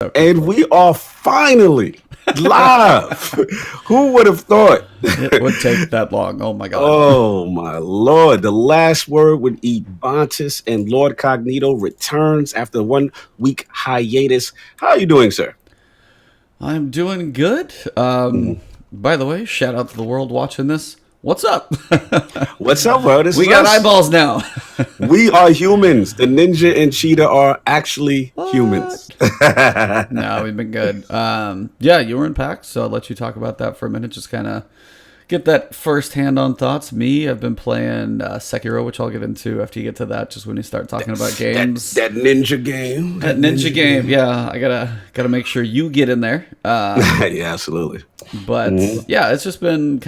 And we are finally live. Who would have thought? It would take that long. Oh my God. Oh my Lord. The last word with Ebontis and Lord Cognito returns after 1 week hiatus. How are you doing, sir? I'm doing good. By the way, shout out to the world watching this. What's up? What's up, bro? We got eyeballs now. We are humans. The ninja and cheetah are actually humans. No, we've been good. Yeah, you were in PAX, so I'll let you talk about that for a minute. Just kind of get that first hand on thoughts. Me, I've been playing Sekiro, which I'll get into after you get to that, just when you start talking about games. That ninja game. That ninja game. Yeah, I gotta make sure you get in there. Yeah, absolutely. But yeah, it's just been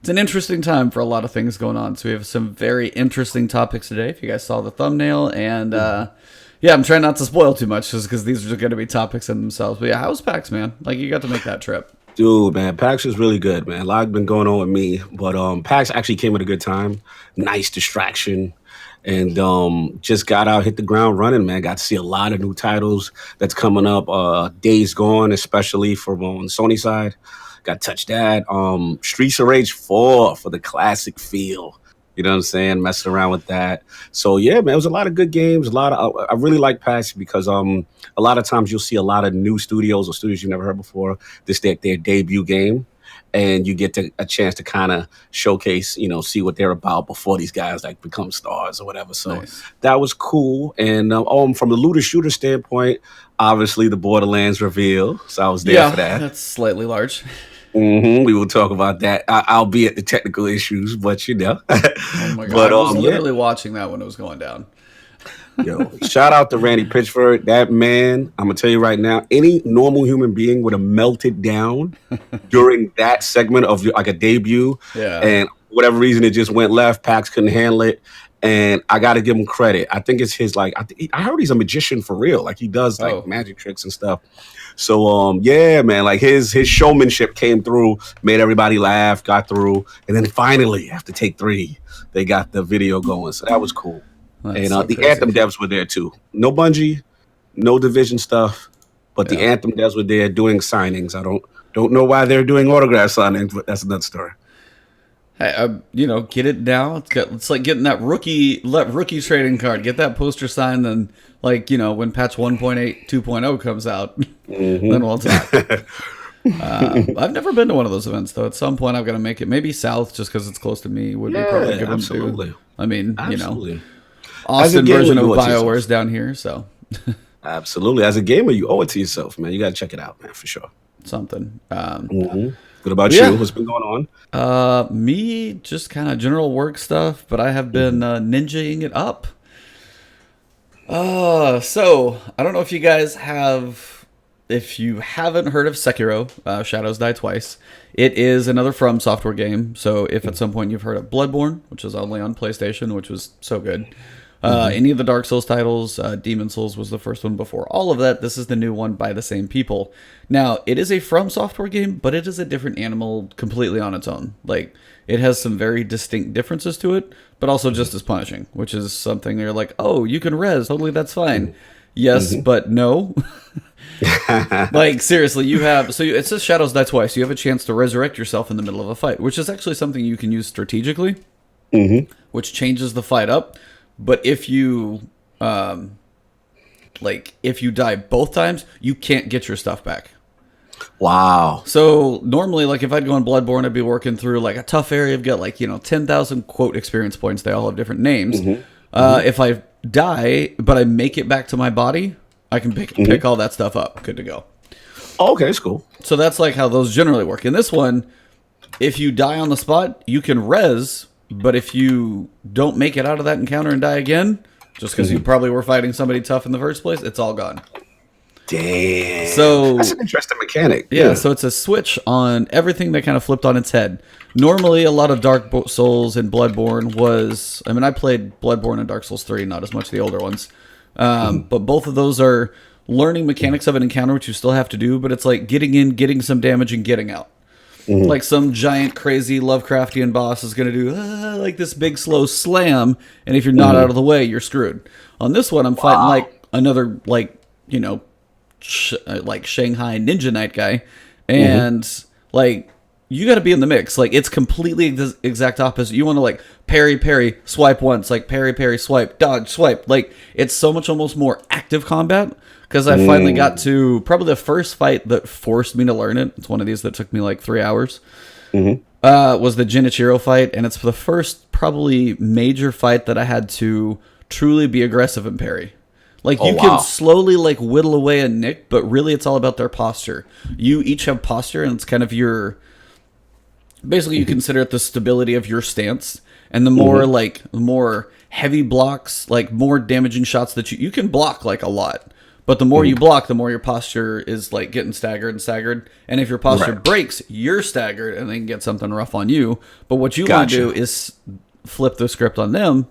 it's an interesting time for a lot of things going on. So we have some very interesting topics today. If you guys saw the thumbnail, and yeah, I'm trying not to spoil too much just because these are going to be topics in themselves. But yeah, how's PAX, man? Like, you got to make that trip. Dude, man, PAX is really good, man. A lot has been going on with me, but PAX actually came at a good time. Nice distraction, and just got out, hit the ground running, man. Got to see a lot of new titles that's coming up. Days Gone, especially from on the Sony side. Got to touch that. Streets of Rage 4 for the classic feel. You know what I'm saying? Messing around with that. So yeah, man, it was a lot of good games. I really like PAX because a lot of times you'll see a lot of new studios or studios you've never heard before. This their debut game, and you get a chance to kind of showcase, see what they're about before these guys like become stars or whatever. So Nice. That was cool. And from the looter shooter standpoint, obviously the Borderlands reveal. So I was there for that. That's slightly large. We will talk about that, albeit the technical issues, but Oh my God. But I was literally watching that when it was going down. Yo, shout out to Randy Pitchford. That man, I'm gonna tell you right now, any normal human being would have melted down during that segment of like a debut. Yeah. And for whatever reason, it just went left. PAX couldn't handle it. And I got to give him credit. I think it's his, I heard he's a magician for real. Like, he does magic tricks and stuff. So, yeah, man, like his showmanship came through, made everybody laugh, got through. And then finally, after take 3, they got the video going. So that was cool. That's and so the crazy. Anthem devs were there too. No Bungie, no Division stuff, but the Anthem devs were there doing signings. I don't know why they're doing autograph signings, but that's another story. Hey, get it now. It's like getting that rookie trading card. Get that poster signed, then when patch 1.8 2.0 comes out, then we'll talk. I've never been to one of those events though. At some point, I've got to make it. Maybe South, just because it's close to me, would be probably a good one to do. I mean, Absolutely. Austin gamer, version of you owe it to BioWare's down here, so Absolutely. As a gamer, you owe it to yourself, man. You got to check it out, man, for sure. something. What about you? What's been going on? Me, just kind of general work stuff, but I have been ninjaing it up. So I don't know if you guys if you haven't heard of Sekiro, Shadows Die Twice. It is another From Software game. So if at some point you've heard of Bloodborne, which is only on PlayStation, which was so good. Any of the Dark Souls titles, Demon Souls was the first one before all of that. This is the new one by the same people. Now, it is a From Software game, but it is a different animal completely on its own. Like, it has some very distinct differences to it, but also just as punishing, which is something you're like, oh, you can res, totally, that's fine. Yes, but no. Like, seriously, it says Shadows Die Twice. You have a chance to resurrect yourself in the middle of a fight, which is actually something you can use strategically, which changes the fight up. But if you, if you die both times, you can't get your stuff back. Wow. So normally, if I'd go on Bloodborne, I'd be working through a tough area. I've got 10,000 quote experience points. They all have different names. If I die, but I make it back to my body, I can pick all that stuff up. Good to go. Oh, okay, that's cool. So that's how those generally work. In this one, if you die on the spot, you can res. But if you don't make it out of that encounter and die again, just because you probably were fighting somebody tough in the first place, it's all gone. Damn. So that's an interesting mechanic. Yeah, so it's a switch on everything that kind of flipped on its head. Normally, a lot of Dark Souls and Bloodborne was... I mean, I played Bloodborne and Dark Souls 3, not as much the older ones. But both of those are learning mechanics of an encounter, which you still have to do, but it's like getting in, getting some damage, and getting out. Like some giant, crazy Lovecraftian boss is going to do this big, slow slam, and if you're not out of the way, you're screwed. On this one, I'm fighting another, like Shanghai Ninja Knight guy, and like you got to be in the mix. Like it's completely the exact opposite. You want to like parry, swipe once, like parry, swipe, dodge, swipe. Like it's so much almost more active combat. Because I finally got to probably the first fight that forced me to learn it. It's one of these that took me like 3 hours. Was the Genichiro fight, and it's the first probably major fight that I had to truly be aggressive and parry. Like you can slowly like whittle away a nick, but really it's all about their posture. You each have posture, and it's kind of your basically you consider it the stability of your stance, and the more like the more heavy blocks, like more damaging shots that you can block like a lot. But the more you block, the more your posture is like getting staggered and staggered. And if your posture breaks, you're staggered and they can get something rough on you. But what you want to do is flip the script on them,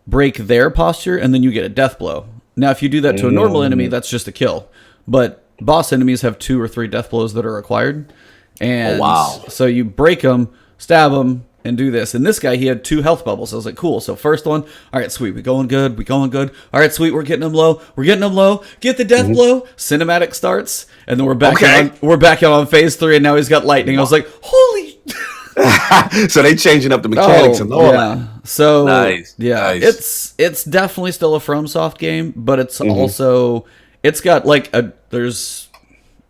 break their posture, and then you get a death blow. Now, if you do that to a normal enemy, that's just a kill. But boss enemies have 2 or 3 death blows that are required. And so you break them, stab them, and do this. And this guy, he had 2 health bubbles. I was like, cool. So first one, all right, sweet. We going good. All right, sweet. We're getting him low. Get the death blow. Cinematic starts. And then we're back on phase 3. And now he's got lightning. I was like, holy. So they changing up the mechanics and all that. So nice. It's definitely still a FromSoft game, but it's also, it's got like there's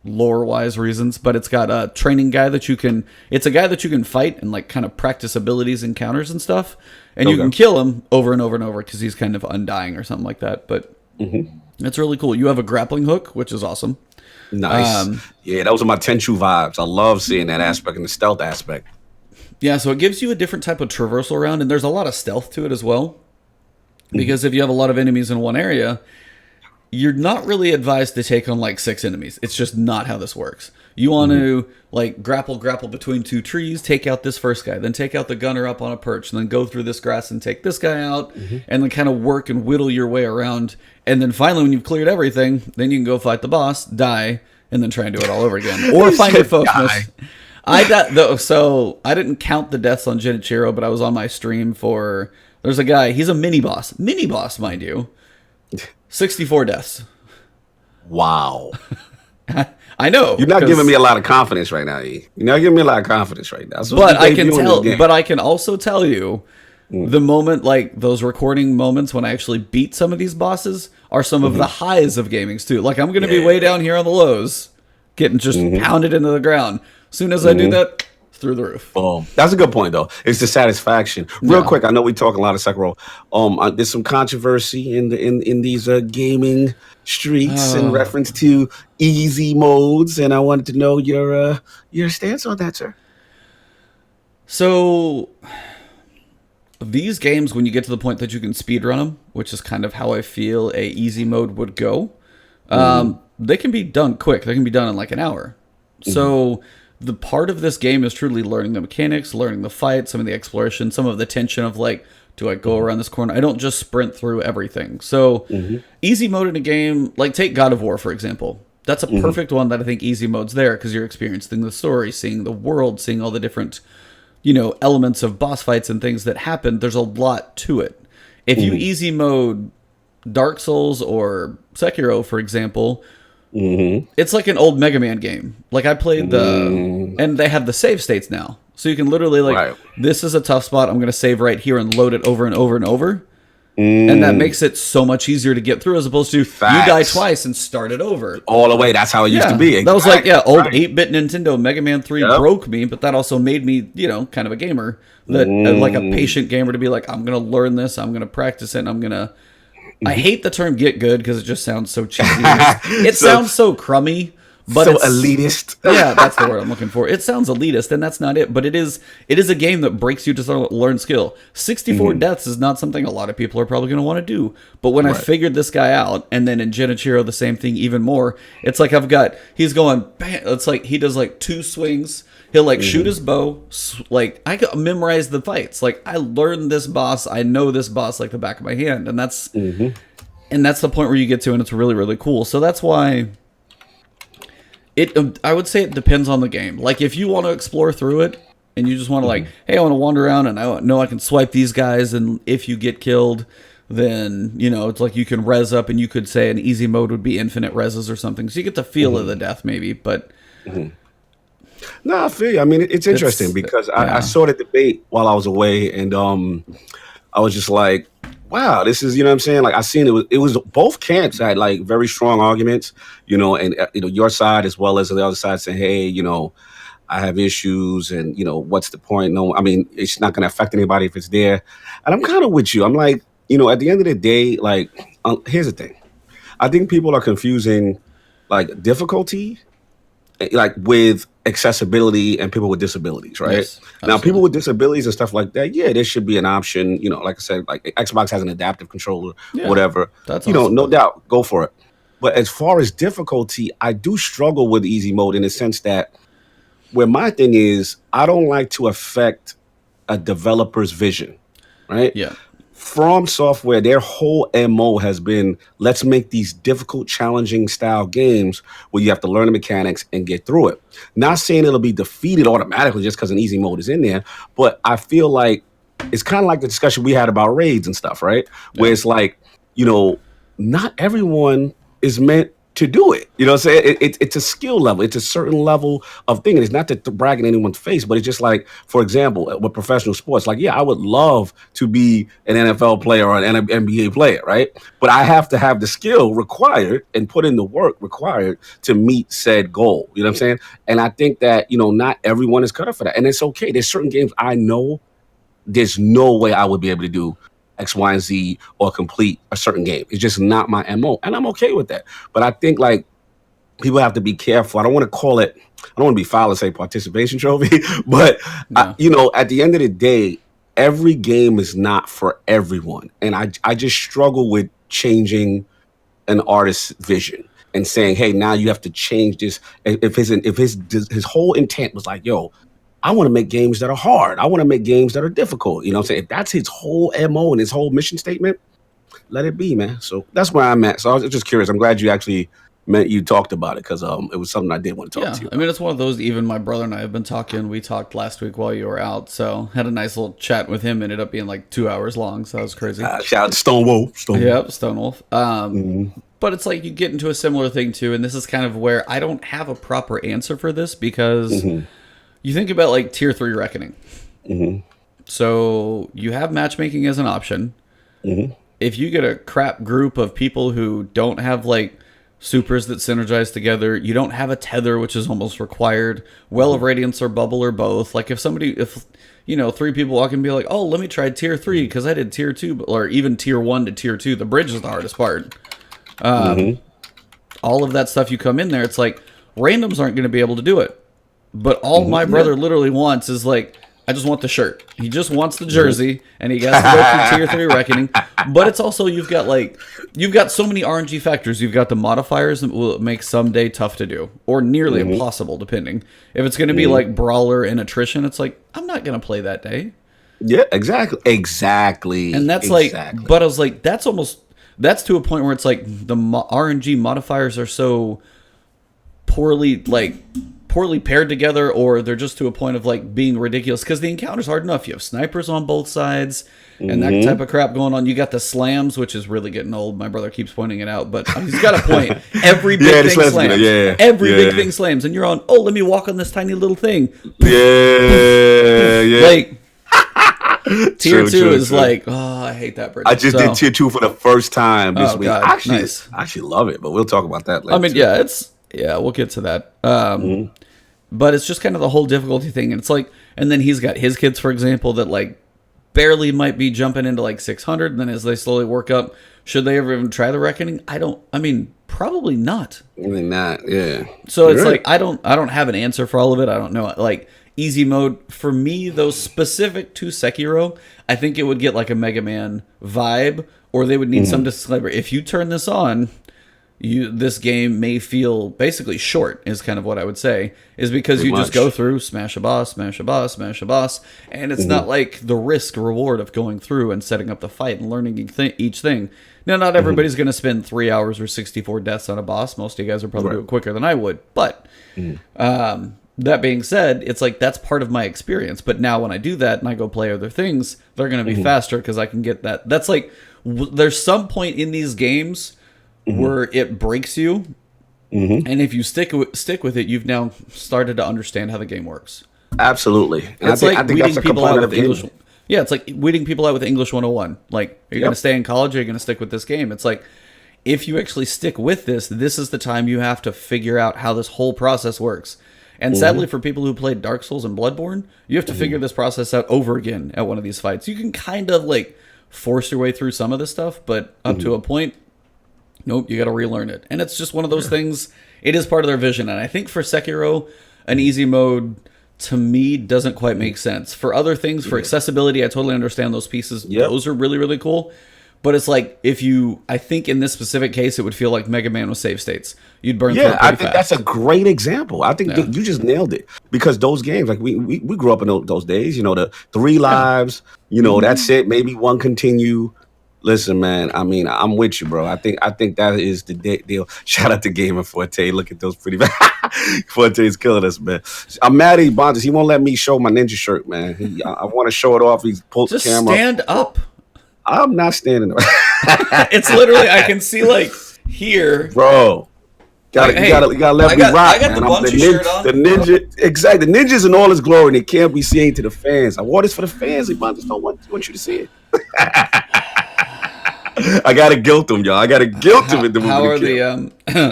lore-wise reasons, but it's got a training guy that you can... It's a guy that you can fight and like kind of practice abilities and counters and stuff, and you can kill him over and over and over because he's kind of undying or something like that. But it's really cool. You have a grappling hook, which is awesome. Nice. Yeah, those are my Tenchu vibes. I love seeing that aspect and the stealth aspect. Yeah, so it gives you a different type of traversal around, and there's a lot of stealth to it as well. Because if you have a lot of enemies in one area, you're not really advised to take on like 6 enemies. It's just not how this works. You want to like grapple between 2 trees, take out this first guy, then take out the gunner up on a perch, and then go through this grass and take this guy out, and then kind of work and whittle your way around. And then finally, when you've cleared everything, then you can go fight the boss, die, and then try and do it all over again. Or find your folks. So I didn't count the deaths on Genichiro, but I was on my stream for... There's a guy, he's a mini boss, mind you. 64 deaths. Wow. I know. You're not giving me a lot of confidence right now, E. You're not giving me a lot of confidence right now. But I can also tell you the moment, like those recording moments when I actually beat some of these bosses are some of the highs of gamings too. Like I'm going to be way down here on the lows, getting just pounded into the ground. As soon as I do that, through the roof. That's a good point, though. It's the satisfaction. Real quick, I know we talk a lot of Sekiro. There's some controversy in these gaming streets in reference to easy modes, and I wanted to know your stance on that, sir. So these games, when you get to the point that you can speedrun them, which is kind of how I feel a easy mode would go, they can be done quick. They can be done in like an hour. So the part of this game is truly learning the mechanics, learning the fight, some of the exploration, some of the tension of like, do I go around this corner? I don't just sprint through everything. So easy mode in a game, like take God of War, for example. That's a perfect one that I think easy mode's there because you're experiencing the story, seeing the world, seeing all the different, elements of boss fights and things that happen. There's a lot to it. If you easy mode Dark Souls or Sekiro, for example... It's like an old Mega Man game. Like I played and they have the save states now. So you can literally this is a tough spot. I'm going to save right here and load it over and over and over. And that makes it so much easier to get through as opposed to you die twice and start it over. All the way. That's how it used to be. That was like, old 8-bit Nintendo. Mega Man 3 broke me, but that also made me, kind of a gamer. That like a patient gamer to be like, I'm going to learn this. I'm going to practice it. And I'm going to... I hate the term "get good" because it just sounds so cheesy. It sounds so crummy, but so elitist. Yeah, that's the word I'm looking for. It sounds elitist, and that's not it. But it is a game that breaks you to learn skill. 64 deaths is not something a lot of people are probably going to want to do. But when I figured this guy out, and then in Genichiro the same thing even more, it's like he's going, bam, it's like he does like 2 swings. He'll like shoot his bow. Like I memorize the fights. Like I learned this boss. I know this boss like the back of my hand, and that's the point where you get to, and it's really really cool. So that's why I would say it depends on the game. Like if you want to explore through it, and you just want to like, hey, I want to wander around, and I know I can swipe these guys, and if you get killed, then it's like you can res up, and you could say an easy mode would be infinite reses or something, so you get the feel of the death maybe, but No, I feel you. I mean, it's interesting because I saw the debate while I was away, and I was just like, wow, this is, you know what I'm saying? Like, I seen it was both camps had like very strong arguments, and your side as well as the other side saying, hey, I have issues, and what's the point? No, I mean, it's not going to affect anybody if it's there. And I'm kind of with you. I'm like, at the end of the day, like, here's the thing. I think people are confusing like difficulty, like with accessibility and people with disabilities, right? Yes, Now, people with disabilities and stuff like that, yeah, there should be an option. Like I said, like Xbox has an adaptive controller, whatever. That's awesome. No doubt, go for it. But as far as difficulty, I do struggle with easy mode in the sense that where my thing is, I don't like to affect a developer's vision, right? Yeah. From Software, their whole MO has been, let's make these difficult, challenging style games where you have to learn the mechanics and get through it. Not saying it'll be defeated automatically just because an easy mode is in there, but I feel like it's kind of like the discussion we had about raids and stuff, right? Where it's like, not everyone is meant to do it. You know what I'm saying? It's a skill level. It's a certain level of thing. And it's not to brag in anyone's face, but it's just like, for example, with professional sports, like, yeah, I would love to be an NFL player or an NBA player, right? But I have to have the skill required and put in the work required to meet said goal. You know what I'm saying? And I think that, not everyone is cut up for that. And it's okay. There's certain games I know there's no way I would be able to do X, Y, and Z or complete a certain game. It's just not my MO. And I'm okay with that. But I think like people have to be careful. I don't want to be foul and say participation trophy, but at the end of the day, every game is not for everyone. And I just struggle with changing an artist's vision and saying, hey, now you have to change this. If his whole intent was like, yo, I want to make games that are hard. I want to make games that are difficult. You know what I'm saying? If that's his whole MO and his whole mission statement, let it be, man. So that's where I'm at. So I was just curious. I'm glad you talked about it because it was something I did want to talk to you about. I mean, it's one of those, even my brother and I have been talking. We talked last week while you were out. So had a nice little chat with him. Ended up being like 2 hours long. So that was crazy. Shout out to Stonewolf. Yep, Stonewolf. But it's like you get into a similar thing too. And this is kind of where I don't have a proper answer for this because... You think about like tier 3 reckoning. So you have matchmaking as an option. If you get a crap group of people who don't have like supers that synergize together, you don't have a tether, which is almost required. Well of Radiance or Bubble or both. Like if 3 people walk in and be like, oh, let me try tier 3 because I did tier 2, or even tier 1 to tier 2. The bridge is the hardest part. All of that stuff you come in there, it's like randoms aren't going to be able to do it. But all my brother literally wants is like, I just want the shirt. He just wants the jersey, and he has to go through tier 3 reckoning. But it's also, you've got so many RNG factors. You've got the modifiers that will make someday tough to do, or nearly impossible, depending. If it's going to be like brawler and attrition, it's like, I'm not going to play that day. Yeah, exactly. And that's but I was like, that's to a point where it's like the RNG modifiers are so poorly paired together, or they're just to a point of like being ridiculous because the encounter's hard enough. You have snipers on both sides and that type of crap going on. You got the slams, which is really getting old. My brother keeps pointing it out, but he's got a point. Every big thing slams. Every big thing slams, and you're on, oh, let me walk on this tiny little thing. Like tier 2 is like, oh, I hate that bridge. I just did tier 2 for the first time this week. God, I actually love it, but we'll talk about that later. I mean, we'll get to that. But it's just kind of the whole difficulty thing. And it's like, and then he's got his kids, for example, that like barely might be jumping into like 600. And then as they slowly work up, should they ever even try the reckoning? Probably not. Probably not. Yeah. So it's like, I don't have an answer for all of it. I don't know. Like easy mode for me, though, specific to Sekiro, I think it would get like a Mega Man vibe, or they would need some disclaimer. If you turn this on, this game may feel basically short, is kind of what I would say, is because you just go through, smash a boss, smash a boss, smash a boss, and it's not like the risk reward of going through and setting up the fight and learning each thing. Now, not everybody's going to spend 3 hours or 64 deaths on a boss. Most of you guys will probably do it quicker than I would, but that being said, it's like that's part of my experience. But now when I do that and I go play other things, they're going to be faster because I can get that. That's like there's some point in these games where it breaks you, and if you stick with it, you've now started to understand how the game works. Absolutely. And It's I like think that's weeding a people out component of with English. gaming. Yeah, it's like weeding people out with English 101. Like, are you going to stay in college or are you going to stick with this game? It's like, if you actually stick with this is the time you have to figure out how this whole process works. And sadly, for people who played Dark Souls and Bloodborne, you have to figure this process out over again at one of these fights. You can kind of like force your way through some of this stuff, but up to a point, nope, you got to relearn it. And it's just one of those things. It is part of their vision. And I think for Sekiro, an easy mode to me doesn't quite make sense. For other things, for accessibility, I totally understand those pieces. Those are really, really cool. But it's like, I think in this specific case, it would feel like Mega Man with save states. You'd burn through it I pretty think fast. that's a great example. I think you just nailed it, because those games, like we grew up in those days, the 3 lives, that's it. Maybe 1 continue. Listen, man, I mean, I'm with you, bro. I think that is the deal. Shout out to Gamer Forte. Look at those pretty Forte's killing us, man. I'm mad at Ebontis. He won't let me show my ninja shirt, man. I want to show it off. He's pulled the Just camera. stand up. I'm not standing up. It's literally, I can see like here. Bro. You gotta let me rock. I got man. the Bungie shirt on. The ninja, exactly. The ninja's in all his glory, and it can't be seen to the fans. I wore this for the fans. Ebontis don't want you to see it. I gotta guilt him, y'all. I gotta guilt him. How are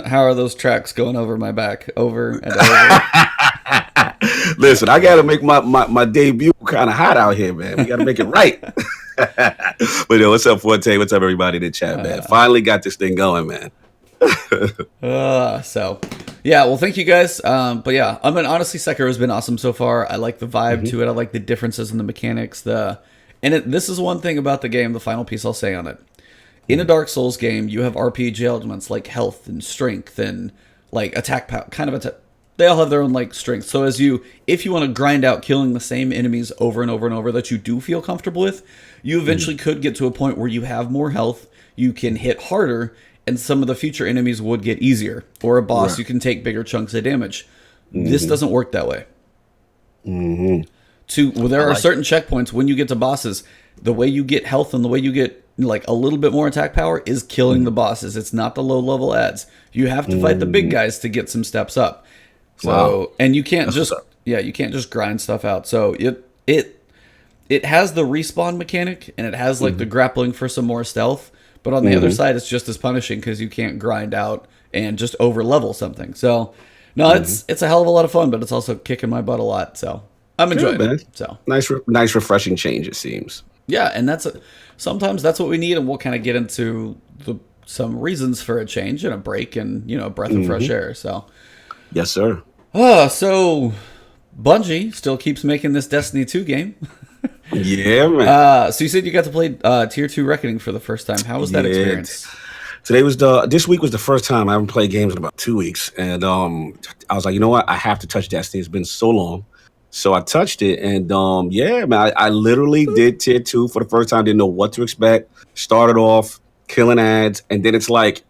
how are those tracks going over my back, over and over? Listen, I gotta make my debut kind of hot out here, man. We gotta make it right. But yo, what's up, Forte? What's up, everybody in the chat, man? Finally got this thing going, man. So yeah, well, thank you guys. But yeah, I mean, honestly, Sekiro has been awesome so far. I like the vibe to it. I like the differences in the mechanics. This is one thing about the game. The final piece I'll say on it. In a Dark Souls game, you have RPG elements like health and strength and like attack power, kind of attack. They all have their own like strengths. So if you want to grind out killing the same enemies over and over and over that you do feel comfortable with, you eventually could get to a point where you have more health, you can hit harder, and some of the future enemies would get easier. Or a boss, you can take bigger chunks of damage. This doesn't work that way. There are certain checkpoints when you get to bosses. The way you get health and the way you get like a little bit more attack power is killing the bosses. It's not the low level adds. You have to fight the big guys to get some steps up. So and you can't you can't just grind stuff out. So it has the respawn mechanic and it has like the grappling for some more stealth. But on the other side, it's just as punishing because you can't grind out and just over level something. So no, it's a hell of a lot of fun, but it's also kicking my butt a lot. So I'm enjoying it. So nice, refreshing change. It seems. Yeah, and sometimes that's what we need, and we'll kind of get into some reasons for a change and a break and a breath of fresh air. So, yes, sir. So Bungie still keeps making this Destiny 2 game. Yeah, man. So you said you got to play Tier 2 Reckoning for the first time. How was that experience? This week was the first time I haven't played games in about 2 weeks, and I was like, you know what, I have to touch Destiny. It's been so long. So I touched it, and yeah, man, I literally did Tier 2 for the first time. Didn't know what to expect. Started off killing ads, and then it's like,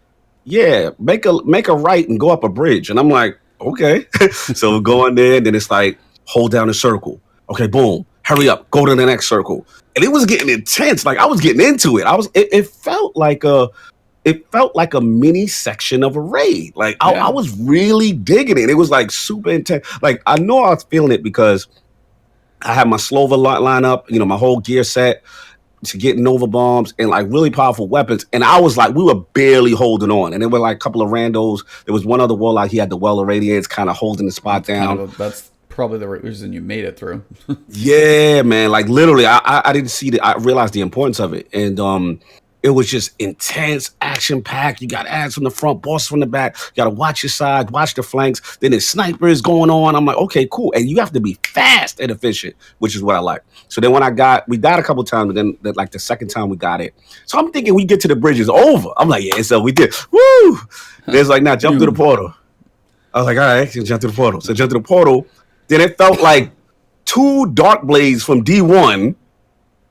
yeah, make a right and go up a bridge. And I'm like, okay. So go in there, and then it's like, hold down the circle. Okay, boom, hurry up, go to the next circle. And it was getting intense. Like I was getting into it. It felt like a mini section of a raid. Like I was really digging it. It was like super intense. Like I know I was feeling it because I had my Slova line up, my whole gear set to get Nova bombs and like really powerful weapons. And I was like, we were barely holding on. And there were like a couple of randos. There was one other warlock. He had the Well of Radiance kind of holding the spot down. That's probably the reason you made it through. Yeah, man. Like literally, I didn't see that. I realized the importance of it. And it was just intense, action-packed. You got ads from the front, bosses from the back. You got to watch your side, watch the flanks. Then there's snipers going on. I'm like, okay, cool. And you have to be fast and efficient, which is what I like. So then when we died a couple times, but then like the second time we got it. So I'm thinking we get to the bridge, it's over. I'm like, yeah, so we did. Woo! There's like, now jump through the portal. I was like, all right, jump through the portal. So jump through the portal. Then it felt like 2 Dark Blades from D1.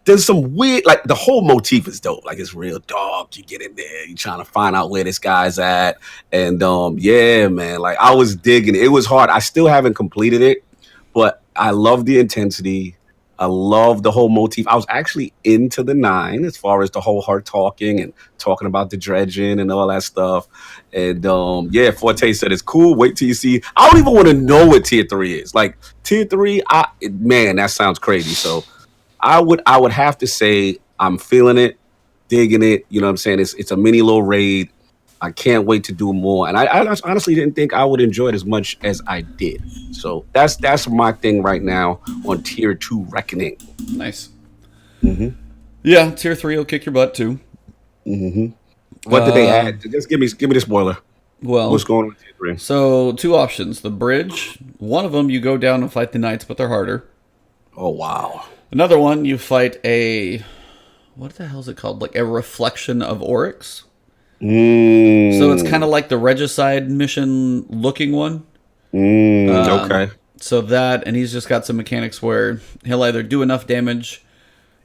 There's some weird, like the whole motif is dope. Like it's real dark. You get in there, you're trying to find out where this guy's at. And yeah, man, like I was digging it. It was hard. I still haven't completed it, but I love the intensity. I love the whole motif. I was actually into the 9 as far as the whole heart talking and talking about the dredging and all that stuff. And yeah, Forte said it's cool. Wait till you see. I don't even want to know what tier 3 is. Like tier 3, man, that sounds crazy. So I would have to say I'm feeling it, digging it. You know what I'm saying? It's a mini little raid. I can't wait to do more. And I honestly didn't think I would enjoy it as much as I did. So that's my thing right now on tier 2 Reckoning. Nice. Mm-hmm. Yeah, tier 3 will kick your butt too. Mm-hmm. What did they add? Just give me the spoiler. Well, What's going on with tier 3? So 2 options. The bridge. One of them you go down and fight the knights, but they're harder. Oh wow. Another one you fight a, what the hell is it called? Like a reflection of Oryx. So it's kind of like the Regicide mission looking one. Okay. So that, and he's just got some mechanics where he'll either do enough damage.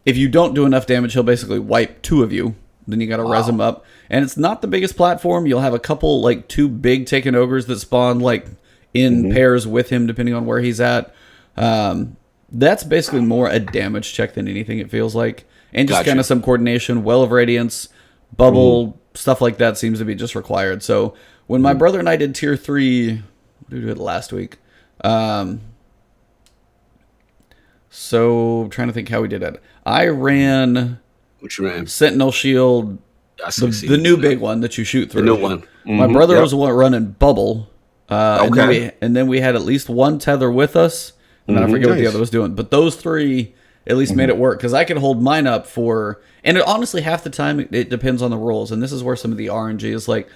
If you don't do enough damage, he'll basically wipe 2 of you. Then you got to res him up. And it's not the biggest platform. You'll have a couple, like 2 big taken ogres that spawn like in pairs with him, depending on where he's at. That's basically more a damage check than anything, it feels like. And just kind of some coordination, Well of Radiance, Bubble, stuff like that seems to be just required. So when my brother and I did tier 3, what did we do it last week? So I'm trying to think how we did it. I ran What you ran? Sentinel Shield, the new big one that you shoot through. The new one. Mm-hmm. My brother was the one running Bubble. Okay. And then we had at least one tether with us. And then I forget what the other was doing. But those 3 at least made it work. Because I could hold mine up for... And honestly, half the time, it depends on the rules. And this is where some of the RNG is like...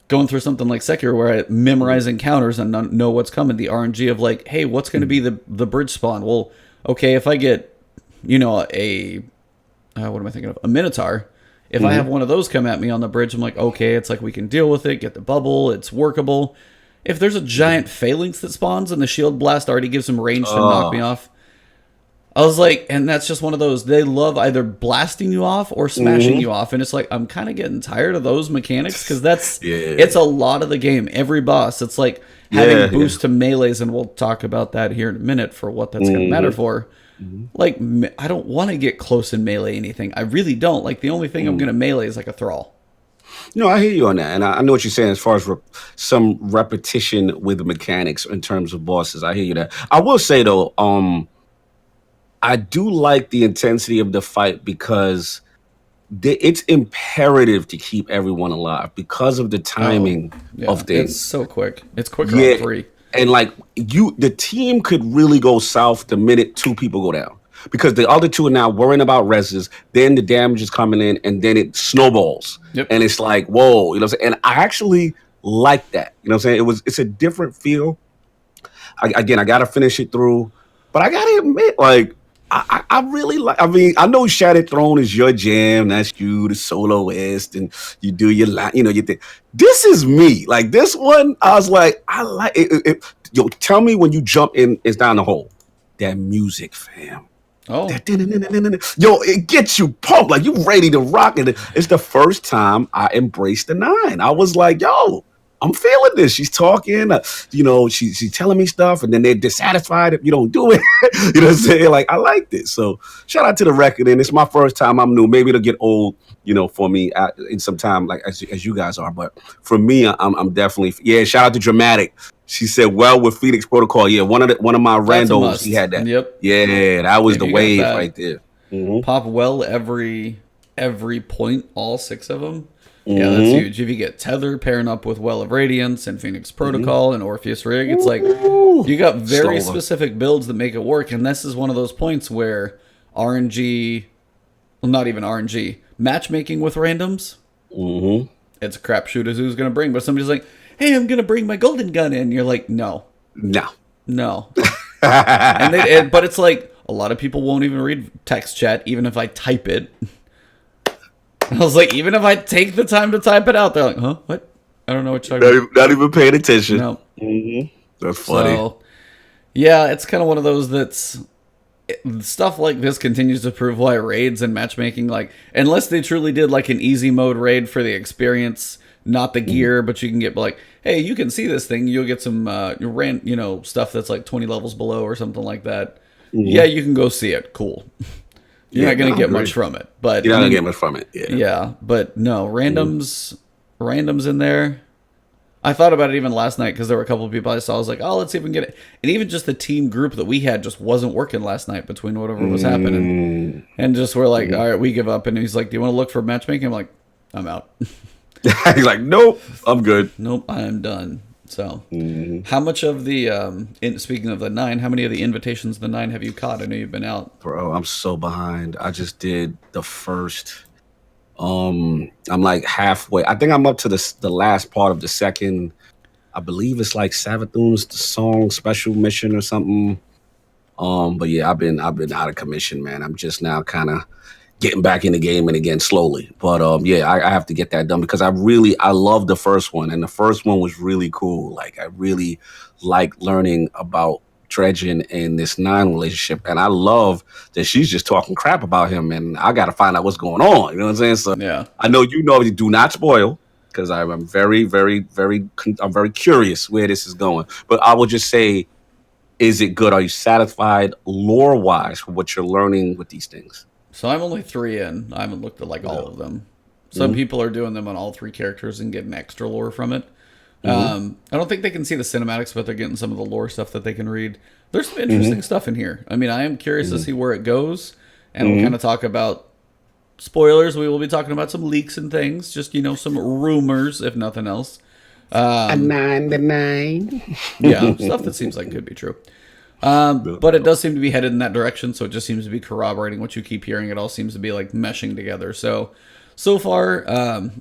Going through something like Sekiro where I memorize encounters and know what's coming. The RNG of like, hey, what's going to be the bridge spawn? Well, okay, if I get, what am I thinking of? A Minotaur. If I have one of those come at me on the bridge, I'm like, okay, it's like we can deal with it, get the bubble, it's workable. If there's a giant phalanx that spawns and the shield blast already gives them range to knock me off, I was like, and that's just one of those, they love either blasting you off or smashing you off. And it's like, I'm kind of getting tired of those mechanics because it's a lot of the game. Every boss, it's like having boost to melees, and we'll talk about that here in a minute for what that's going to matter for. Like, I don't want to get close and melee anything. I really don't. Like, the only thing I'm going to melee is like a thrall. No, I hear you on that, and I know what you're saying as far as some repetition with the mechanics in terms of bosses. I hear you that. I will say though, I do like the intensity of the fight because it's imperative to keep everyone alive because of the timing of things. It's so quick. It's quicker on 3. And like the team could really go south the minute 2 people go down. Because the other 2 are now worrying about reses, then the damage is coming in, and then it snowballs. Yep. And it's like, whoa, you know what I'm saying? And I actually like that. You know what I'm saying? It's a different feel. I got to finish it through. But I got to admit, like, I really like, I mean, I know Shattered Throne is your jam. That's you, the soloist, and you do your, you think. This is me. Like, this one, I was like, I like it. Yo, tell me when you jump in, it's down the hole. That music, fam. Oh, yo, it gets you pumped, like you ready to rock. And it's the first time I embraced the 9. I was like, yo, I'm feeling this. She's talking, she's telling me stuff, and then they're dissatisfied if you don't do it. You know what I'm saying? Like, I like this. So shout out to the record, and it's my first time. I'm new. Maybe it'll get old, for me in some time, like as you guys are. But for me, I'm definitely Shout out to Dramatic. She said, "Well, with Phoenix Protocol, one of my randos, he had that. Yep. Yeah, that was the wave right there. Pop well every point, all 6 of them. Yeah, that's huge. If you get Tether pairing up with Well of Radiance and Phoenix Protocol and Orpheus Rig, it's like you got very specific builds that make it work. And this is one of those points where RNG, well, not even RNG, matchmaking with randoms, it's a crapshoot as who's going to bring. But somebody's like, hey, I'm going to bring my golden gun in. You're like, no. But it's like a lot of people won't even read text chat, even if I type it. I was like, even if I take the time to type it out, they're like, huh? What? I don't know what you're talking about. Not even paying attention. No. That's funny. So, yeah, it's kind of one of those that's... Stuff like this continues to prove why raids and matchmaking, like, unless they truly did like an easy mode raid for the experience, not the gear, but you can get like, hey, you can see this thing, you'll get some stuff that's like 20 levels below or something like that. yeah, you can go see it. Cool. You're not going to get much from it, but you're not going to get much from it. Yeah, but no randoms in there. I thought about it even last night because there were a couple of people I saw. I was like, oh, let's see if we can get it. And even just the team group that we had just wasn't working last night between whatever was happening. And just we're like, all right, we give up. And he's like, do you want to look for matchmaking? I'm like, I'm out. He's like, nope, I'm good. Nope, I'm done. So, how much of the, speaking of the 9, how many of the invitations of the 9 have you caught? I know you've been out. Bro, I'm so behind. I just did the first. I'm like halfway. I think I'm up to the last part of the second. I believe it's like Savathun's song special mission or something. But yeah, I've been out of commission, man. I'm just now kind of getting back in the game and again slowly. But yeah, I have to get that done because I love the first one, and the first one was really cool. Like I really like learning about Dredgen and this 9 relationship, and I love that she's just talking crap about him, and I got to find out what's going on. You know what I'm saying? So yeah, I know you do not spoil because I'm very, very, I'm very curious where this is going. But I will just say, is it good? Are you satisfied lore wise for what you're learning with these things? So I'm only 3 in. I haven't looked at like all of them. Some people are doing them on all 3 characters and getting extra lore from it. I don't think they can see the cinematics, but they're getting some of the lore stuff that they can read. There's some interesting stuff in here. I mean, I am curious to see where it goes, and we'll kind of talk about spoilers. We will be talking about some leaks and things, just some rumors, if nothing else. A 9 to 9. Yeah, stuff that seems like could be true. But it does seem to be headed in that direction, so it just seems to be corroborating what you keep hearing. It all seems to be like meshing together. So far,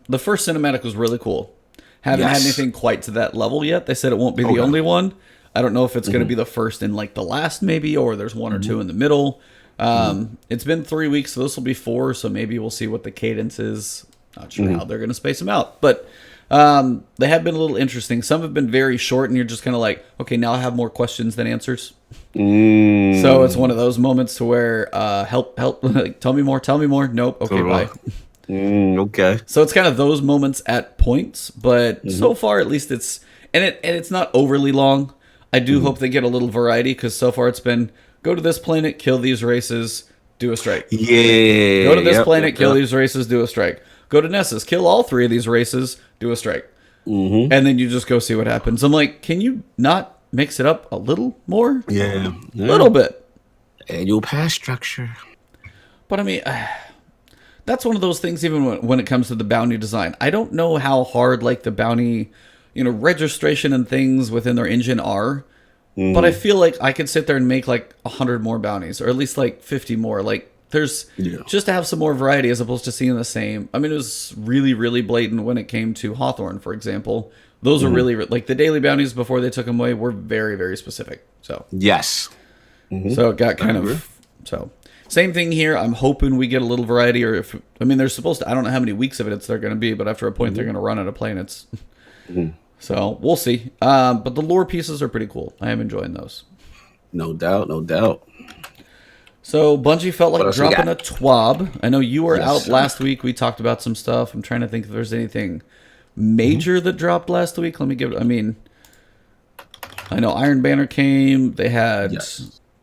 the first cinematic was really cool. Haven't had anything quite to that level yet. They said it won't be the only one. I don't know if it's going to be the first and like the last, maybe, or there's 1 or 2 in the middle. It's been 3 weeks, so this will be 4. So maybe we'll see what the cadence is. Not sure how they're going to space them out, but they have been a little interesting. Some have been very short, and you're just kind of like, okay, now I have more questions than answers. So it's one of those moments to where help, like, tell me more. Nope. Okay, bye. Okay. So it's kind of those moments at points, but so far at least it's not overly long. I do hope they get a little variety because so far it's been go to this planet, kill these races, do a strike. Yeah. Go to this planet, kill these races, do a strike. Go to Nessus, kill all 3 of these races, do a strike. And then you just go see what happens. I'm like, can you not mix it up a little more? Yeah. A little bit. Annual pass structure. But I mean, that's one of those things, even when it comes to the bounty design. I don't know how hard like the bounty, registration and things within their engine are. But I feel like I could sit there and make like 100 more bounties, or at least like 50 more. Like there's just to have some more variety as opposed to seeing the same. I mean, it was really, really blatant when it came to Hawthorne, for example. Those were really like the daily bounties before they took them away were very, very specific. So yes. So it got kind of so. Same thing here. I'm hoping we get a little variety, or they're supposed to. I don't know how many weeks of it they're going to be, but after a point, they're going to run out of planets. So we'll see. But the lore pieces are pretty cool. I am enjoying those. No doubt. So Bungie felt like dropping a TWAB. I know you were out last week. We talked about some stuff. I'm trying to think if there's anything major that dropped last week. Let me give it. I know Iron Banner came. They had.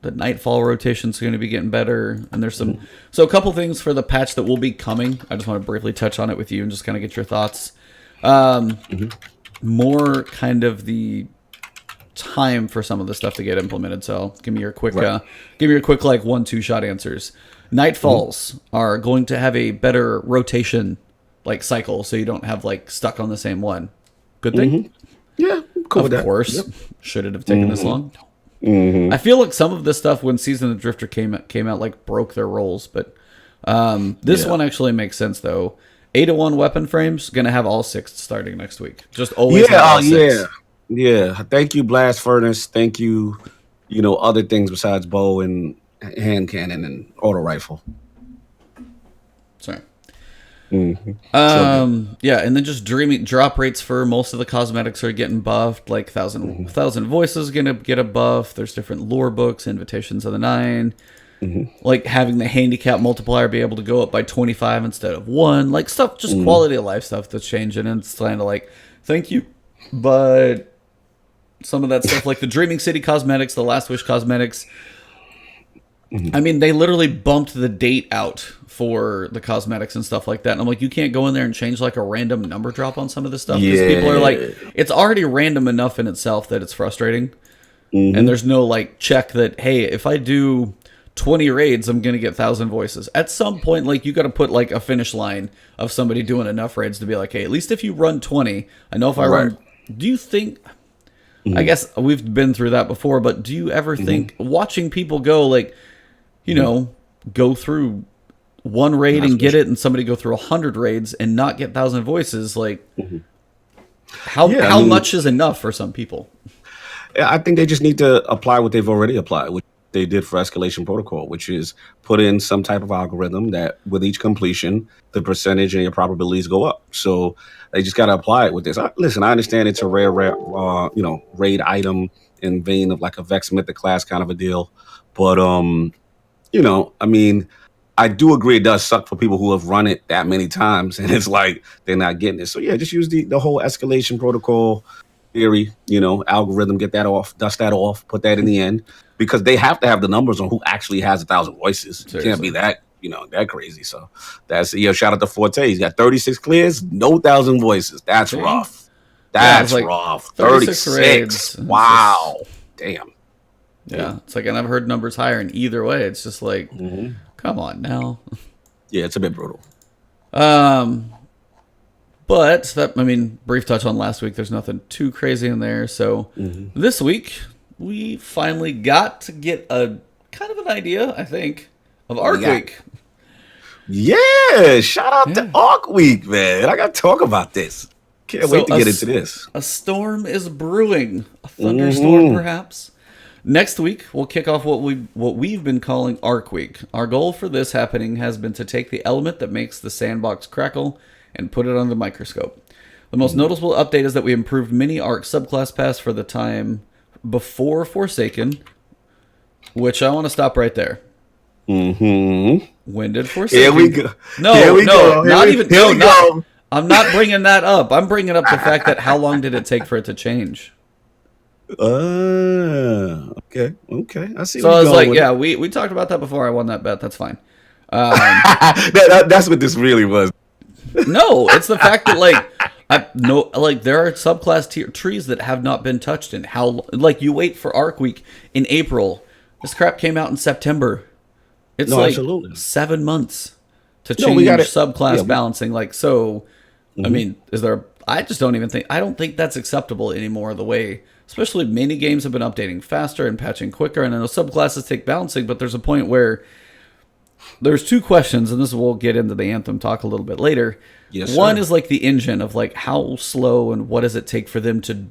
The Nightfall rotation's going to be getting better, and there's some. So a couple things for the patch that will be coming. I just want to briefly touch on it with you and just kind of get your thoughts. More kind of the time for some of the stuff to get implemented. So give me your quick, like 1-2 shot answers. Nightfalls are going to have a better rotation like cycle, so you don't have like stuck on the same one. Good thing. Yeah, cool. Of course, should it have taken this long? I feel like some of this stuff when Season of the Drifter came out like broke their rolls, but this one actually makes sense though. 8-1 weapon frames gonna have all 6 starting next week. Just always have all 6. Yeah. Thank you, Blast Furnace. Thank you. Other things besides bow and hand cannon and auto rifle. Sorry. Yeah, and then just dreaming drop rates for most of the cosmetics are getting buffed. Like thousand voices gonna get a buff. There's different lore books, invitations of the 9. Like having the handicap multiplier be able to go up by 25 instead of 1. Like stuff, just quality of life stuff that's changing, and it's kind of like, thank you, but some of that stuff like the Dreaming City cosmetics, the Last Wish cosmetics. I mean, they literally bumped the date out for the cosmetics and stuff like that. And I'm like, you can't go in there and change like a random number drop on some of this stuff because people are like, it's already random enough in itself that it's frustrating. And there's no like check that, hey, if I do 20 raids, I'm going to get 1,000 voices. At some point, like, you got to put like a finish line of somebody doing enough raids to be like, hey, at least if you run 20, I know if I run, do you think, I guess we've been through that before, but do you ever think watching people go like, you know, go through one raid and get it, and somebody go through 100 raids and not get 1,000 voices, like, how much is enough for some people? I think they just need to apply what they've already applied, which they did for escalation protocol, which is put in some type of algorithm that with each completion, the percentage and your probabilities go up. So they just got to apply it with this. Listen, I understand it's a rare, raid item in vein of like a Vex Mythic class kind of a deal. But, I mean, I do agree it does suck for people who have run it that many times and it's like they're not getting it. So yeah, just use the whole escalation protocol theory, algorithm, get that off, dust that off, put that in the end, because they have to have the numbers on who actually has 1,000 voices. Seriously. It can't be that, that crazy. So that's, shout out to Forte. He's got 36 clears, no 1,000 voices. That's rough. That's rough. 36. Wow. Damn. Yeah. It's like, and I've heard numbers higher, and either way, it's just like, come on now. Yeah, it's a bit brutal. But that, I mean, brief touch on last week. There's nothing too crazy in there. So this week we finally got to get a kind of an idea, I think, of Arc Week. Yeah, shout out to Arc Week, man. I got to talk about this. Can't wait to get into this. A storm is brewing, a thunderstorm, perhaps. Next week we'll kick off what we've been calling Arc Week. Our goal for this happening has been to take the element that makes the sandbox crackle and put it under the microscope. The most noticeable update is that we improved mini Arc subclass pass for the time before Forsaken, which I want to stop right there. When did Forsaken? Here we go. I'm not bringing that up. I'm bringing up the fact that how long did it take for it to change? Okay. I see. So I was like, yeah, we talked about that before I won that bet. That's fine. That's what this really was. No, it's the fact that there are subclass trees that have not been touched in how you wait for Arc Week in April. This crap came out in September. It's absolutely 7 months to change subclass balancing. I mean, I don't think that's acceptable anymore. The way, especially mini games have been updating faster and patching quicker, and I know subclasses take balancing, but there's a point where there's two questions, and we'll get into the Anthem talk a little bit later. Yes, one is like the engine of like how slow and what does it take for them to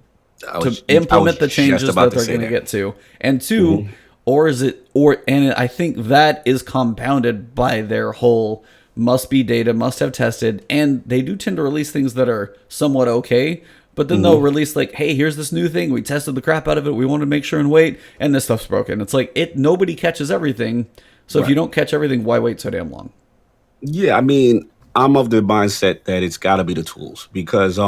implement the changes that they're going to get to, and two, and I think that is compounded by their whole must be data, must have tested, and they do tend to release things that are somewhat okay, but then they'll release like, hey, here's this new thing, we tested the crap out of it, we want to make sure and wait, and this stuff's broken. It's like nobody catches everything. So if you don't catch everything, why wait so damn long? Yeah, I mean, I'm of the mindset that it's got to be the tools because,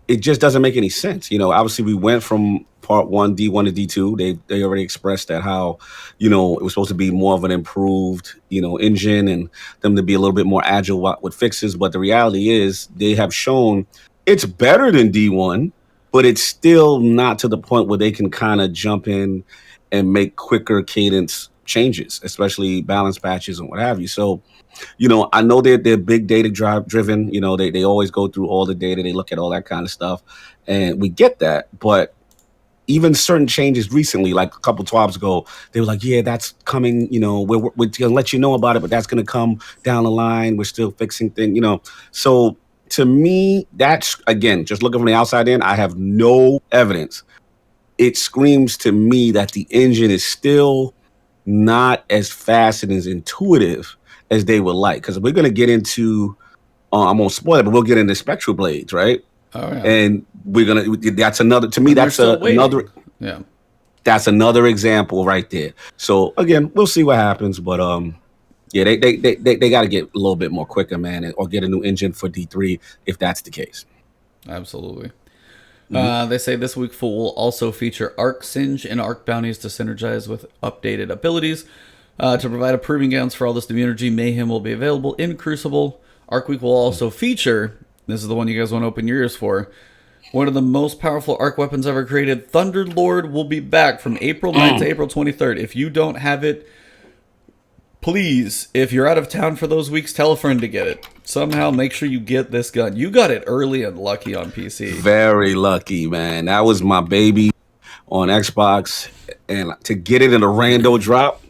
it just doesn't make any sense. Obviously we went from part 1, D1 to D2. They already expressed that how, it was supposed to be more of an improved, engine and them to be a little bit more agile with fixes. But the reality is they have shown it's better than D1, but it's still not to the point where they can kind of jump in and make quicker cadence changes, especially balance patches and what have you. So, I know they're big data driven. They always go through all the data. They look at all that kind of stuff, and we get that. But even certain changes recently, like a couple twabs ago, they were like, "Yeah, that's coming. We're gonna let you know about it, but that's gonna come down the line. We're still fixing things. So to me, that's again just looking from the outside in. I have no evidence. It screams to me that the engine is still not as fast and as intuitive as they would like, because we're going to get into I won't spoil it, but we'll get into Spectral Blades, right? Oh yeah. And that's another, to me, that's another example right there. So again, we'll see what happens, but they got to get a little bit more quicker, man, or get a new engine for D3 if that's the case. Absolutely. They say this week full will also feature Arc Singe and Arc Bounties to synergize with updated abilities. To provide a proving grounds for all this new energy, Mayhem will be available in Crucible. Arc Week will also feature, this is the one you guys want to open your ears for, one of the most powerful Arc weapons ever created. Thunderlord will be back from April 9th to April 23rd. If you don't have it, please, if you're out of town for those weeks, tell a friend to get it. Somehow make sure you get this gun. You got it early and lucky on PC. Very lucky, man. That was my baby on Xbox. And to get it in a rando drop,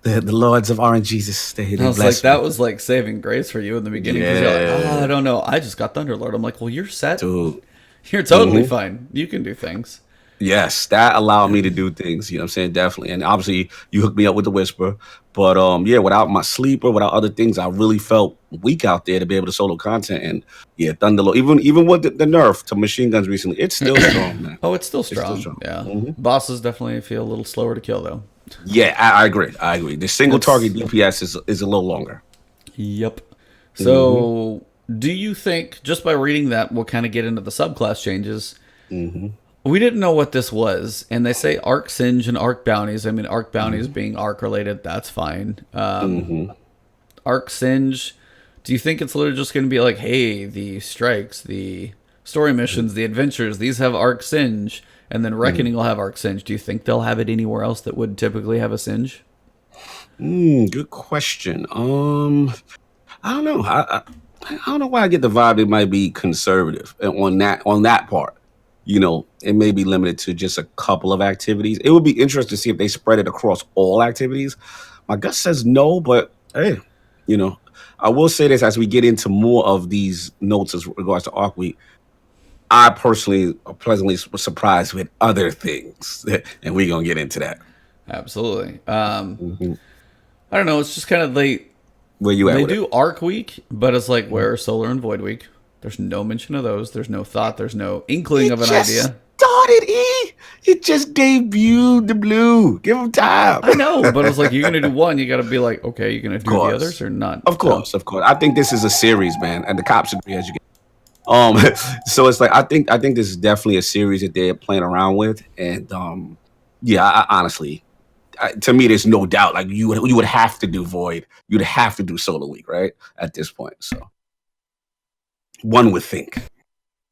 the Lords of RNG just stayed. I was like, that was like saving grace for you in the beginning. Because you're like, I don't know. I just got Thunderlord. I'm like, well, you're set. Dude. You're totally fine. You can do things. Yes, that allowed me to do things, you know what I'm saying? Definitely. And obviously, you hooked me up with the Whisper. But yeah, without my sleeper, without other things, I really felt weak out there to be able to solo content. And yeah, Thunderlord, even with the nerf to machine guns recently, it's still strong, man. Oh, it's still strong. Yeah. Bosses definitely feel a little slower to kill, though. Yeah, I agree. The single target DPS is a little longer. Yep. So, do you think, just by reading that, we'll kind of get into the subclass changes? We didn't know what this was, and they say Arc Singe and Arc Bounties. I mean, Arc Bounties being Arc related, that's fine. Arc Singe, do you think it's literally just going to be like, hey, the strikes, the story missions, the adventures, these have Arc Singe, and then Reckoning will have Arc Singe? Do you think they'll have it anywhere else that would typically have a Singe? Good question. I don't know. I don't know why I get the vibe it might be conservative on that part. You know, it may be limited to just a couple of activities. It would be interesting to see if they spread it across all activities. My gut says no, but hey, you know, I will say this as we get into more of these notes as regards to Arc Week. I personally are pleasantly surprised with other things, and we're gonna get into that. Absolutely. I don't know. It's just kind of Where you at? They with do it? Arc Week, but it's like where Solar and Void Week. There's no mention of those. There's no thought. There's no inkling of an idea. Started, It just debuted the blue. Give them time. I know, but it's like you're gonna do one. You got to be like, okay, you're gonna do the others or not? Of course. I think this is a series, man, and the cops agree as you get. So it's like I think this is definitely a series that they're playing around with, and yeah, I honestly, to me, there's no doubt. Like you would have to do Void. You'd have to do Solar Week, right? At this point, so. One would think.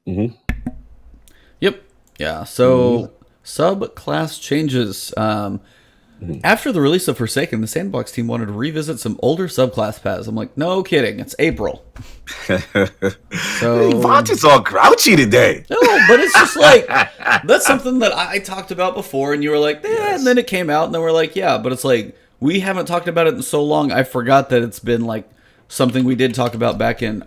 Yep. Yeah. So subclass changes. After the release of Forsaken, the Sandbox team wanted to revisit some older subclass paths. I'm like, no kidding. It's April. So Ebontis all grouchy today. No, but it's just like that's something that I talked about before, and you were like, and then it came out, and then we're like, yeah, but it's like we haven't talked about it in so long. I forgot that it's been like something we did talk about back in,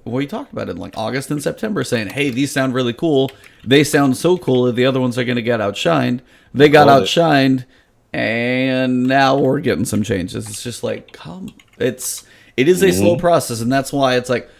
we talked about it in like August and September, saying, hey, these sound really cool. They sound so cool that the other ones are going to get outshined. They got outshined, and now we're getting some changes. It's just like, it is a slow process, and that's why it's like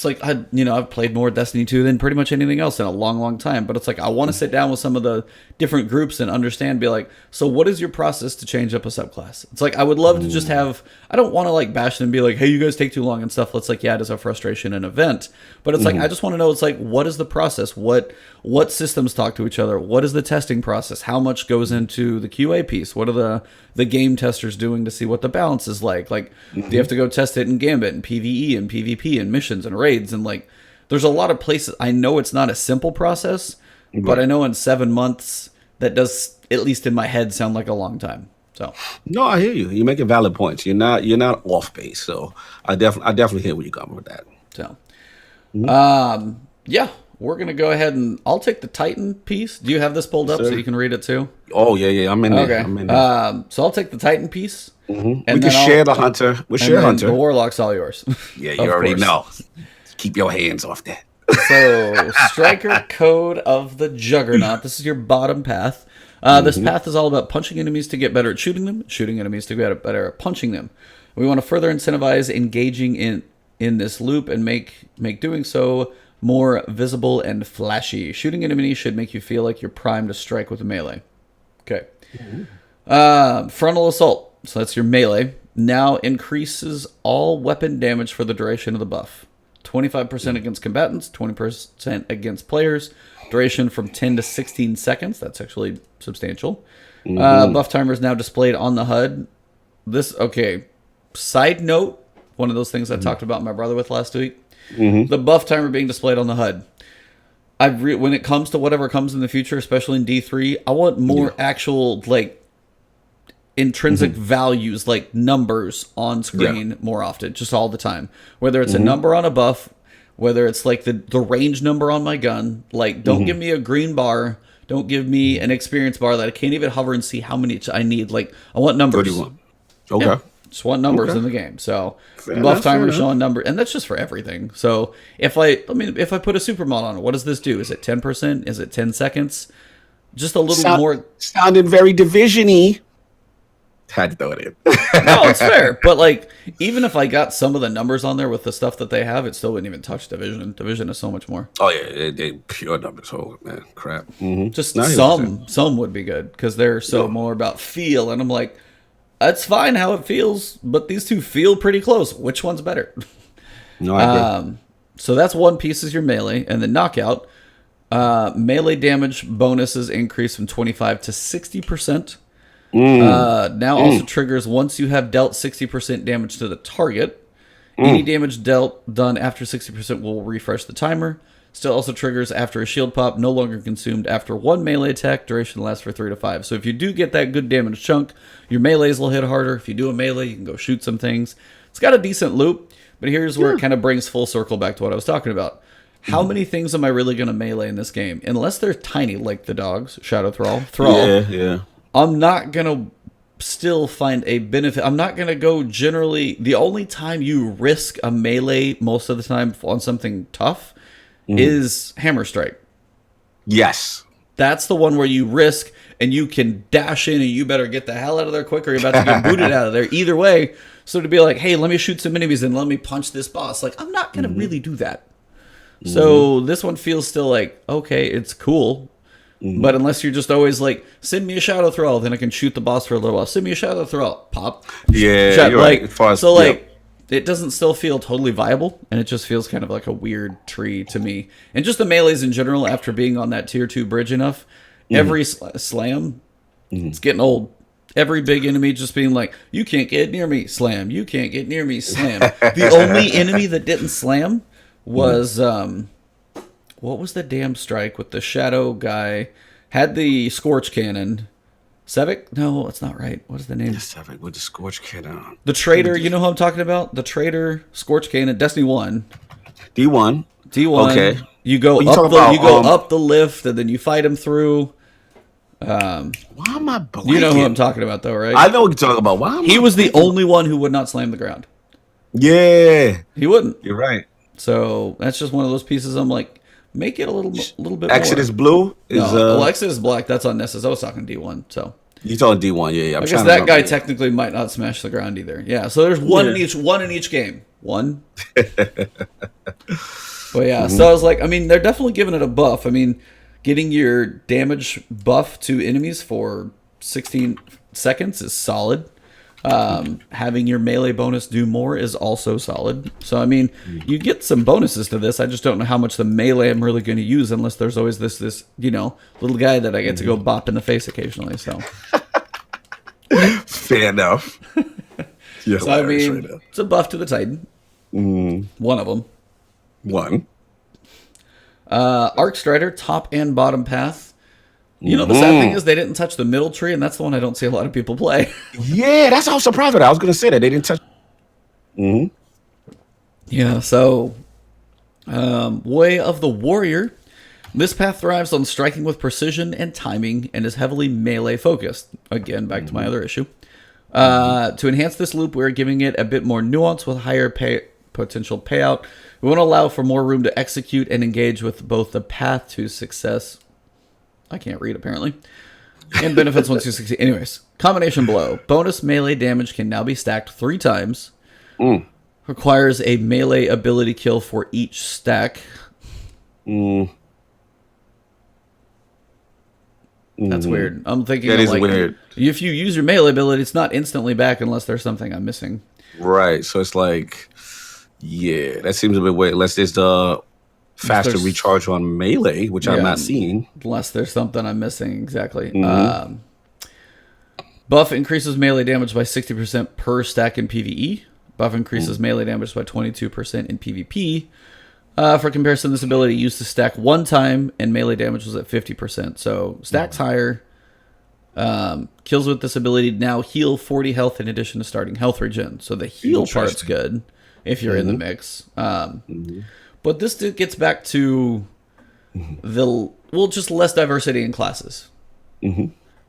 I've played more Destiny 2 than pretty much anything else in a long, long time. But it's like I want to sit down with some of the different groups and understand, be like, so what is your process to change up a subclass? It's like I would love to just have. I don't want to like bash them and be like, hey, you guys take too long and stuff. Let's like, yeah, it is a frustration and event. But it's like I just want to know. It's like, what is the process? What systems talk to each other? What is the testing process? How much goes into the QA piece? What are the game testers doing to see what the balance is like? Like, do you have to go test it in Gambit and PvE and PvP and missions and raids and like, there's a lot of places. I know it's not a simple process, but I know in 7 months that does, at least in my head, sound like a long time. So no, I hear you. You're making valid points. You're not off base. So I definitely hear where you're coming with that. So, yeah, we're gonna go ahead and I'll take the Titan piece. Do you have this pulled up so you can read it too? Oh yeah, I'm in there. Okay. So I'll take the Titan piece. And we can share the Hunter. We'll share Hunter. The Warlock's all yours. Yeah, you already know. Keep your hands off that. So, Striker Code of the Juggernaut. This is your bottom path. This path is all about punching enemies to get better at shooting them, shooting enemies to get better at punching them. We want to further incentivize engaging in this loop and make doing so more visible and flashy. Shooting enemies should make you feel like you're primed to strike with a melee. Okay. Frontal Assault. So that's your melee. Now increases all weapon damage for the duration of the buff. 25% against combatants, 20% against players. Duration from 10 to 16 seconds. That's actually substantial. Buff timer is now displayed on the HUD. Side note, one of those things I talked about my brother with last week. The buff timer being displayed on the HUD. When it comes to whatever comes in the future, especially in D3, I want more actual, like, intrinsic values, like numbers on screen more often, just all the time. Whether it's a number on a buff, whether it's like the range number on my gun. Like, don't give me a green bar. Don't give me an experience bar that I can't even hover and see how many I need. Like, I want numbers. 31. Okay. Yeah, just want numbers in the game. So buff timer showing number, and that's just for everything. So if I put a supermod on it, what does this do? Is it 10%? Is it 10 seconds? Just a little more. Sounded very Division-y. Had to throw it in. No, it's fair. But like, even if I got some of the numbers on there with the stuff that they have, it still wouldn't even touch Division. Division is so much more. Oh yeah, they pure numbers. Oh man, crap. Just some would be good because they're so more about feel, and I'm like, that's fine how it feels, but these two feel pretty close. Which one's better? No idea. So that's one piece is your melee, and then knockout. Melee damage bonuses increase from 25 to 60%. Now also triggers once you have dealt 60% damage to the target. Any damage dealt done after 60% will refresh the timer. Still also triggers after a shield pop, no longer consumed after one melee attack. Duration lasts for 3 to 5. So if you do get that good damage chunk, your melees will hit harder. If you do a melee, you can go shoot some things. It's got a decent loop, but here's where it kind of brings full circle back to what I was talking about. How many things am I really going to melee in this game? Unless they're tiny, like the dogs, Shadow Thrall. Yeah. I'm not going to still find a benefit. I'm not going to go generally. The only time you risk a melee most of the time on something tough is Hammer Strike. Yes. That's the one where you risk and you can dash in and you better get the hell out of there quick or you're about to get booted out of there. Either way. So to be like, hey, let me shoot some enemies and let me punch this boss. Like, I'm not going to really do that. So this one feels still like, okay, it's cool. But unless you're just always like, send me a Shadow Thrall, then I can shoot the boss for a little while. Send me a Shadow Thrall, pop. Yeah, you're like, right. It doesn't still feel totally viable, and it just feels kind of like a weird tree to me. And just the melees in general, after being on that tier 2 bridge enough, every slam, it's getting old. Every big enemy just being like, you can't get near me, slam. You can't get near me, slam. The only enemy that didn't slam was... what was the damn strike with the shadow guy? Had the Scorch Cannon. Sevic? No, that's not right. What is the name? Sevic with the Scorch Cannon. The Traitor, you know who I'm talking about? The Traitor, Scorch Cannon, Destiny 1. D1. Okay. You go up the lift, and then you fight him through. Why am I blanking? You know who I'm talking about, though, right? I know what you're talking about. Why? He was the only one who would not slam the ground. Yeah. He wouldn't. You're right. So that's just one of those pieces I'm like, make it a little bit Exodus more. Blue is Exodus Black. That's unnecessary. I was talking D1. So you talking D1? Yeah. I guess that guy technically might not smash the ground either. Yeah. So there's one in each game. One. But yeah. So I was like, I mean, they're definitely giving it a buff. I mean, getting your damage buff to enemies for 16 seconds is solid. Having your melee bonus do more is also solid. So, I mean, you get some bonuses to this. I just don't know how much the melee I'm really going to use unless there's always this little guy that I get to go bop in the face occasionally. So, fair enough. So, I mean, it's a buff to the Titan. One of them. One. Arc Strider, top and bottom path. You know, the sad thing is they didn't touch the middle tree, and that's the one I don't see a lot of people play. Yeah, that's how I was surprised with that. I was going to say that. They didn't touch. Yeah, so Way of the Warrior. This path thrives on striking with precision and timing and is heavily melee focused. Again, back to my other issue. To enhance this loop, we're giving it a bit more nuance with higher potential payout. We want to allow for more room to execute and engage with both the path to success. I can't read, apparently. And benefits once you succeed. Anyways, combination blow. Bonus melee damage can now be stacked 3 times. Requires a melee ability kill for each stack. That's weird. I'm thinking that is weird. If you use your melee ability, it's not instantly back unless there's something I'm missing. Right. So it's like Yeah, that seems a bit weird. Unless there's the Unless faster there's recharge on melee, which I'm yeah, not seeing. unless there's something I'm missing exactly. Hmm. Buff increases melee damage by 60% per stack in PvE. Buff increases melee damage by 22% in PvP. For comparison, this ability used to stack one time, and melee damage was at 50%. So stacks higher. Kills with this ability now heal 40 health in addition to starting health regen. So the heal part's Interesting. good if you're in the Hmm. mix. But this gets back to just less diversity in classes.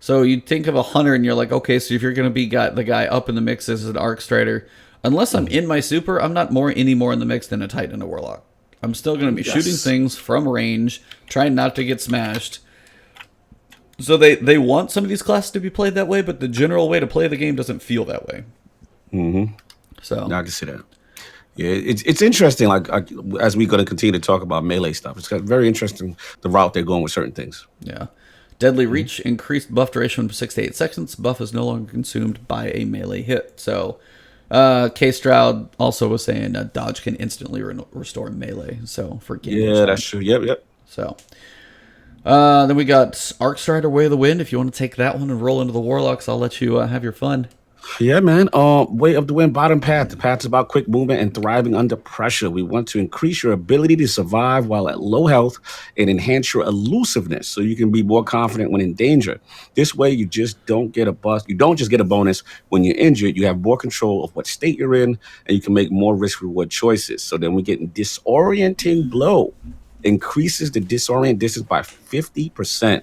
So you think of a hunter and you're like, okay, so if you're going to be the guy up in the mix as an arc strider, unless I'm in my super, I'm not any more in the mix than a titan and a warlock. I'm still going to be shooting Yes. things from range, trying not to get smashed. So they want some of these classes to be played that way, but the general way to play the game doesn't feel that way. So I can see that. Yeah, it's interesting. As we're going to continue to talk about melee stuff, it's got very interesting the route they're going with certain things. yeah. Deadly Reach increased buff duration from 6 to 8 seconds. Buff is no longer consumed by a melee hit. So, K Stroud also was saying dodge can instantly restore melee. So, for game. Yeah, that's true. Yep, yep. So, then we got Arc Strider Way of the Wind. If you want to take that one and roll into the Warlocks, I'll let you have your fun. Yeah, man. Way of the Wind, bottom path. The path is about quick movement and thriving under pressure. We want to increase your ability to survive while at low health and enhance your elusiveness so you can be more confident when in danger. This way, you just don't get a bust. You don't just get a bonus when you're injured. You have more control of what state you're in, and you can make more risk reward choices. So then we get disorienting blow. Increases the disorient distance by 50%.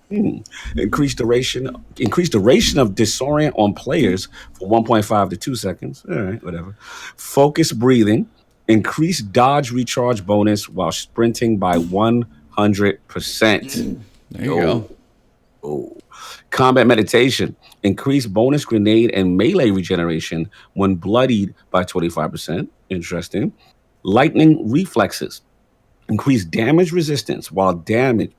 Hmm. Increased duration of disorient on players from 1.5 to 2 seconds. All right, whatever. Focus breathing. Increased dodge recharge bonus while sprinting by 100%. There you go. Oh. Combat meditation. Increased bonus grenade and melee regeneration when bloodied by 25%. Interesting. Lightning reflexes. Increase damage resistance while dodging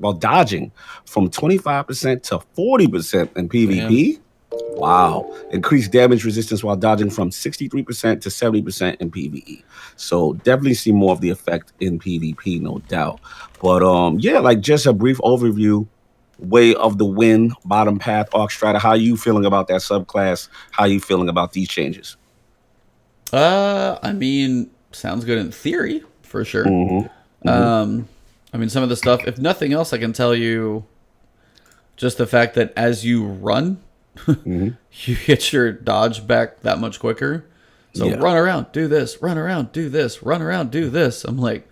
from 25% to 40% in Damn. PvP. Wow. Increase damage resistance while dodging from 63% to 70% in PvE. So definitely see more of the effect in PvP, no doubt. But yeah, like just a brief overview. Way of the Wind, bottom path, Arc Strider. How you feeling about that subclass? How you feeling about these changes? I mean, sounds good in theory, for sure. Mm-hmm. Mm-hmm. I mean, some of the stuff, if nothing else, I can tell you just the fact that as you run, Mm-hmm. you get your dodge back that much quicker. So Yeah. run around, do this, run around, do this, run around, do this. I'm like,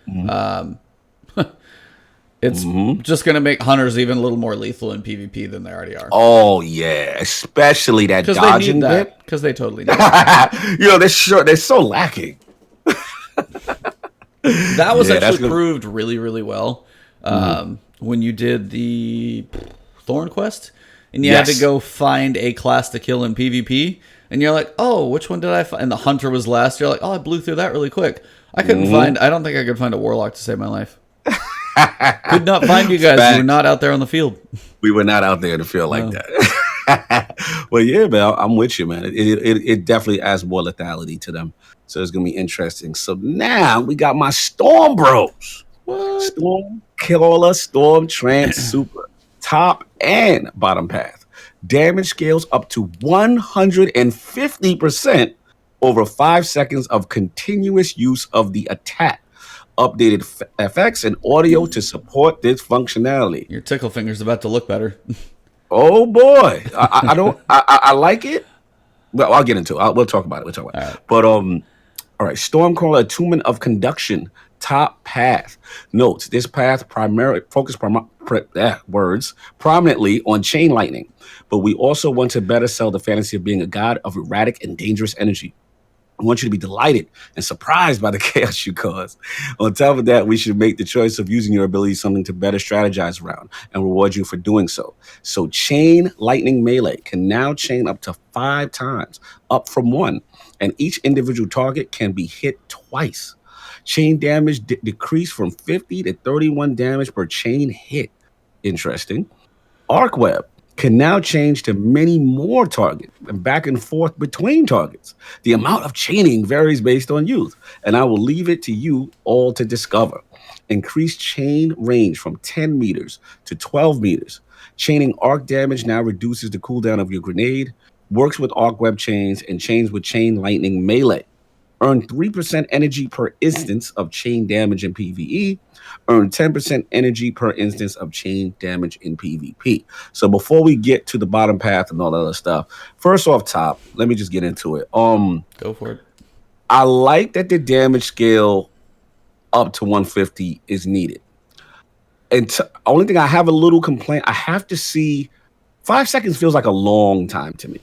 it's just going to make hunters even a little more lethal in PvP than they already are. Oh yeah, especially that Because they dodging need bit. that. Because they totally need it. They're so lacking. That was Yeah, that's actually good. proved really, really well when you did the Thorn Quest, and you had Yes. to go find a class to kill in PvP, and you're like, oh, which one did I find? And the Hunter was last. You're like, oh, I blew through that really quick. I don't think I could find a Warlock to save my life. Could not find you guys. You were not out there on the field. We were not out there to feel like that. Well, yeah, man, I'm with you, man. It definitely adds more lethality to them. So it's gonna be interesting. So now we got my Storm Bros. What? Storm Killer, Storm Trance Super, top and bottom path. Damage scales up to 150% over 5 seconds of continuous use of the attack. Updated effects and audio to support this functionality. Your tickle finger's about to look better. Oh boy, I don't. I like it. Well, I'll get into it. We'll talk about it. We'll talk about it. All right. But all right. Stormcaller Attunement of Conduction, top path. Notes: this path primarily words prominently on chain lightning, but we also want to better sell the fantasy of being a god of erratic and dangerous energy. I want you to be delighted and surprised by the chaos you cause. On top of that, we should make the choice of using your ability something to better strategize around and reward you for doing so. So chain lightning melee can now chain up to 5 times, up from 1, and each individual target can be hit twice. Chain damage decreased from 50 to 31 damage per chain hit. Interesting. Arc Web. can now change to many more targets and back and forth between targets. The amount of chaining varies based on use, and I will leave it to you all to discover. Increased chain range from 10 meters to 12 meters. Chaining arc damage now reduces the cooldown of your grenade, works with arc web chains, and chains with chain lightning melee. Earn 3% energy per instance of chain damage in PvE. Earn 10% energy per instance of chain damage in PvP. So before we get to the bottom path and all that other stuff, first off top, let me just get into it. Go for it. I like that the damage scale up to 150 is needed. And only thing I have a little complaint, I have to see 5 seconds feels like a long time to me.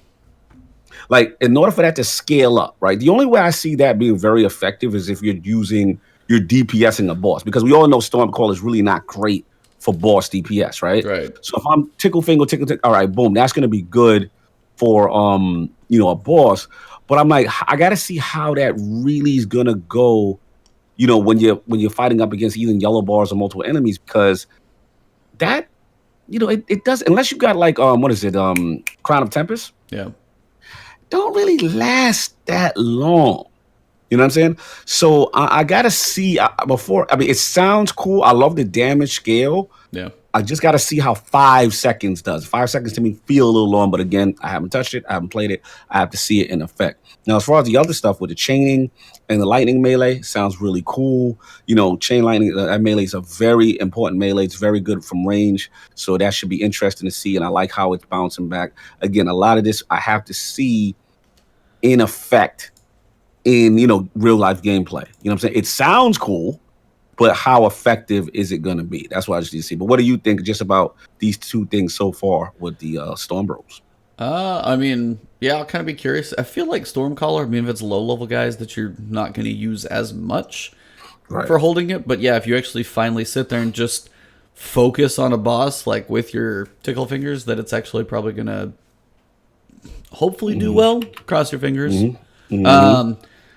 Like, in order for that to scale up, right? The only way I see that being very effective is if you're using your DPS in the boss, because we all know Stormcaller is really not great for boss DPS, right? Right. So if I'm tickle, all right, boom, that's gonna be good for a boss. But I'm like, I gotta see how that really is gonna go, when you're fighting up against either yellow bars or multiple enemies, because that, it does, unless you got like what is it, Crown of Tempest? Yeah. Don't really last that long. You know what I'm saying? So I gotta see before. I mean, it sounds cool. I love the damage scale. Yeah. I just gotta see how 5 seconds does. 5 seconds to me feel a little long, but again, I haven't touched it. I haven't played it. I have to see it in effect. Now, as far as the other stuff with the chaining and the lightning melee, sounds really cool. Chain lightning melee is a very important melee. It's very good from range, so that should be interesting to see. And I like how it's bouncing back. Again, a lot of this I have to see in effect in real life gameplay. You know what I'm saying? It sounds cool, but how effective is it going to be? That's what I just need to see. But what do you think just about these two things so far with the Storm Bros? I mean, yeah, I'll kind of be curious. I feel like Stormcaller, I mean, if it's low level guys that you're not going to use as much for holding it. But yeah, if you actually finally sit there and just focus on a boss, like with your tickle fingers, that it's actually probably going to hopefully do well. Cross your fingers.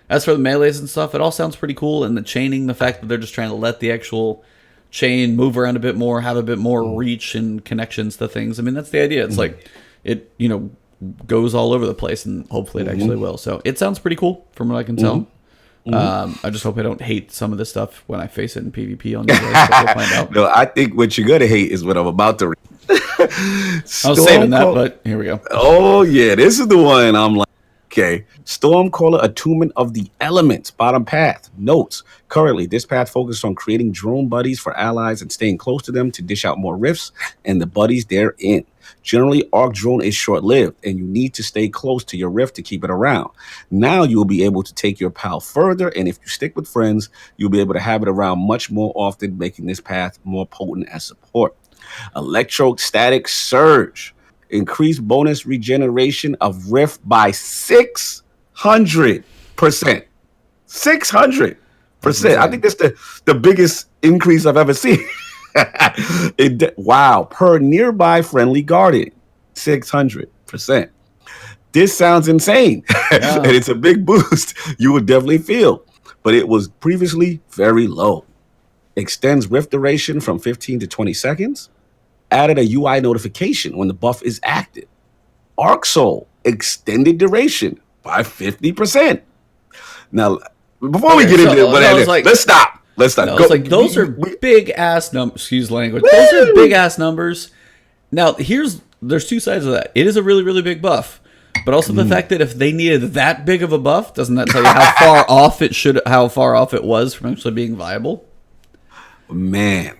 As for the melees and stuff, it all sounds pretty cool. And the chaining, the fact that they're just trying to let the actual chain move around a bit more, have a bit more reach and connections to things. I mean, that's the idea. It's like it, goes all over the place, and hopefully it actually will. So it sounds pretty cool from what I can tell. I just hope I don't hate some of this stuff when I face it in PvP on you guys. We'll find out. No, I think what you're gonna hate is what I'm about to read. I was saving that, but here we go. Oh yeah, this is the one I'm like, okay. Stormcaller Attunement of the Elements, bottom path. Notes. Currently, this path focuses on creating drone buddies for allies and staying close to them to dish out more rifts and the buddies therein. Generally, Arc Drone is short-lived, and you need to stay close to your rift to keep it around. Now you will be able to take your pal further, and if you stick with friends, you'll be able to have it around much more often, making this path more potent as support. Electrostatic Surge. Increased bonus regeneration of rift by 600%. 600%. I think that's the biggest increase I've ever seen. Wow. Per nearby friendly guardian. 600%. This sounds insane. Yeah. And it's a big boost you would definitely feel. But it was previously very low. Extends rift duration from 15 to 20 seconds. Added a UI notification when the buff is active. Arc Soul extended duration by 50%. Now, before we get into it, let's stop. No, it's like those are big ass numbers. Excuse language. Those are big ass numbers. Now, there's two sides of that. It is a really, really big buff, but also the fact that if they needed that big of a buff, doesn't that tell you how far off it was from actually being viable? Man.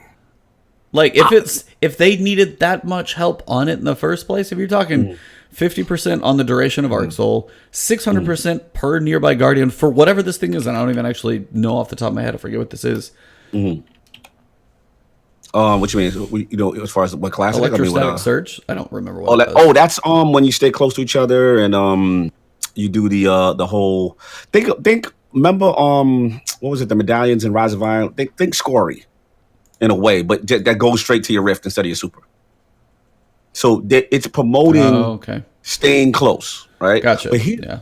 Like if they needed that much help on it in the first place, if you're talking 50% on the duration of Arc Soul, 600% per nearby guardian for whatever this thing is, and I don't even actually know off the top of my head. I forget what this is. What you mean? As far as what class? Electrostatic Surge. I don't remember what. That's when you stay close to each other and you do the whole think. Remember what was it? The medallions in Rise of Iron. Think Scory. In a way, but that goes straight to your rift instead of your super. So it's promoting staying close, right? Gotcha. But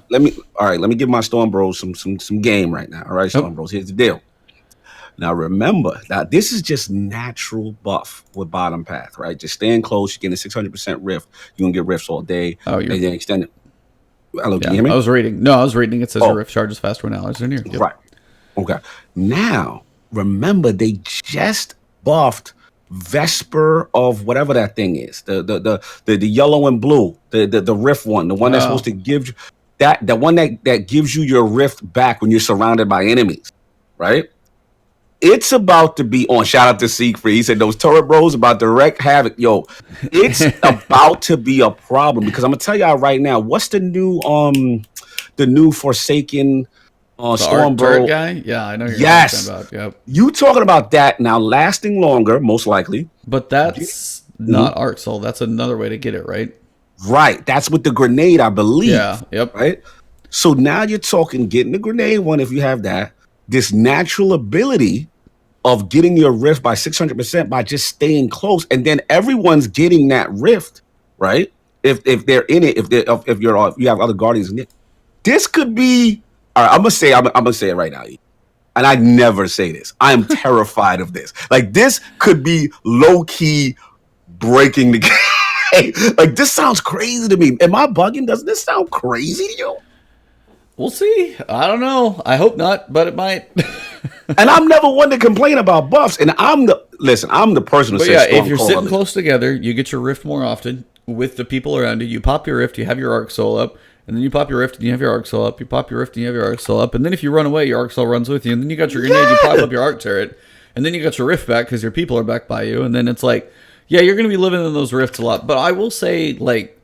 let me give my Storm Bros some game right now. All right, Storm Bros. Here's the deal. Now remember, now this is just natural buff with bottom path, right? Just staying close, you're getting a 600% rift. You're gonna get rifts all day, Oh, and you're then extend it. Hello, can you yeah. hear me? I was reading. No, I was reading. It says your Oh, rift charges faster when allies are near. Yep. right. Okay. Now remember, they just buffed Vesper of whatever that thing is, the yellow and blue, the rift one, the one that's supposed Oh, to give you the one that gives you your rift back when you're surrounded by enemies, right? It's about to be on. Shout out to Siegfried. He said those turret bros about to wreak havoc. Yo, it's about to be a problem because I'm gonna tell y'all right now. What's the new Forsaken the art Storm turret Bro? guy. Yeah, I know you're talking Yes, about. Yep. you talking about that now lasting longer, most likely. But that's Mhm. not Arc Soul. That's another way to get it, right? Right. That's with the grenade, I believe. Yeah. Yep. Right. So now you're talking getting the grenade one if you have that. This natural ability of getting your rift by 600% by just staying close, and then everyone's getting that rift, right? If they're in it, if you have other guardians in it, this could be. All right, I'm gonna say it right now, and I never say this. I am terrified of this. Like this could be low key breaking the game. Like this sounds crazy to me. Am I bugging? Doesn't this sound crazy to you? We'll see. I don't know. I hope not, but it might. And I'm never one to complain about buffs. And I'm the person who But says yeah, Storm if you're Cold sitting Early. close together, you get your rift more often with the people around you. You pop your rift, you have your arc soul up, and then you pop your rift and you have your arc soul up. You pop your rift and you have your arc soul up, and then if you run away, your arc soul runs with you, and then you got your grenade, you pop up your arc turret, and then you got your rift back because your people are back by you, and then it's like, yeah, you're gonna be living in those rifts a lot. But I will say, like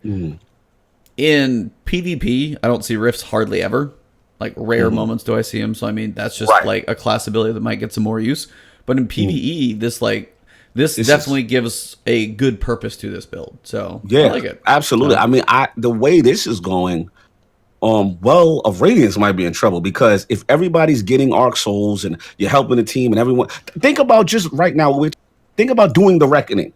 in PvP, I don't see rifts hardly ever. Like rare moments do I see them. So I mean, that's just Right. like a class ability that might get some more use. But in PvE, this This definitely gives a good purpose to this build. So I Yeah, like it. absolutely. I mean, the way this is going, well, of Radiance might be in trouble because if everybody's getting Arc Souls and you're helping the team and everyone, think about just right now, think about doing the Reckoning,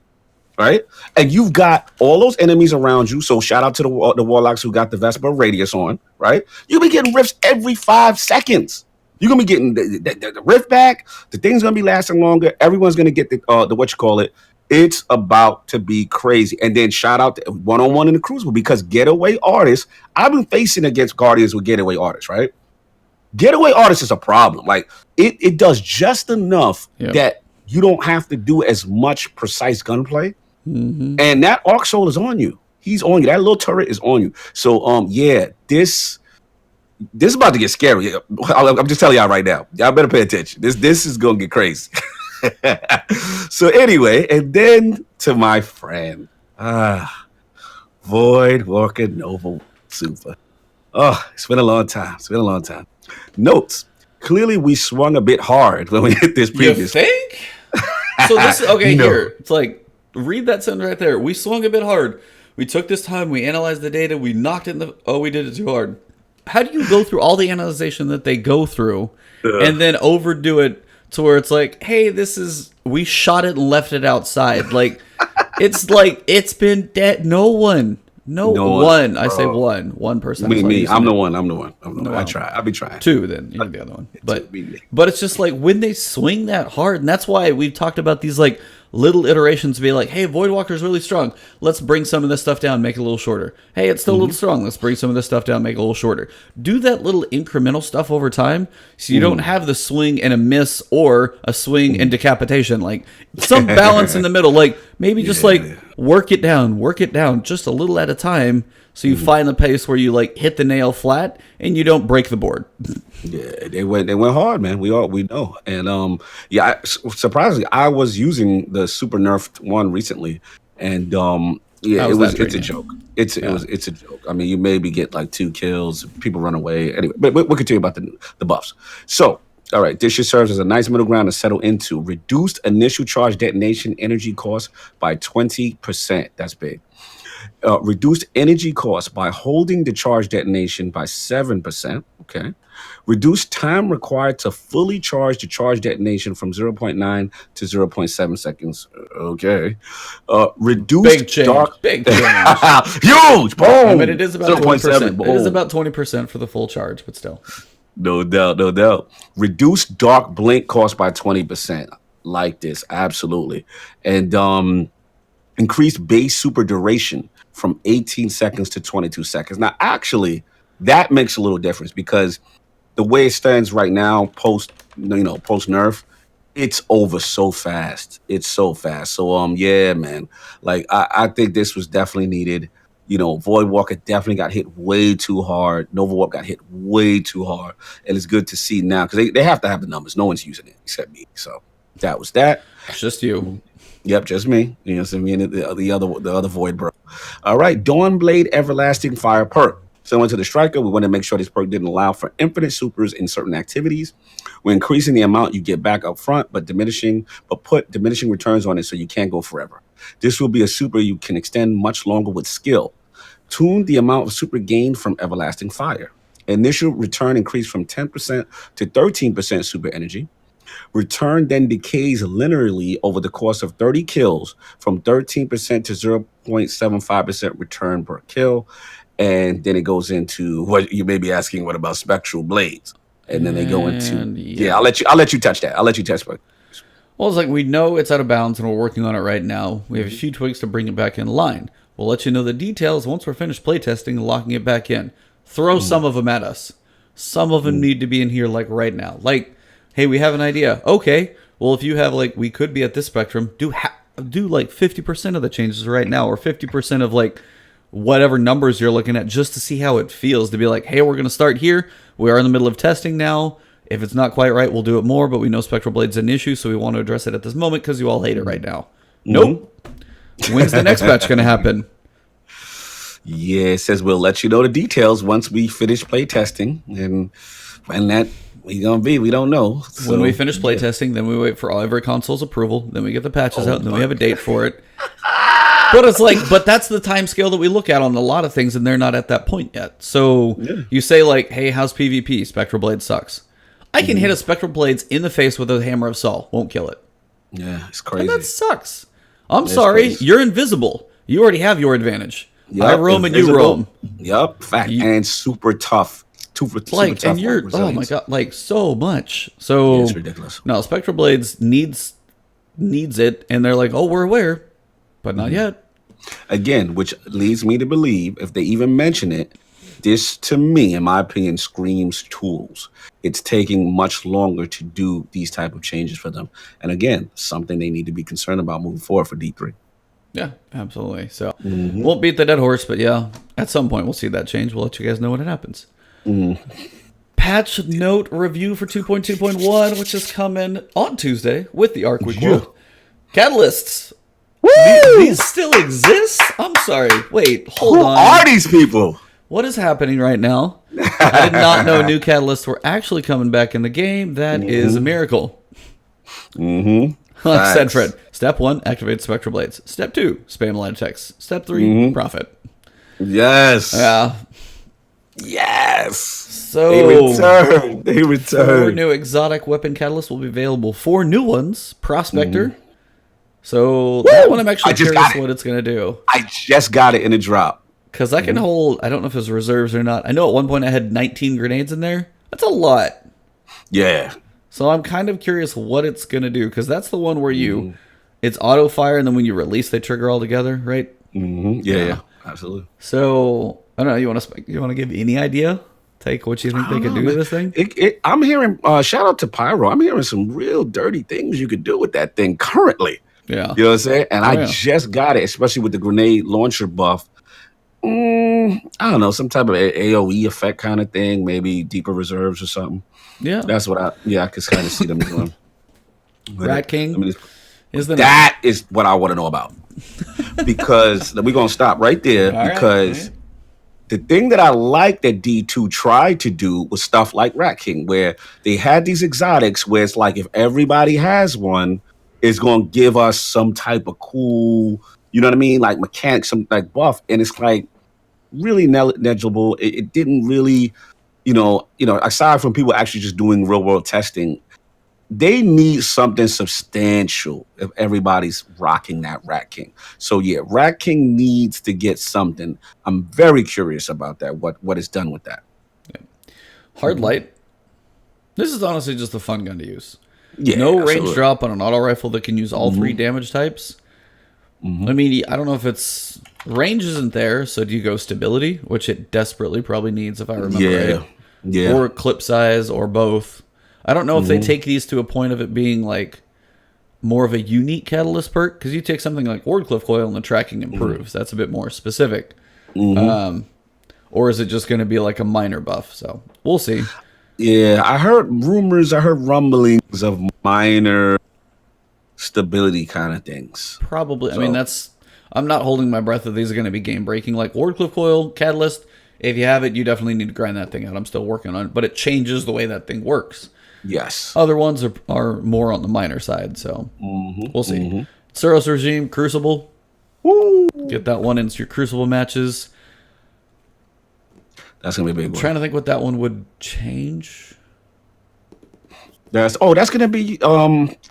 right? And you've got all those enemies around you. So shout out to the Warlocks who got the Vesper Radius on, right? You'll be getting rifts every 5 seconds. You're gonna be getting the rift back. The thing's gonna be lasting longer. Everyone's gonna get the what you call it. It's about to be crazy. And then shout out to one-on-one in the Crucible because getaway artists. I've been facing against Guardians with getaway artists, right? Getaway artists is a problem. Like it does just enough that you don't have to do as much precise gunplay. And that Arc Soul is on you. He's on you. That little turret is on you. So yeah, this is about to get scary. I'm just telling y'all right now. Y'all better pay attention. This is gonna get crazy. So anyway, and then to my friend, Void Walker Nova Super. Oh, it's been a long time. It's been a long time. Notes. Clearly, we swung a bit hard when we hit this You previous. think? So this okay No. here. It's like read that sentence right there. We swung a bit hard. We took this time. We analyzed the data. We knocked it in the. Oh, we did it too hard. How do you go through all the analyzation that they go through, and then overdo it to where it's like, hey, we shot it and left it outside. Like it's been dead. No one. I say one person. Me. I'm the one. I Wow. try. I'll be trying. Two, then you're the other one. But me. but it's just like when they swing that hard, and that's why we've talked about these like little iterations to be like, hey, Voidwalker's really strong. Let's bring some of this stuff down, make it a little shorter. Hey, it's still a little strong. Let's bring some of this stuff down, make it a little shorter. Do that little incremental stuff over time so you don't have the swing and a miss or a swing and decapitation. Like some balance in the middle. Like maybe just like work it down just a little at a time so you find the pace where you like hit the nail flat and you don't break the board. Yeah, they went hard, man. We know, and surprisingly, I was using the super nerfed one recently, and it's a joke. It's a joke. I mean, you maybe get like 2 kills, people run away. Anyway, but we'll continue about the buffs. So, all right, this just serves as a nice middle ground to settle into. Reduced initial charge detonation energy cost by 20%. That's big. Reduced energy cost by holding the charge detonation by 7%. Okay. Reduced time required to fully charge the charge detonation from 0.9 to 0.7 seconds. Okay. Reduced Big change. dark. Big change. Huge. Boom. I mean, it is about 20%. 0.7. It is about 20% for the full charge, but still. No doubt, no doubt. Reduce dark blink cost by 20%. Like this, absolutely. And increase base super duration from 18 seconds to 22 seconds. Now, actually, that makes a little difference because the way it stands right now, post nerf, it's over so fast. It's so fast. So yeah, man. Like I think this was definitely needed. Void Walker definitely got hit way too hard. Nova Warp got hit way too hard. And it's good to see now because they have to have the numbers. No one's using it except me. So that was that. It's just you. Yep, just me. You know what I mean? The other Void bro. All right, Dawnblade Everlasting Fire perk. Similar to the Striker, we want to make sure this perk didn't allow for infinite supers in certain activities. We're increasing the amount you get back up front, but put diminishing returns on it so you can't go forever. This will be a super you can extend much longer with skill. Tune the amount of super gained from Everlasting Fire. Initial return increased from 10% to 13% super energy. Return then decays linearly over the course of 30 kills from 13% to 0.75% return per kill. And then it goes into what you may be asking, what about spectral blades? And then they go into I'll let you touch that. I'll let you touch it. Well, it's like we know it's out of bounds and we're working on it right now. We have a few tweaks to bring it back in line. We'll let you know the details once we're finished playtesting and locking it back in. Throw some of them at us. Some of them need to be in here like right now. Like, hey, we have an idea. Okay, well, if you have like, we could be at this spectrum, do like 50% of the changes right now, or 50% of like whatever numbers you're looking at, just to see how it feels to be like, hey, we're going to start here. We are in the middle of testing now. If it's not quite right, we'll do it more, but we know Spectral Blade's an issue, so we want to address it at this moment because you all hate it right now. Nope. When's the next batch going to happen? Yeah, it says we'll let you know the details once we finish playtesting. And when that we gonna be, we don't know. So, when we finish playtesting, then we wait for every console's approval, then we get the patches out, and then we have a date for it. But it's like, but that's the time scale that we look at on a lot of things, and they're not at that point yet. So you say like, hey, how's PvP? Spectral Blade sucks. I can hit a Spectral Blades in the face with a Hammer of Sol. Won't kill it. Yeah, it's crazy. And that sucks. I'm sorry. Crazy. You're invisible. You already have your advantage. Yep, I roam invisible. And you roam. Yep. Fact. And super tough. Super tough. And you're, oh my God, like so much. So, it's ridiculous. No, Spectral Blades needs it. And they're like, oh, we're aware, but not yet. Again, which leads me to believe if they even mention it, this, to me, in my opinion, screams tools. It's taking much longer to do these type of changes for them. And again, something they need to be concerned about moving forward for D3. Yeah, absolutely. So won't beat the dead horse, but yeah, at some point we'll see that change. We'll let you guys know when it happens. Patch note review for 2.2.1, which is coming on Tuesday with the Arc Week World. Catalysts. These still exist? I'm sorry. Wait, hold on. Who are these people? What is happening right now? I did not know new catalysts were actually coming back in the game. That is a miracle. Like said Fred, step 1, activate Spectral Blades. Step 2, spam light attacks. Step 3, profit. Yes. Yeah. Yes. So They return. 4 new exotic weapon catalysts will be available. 4 new ones. Prospector. So that one I'm actually curious what it's going to do. I just got it in a drop. Because I can hold, I don't know if it's reserves or not. I know at one point I had 19 grenades in there. That's a lot. Yeah. So I'm kind of curious what it's going to do. Because that's the one where it's auto fire, and then when you release, they trigger all together, right? Yeah, absolutely. So, I don't know, you want to give any idea? Take what you think they could do with this thing? I'm hearing, shout out to Pyro, I'm hearing some real dirty things you could do with that thing currently. Yeah. You know what I'm saying? And I just got it, especially with the grenade launcher buff. I don't know, some type of AoE effect kind of thing, maybe deeper reserves or something. Yeah. That's what I could kind of see them doing. Rat King is what I want to know about. Because we're going to stop right there because the thing that I like that D2 tried to do was stuff like Rat King, where they had these exotics where it's like if everybody has one, it's going to give us some type of cool, you know what I mean? Like mechanics, some like buff. And it's like really negligible. It didn't really, aside from people actually just doing real world testing, they need something substantial if everybody's rocking that Rat King. So yeah, Rat King needs to get something. I'm very curious about that. What is done with that? Hard light. This is honestly just a fun gun to use. Yeah, No range absolutely. drop on an auto rifle that can use all three damage types. I mean, I don't know if it's range isn't there, so do you go stability, which it desperately probably needs if I remember Yeah, right, yeah. or clip size, or both. I don't know if they take these to a point of it being like more of a unique catalyst perk, because you take something like Wardcliff Coil and the tracking improves. That's a bit more specific. Or is it just going to be like a minor buff? So we'll see. Yeah, I heard rumblings of minor stability kind of things. Probably. I So, mean, I'm not holding my breath that these are going to be game breaking. Like Wardcliff Coil, Catalyst, if you have it, you definitely need to grind that thing out. I'm still working on it, but it changes the way that thing works. yes. Other ones are more on the minor side, so we'll see. Suros Regime, Crucible. Woo! Get that one into your Crucible matches. That's gonna be a big one. Trying to think what that one would change. That's gonna be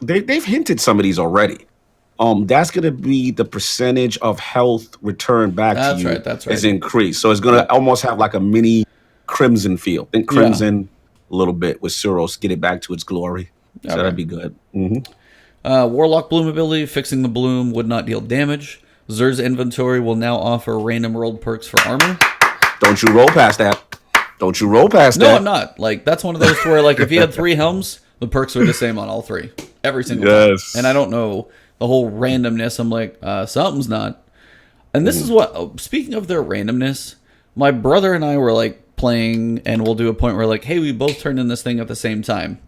they've hinted some of these already. That's gonna be the percentage of health returned back to you That's right. is increased. So it's gonna almost have like a mini Crimson feel. Think Crimson a little bit with Suros, get it back to its glory. So Okay. that'd be good. Warlock Bloom ability, fixing the bloom would not deal damage. Zer's inventory will now offer random rolled perks for armor. Don't you roll past that. Don't you roll past that. No, I'm not. Like, that's one of those where, like, if you had 3 helms, the perks are the same on all 3. Every single time. And I don't know the whole randomness. I'm like, something's not. And this is what, speaking of their randomness, my brother and I were, like, playing, and we'll do a point where, like, hey, we both turned in this thing at the same time.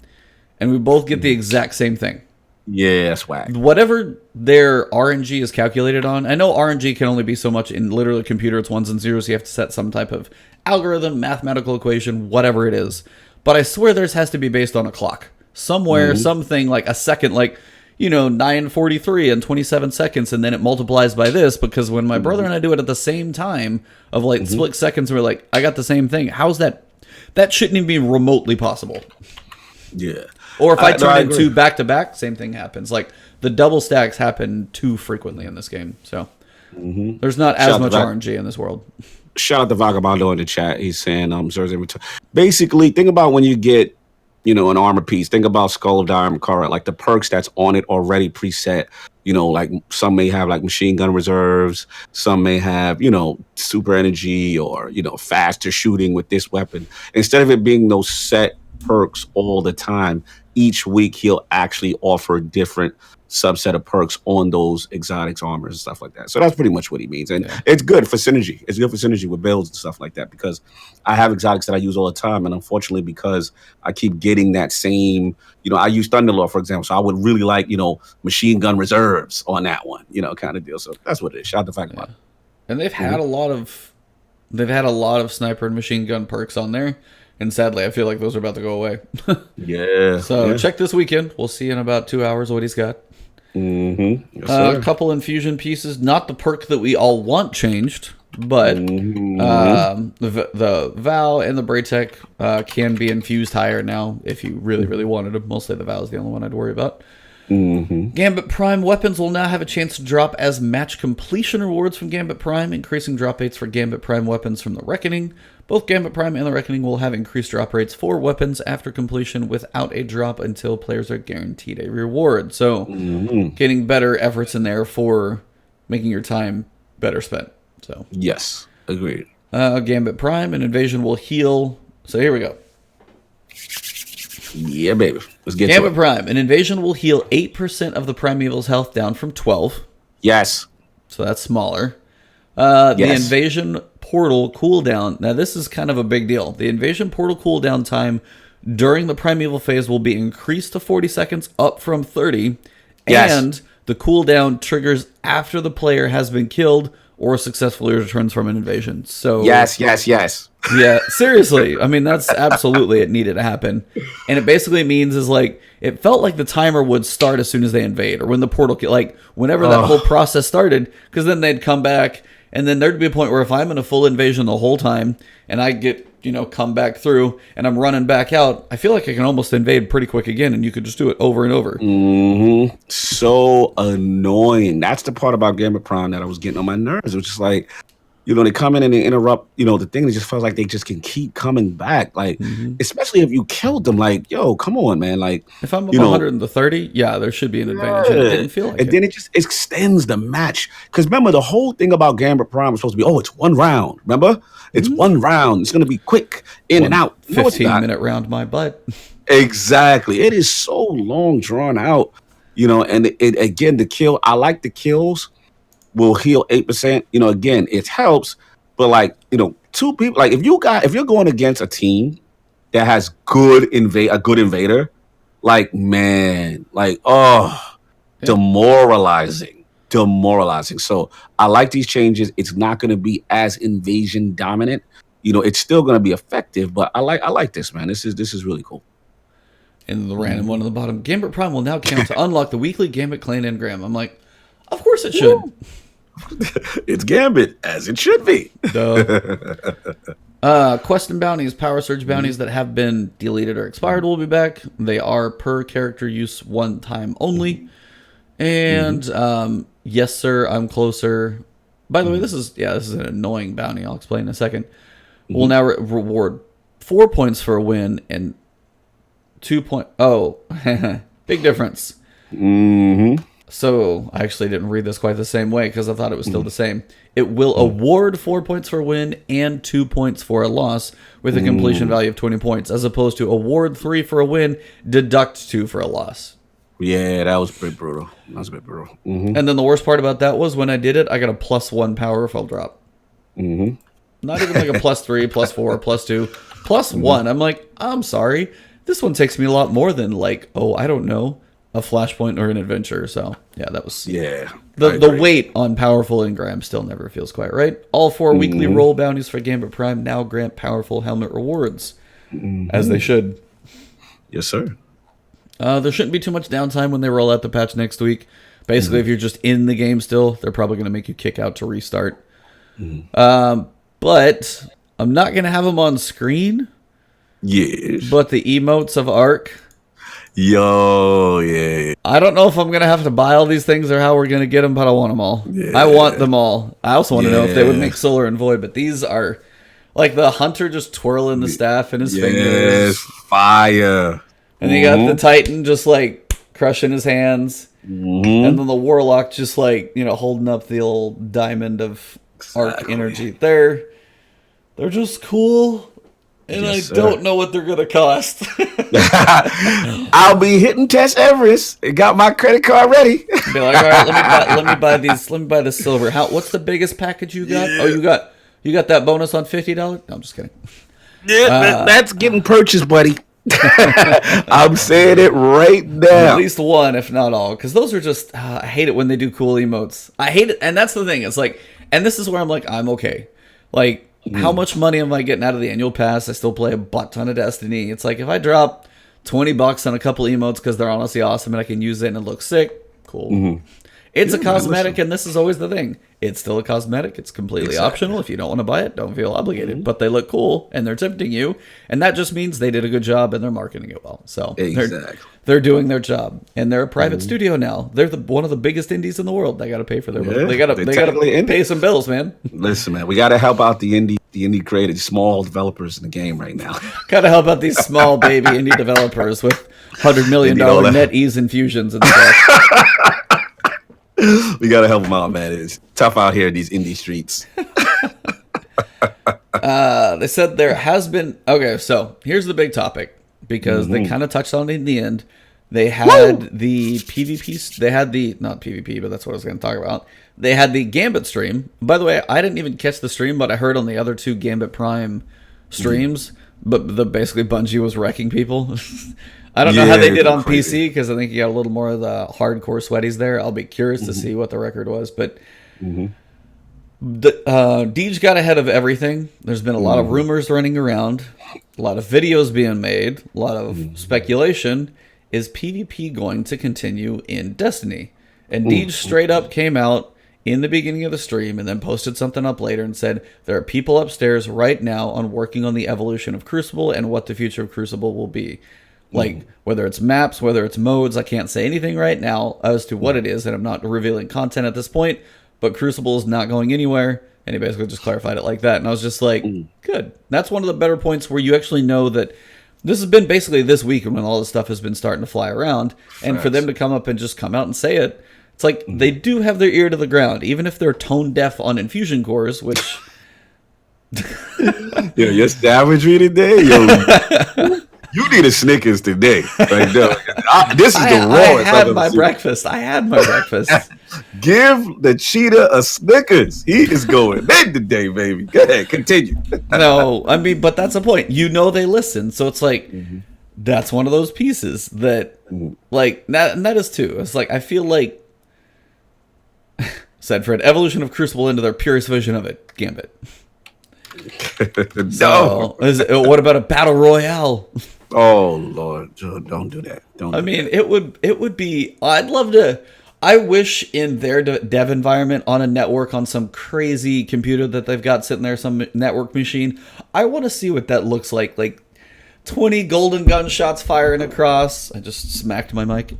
And we both get the exact same thing. Yeah, that's whack. Whatever their RNG is calculated on, I know RNG can only be so much in literally computer, it's ones and zeros. You have to set some type of algorithm, mathematical equation, whatever it is. But I swear theirs has to be based on a clock. Somewhere, something like a second, like, 9:43 and 27 seconds, and then it multiplies by this, because when my brother and I do it at the same time, of like split seconds, we're like, I got the same thing. How's that? That shouldn't even be remotely possible. Yeah. Or if I turn I in agree. 2 back to back, same thing happens. Like the double stacks happen too frequently in this game. So there's not as Shout much out RNG in this world. Shout out to Vagabondo in the chat. He's saying Zer's inventory. Basically, think about when you get, an armor piece. Think about Skull of Dire Makara, like the perks that's on it already preset. Like some may have like machine gun reserves, some may have, super energy or, faster shooting with this weapon. Instead of it being those set perks all the time, each week he'll actually offer different subset of perks on those exotics, armors, and stuff like that. So that's pretty much what he means. And it's good for synergy. It's good for synergy with builds and stuff like that, because I have exotics that I use all the time. And unfortunately, because I keep getting that same, I use Thunderlord, for example. So I would really like, machine gun reserves on that one, kind of deal. So that's what it is. Shout out to Vagabond. And they've had a lot of sniper and machine gun perks on there. And sadly, I feel like those are about to go away. Yeah. So check this weekend. We'll see in about 2 hours what he's got. Yes, A couple infusion pieces. Not the perk that we all want changed, but the Vow and the Braytech can be infused higher now if you really, really wanted them. Mostly the Vow is the only one I'd worry about. Gambit Prime weapons will now have a chance to drop as match completion rewards from Gambit Prime, increasing drop rates for Gambit Prime weapons from the Reckoning. Both Gambit Prime and the Reckoning will have increased drop rates for weapons after completion without a drop until players are guaranteed a reward. So, getting better efforts in there for making your time better spent. So, yes, agreed. Gambit Prime and Invasion will heal. So here we go. Yeah, baby. Let's get Gambit to it. Prime. An Invasion will heal 8% of the Primeval's health down from 12. Yes. So that's smaller. The Yes. Invasion Portal cooldown. Now this is kind of a big deal. The Invasion Portal cooldown time during the Primeval phase will be increased to 40 seconds, up from 30. Yes. And the cooldown triggers after the player has been killed or successfully returns from an invasion. So Yes. yeah, seriously. I mean, that's absolutely it needed to happen. And it basically means is like, it felt like the timer would start as soon as they invade or when the portal, like whenever that whole process started, because then they'd come back and then there'd be a point where if I'm in a full invasion the whole time and I get, come back through and I'm running back out, I feel like I can almost invade pretty quick again and you could just do it over and over. So annoying. That's the part about Gambit Prime that I was getting on my nerves. It was just like, They come in and they interrupt, the thing. It just feels like they just can keep coming back. Like, especially if you killed them, like, yo, come on, man. Like, If I'm up 130, yeah, there should be an advantage. And it didn't feel like and it. then it just extends the match. Because remember, the whole thing about Gambit Prime was supposed to be, oh, it's one round. Remember? It's one round. It's going to be quick, in and out. 15-minute round, my butt. Exactly. It is so long drawn out, and it again, the kill, I like the kills will heal 8%. Again, it helps, but like, two people, like if you're going against a team that has a good invader, like, man, like, demoralizing. So I like these changes. It's not going to be as invasion dominant. It's still going to be effective, but I like this, man. This is really cool. And the random one on the bottom, Gambit Prime will now count to unlock the weekly Gambit clan engram. I'm like, of course it should. It's Gambit, as it should be. Quest and bounties, power surge bounties that have been deleted or expired will be back. They are per character use one time only. And yes, sir, I'm closer. By the way, this is an annoying bounty. I'll explain in a second. We'll now reward 4 points for a win and 2 point. Oh, big difference. So I actually didn't read this quite the same way because I thought it was still the same. It will award 4 points for a win and 2 points for a loss with a completion value of 20 points, as opposed to award 3 for a win, deduct 2 for a loss. Yeah, that was a bit brutal. And then the worst part about that was when I did it, I got a +1 power if I'll drop. Not even like a +3, +4, +2, +1. I'm like, I'm sorry. This one takes me a lot more than like, I don't know, a flashpoint or an adventure. So yeah, that was the weight on powerful engram still never feels quite right. All 4 weekly roll bounties for Gambit Prime now grant powerful helmet rewards, as they should. Yes, sir. There shouldn't be too much downtime when they roll out the patch next week. Basically, if you're just in the game still, they're probably going to make you kick out to restart. But I'm not going to have them on screen. Yes. But the emotes of Arc. Yo, yeah. I don't know if I'm going to have to buy all these things or how we're going to get them, but I want them all. Yeah. I want them all. I also want to know if they would make Solar and Void, but these are like the Hunter just twirling the staff in his fingers. Yes, fire. And you got the Titan just like crushing his hands. And then the Warlock just like, holding up the old diamond of Arc energy. They're just cool. And yes, I don't know what they're going to cost. I'll be hitting Tess Everest. Got my credit card ready. Be like, all right, let me buy these. Let me buy the silver. What's the biggest package you got? Yeah. Oh, you got that bonus on $50? No, I'm just kidding. Yeah, that's getting purchased, buddy. I'm saying it right now. At least one, if not all, because those are just. I hate it when they do cool emotes. I hate it, and that's the thing. It's like, and this is where I'm like, I'm okay. Like, how much money am I getting out of the annual pass? I still play a butt ton of Destiny. It's like if I drop $20 on a couple emotes because they're honestly awesome and I can use it and it looks sick, cool. It's a cosmetic, and this is always the thing. It's still a cosmetic. It's completely optional. If you don't want to buy it, don't feel obligated. But they look cool, and they're tempting you, and that just means they did a good job, and they're marketing it well. So they're doing their job, and they're a private studio now. They're one of the biggest indies in the world. They got to pay for their they got to pay some bills, man. Listen, man, we got to help out the indie creators, small developers in the game right now. Got to help out these small baby indie developers with $100 million net ease infusions and stuff. We gotta help them out, man. It's tough out here in these indie streets. They said there has been... Okay, so here's the big topic, because they kind of touched on it in the end. They had the PvP... They had the... Not PvP, but that's what I was going to talk about. They had the Gambit stream. By the way, I didn't even catch the stream, but I heard on the other 2 Gambit Prime streams, but basically Bungie was wrecking people. I don't know how they did on PC, because I think you got a little more of the hardcore sweaties there. I'll be curious to see what the record was. But Deej got ahead of everything. There's been a lot of rumors running around, a lot of videos being made, a lot of speculation. Is PvP going to continue in Destiny? And Deej straight up came out in the beginning of the stream and then posted something up later and said, there are people upstairs right now on working on the evolution of Crucible and what the future of Crucible will be. Like, whether it's maps, whether it's modes, I can't say anything right now as to what it is, and I'm not revealing content at this point, but Crucible is not going anywhere. And he basically just clarified it like that. And I was just like, Mm. good. That's one of the better points where you actually know that this has been basically this week when all this stuff has been starting to fly around. And for Facts. them to come up and just come out and say it, it's like they Mm. do have their ear to the ground, even if they're tone deaf on infusion cores, which Yo, your savagery today, yo. You need a Snickers today. Like, no, this is the I rawest I've had ever my seen. breakfast. I had my breakfast. Give the cheetah a Snickers. He is going in today, baby. Go ahead, continue. No, I mean, but that's the point. You know they listen, so it's like Mhm. that's one of those pieces that, Mhm. like, and that is too. It's like I feel like said Fred, evolution of Crucible into their purest vision of it, Gambit. No. So, what about a battle royale? Oh Lord, Joe, don't do that. Don't. I do mean, that. it would be. I'd love to. I wish in their dev environment on a network on some crazy computer that they've got sitting there, some network machine. I want to see what that looks like. Like 20 golden gunshots firing across. I just smacked my mic.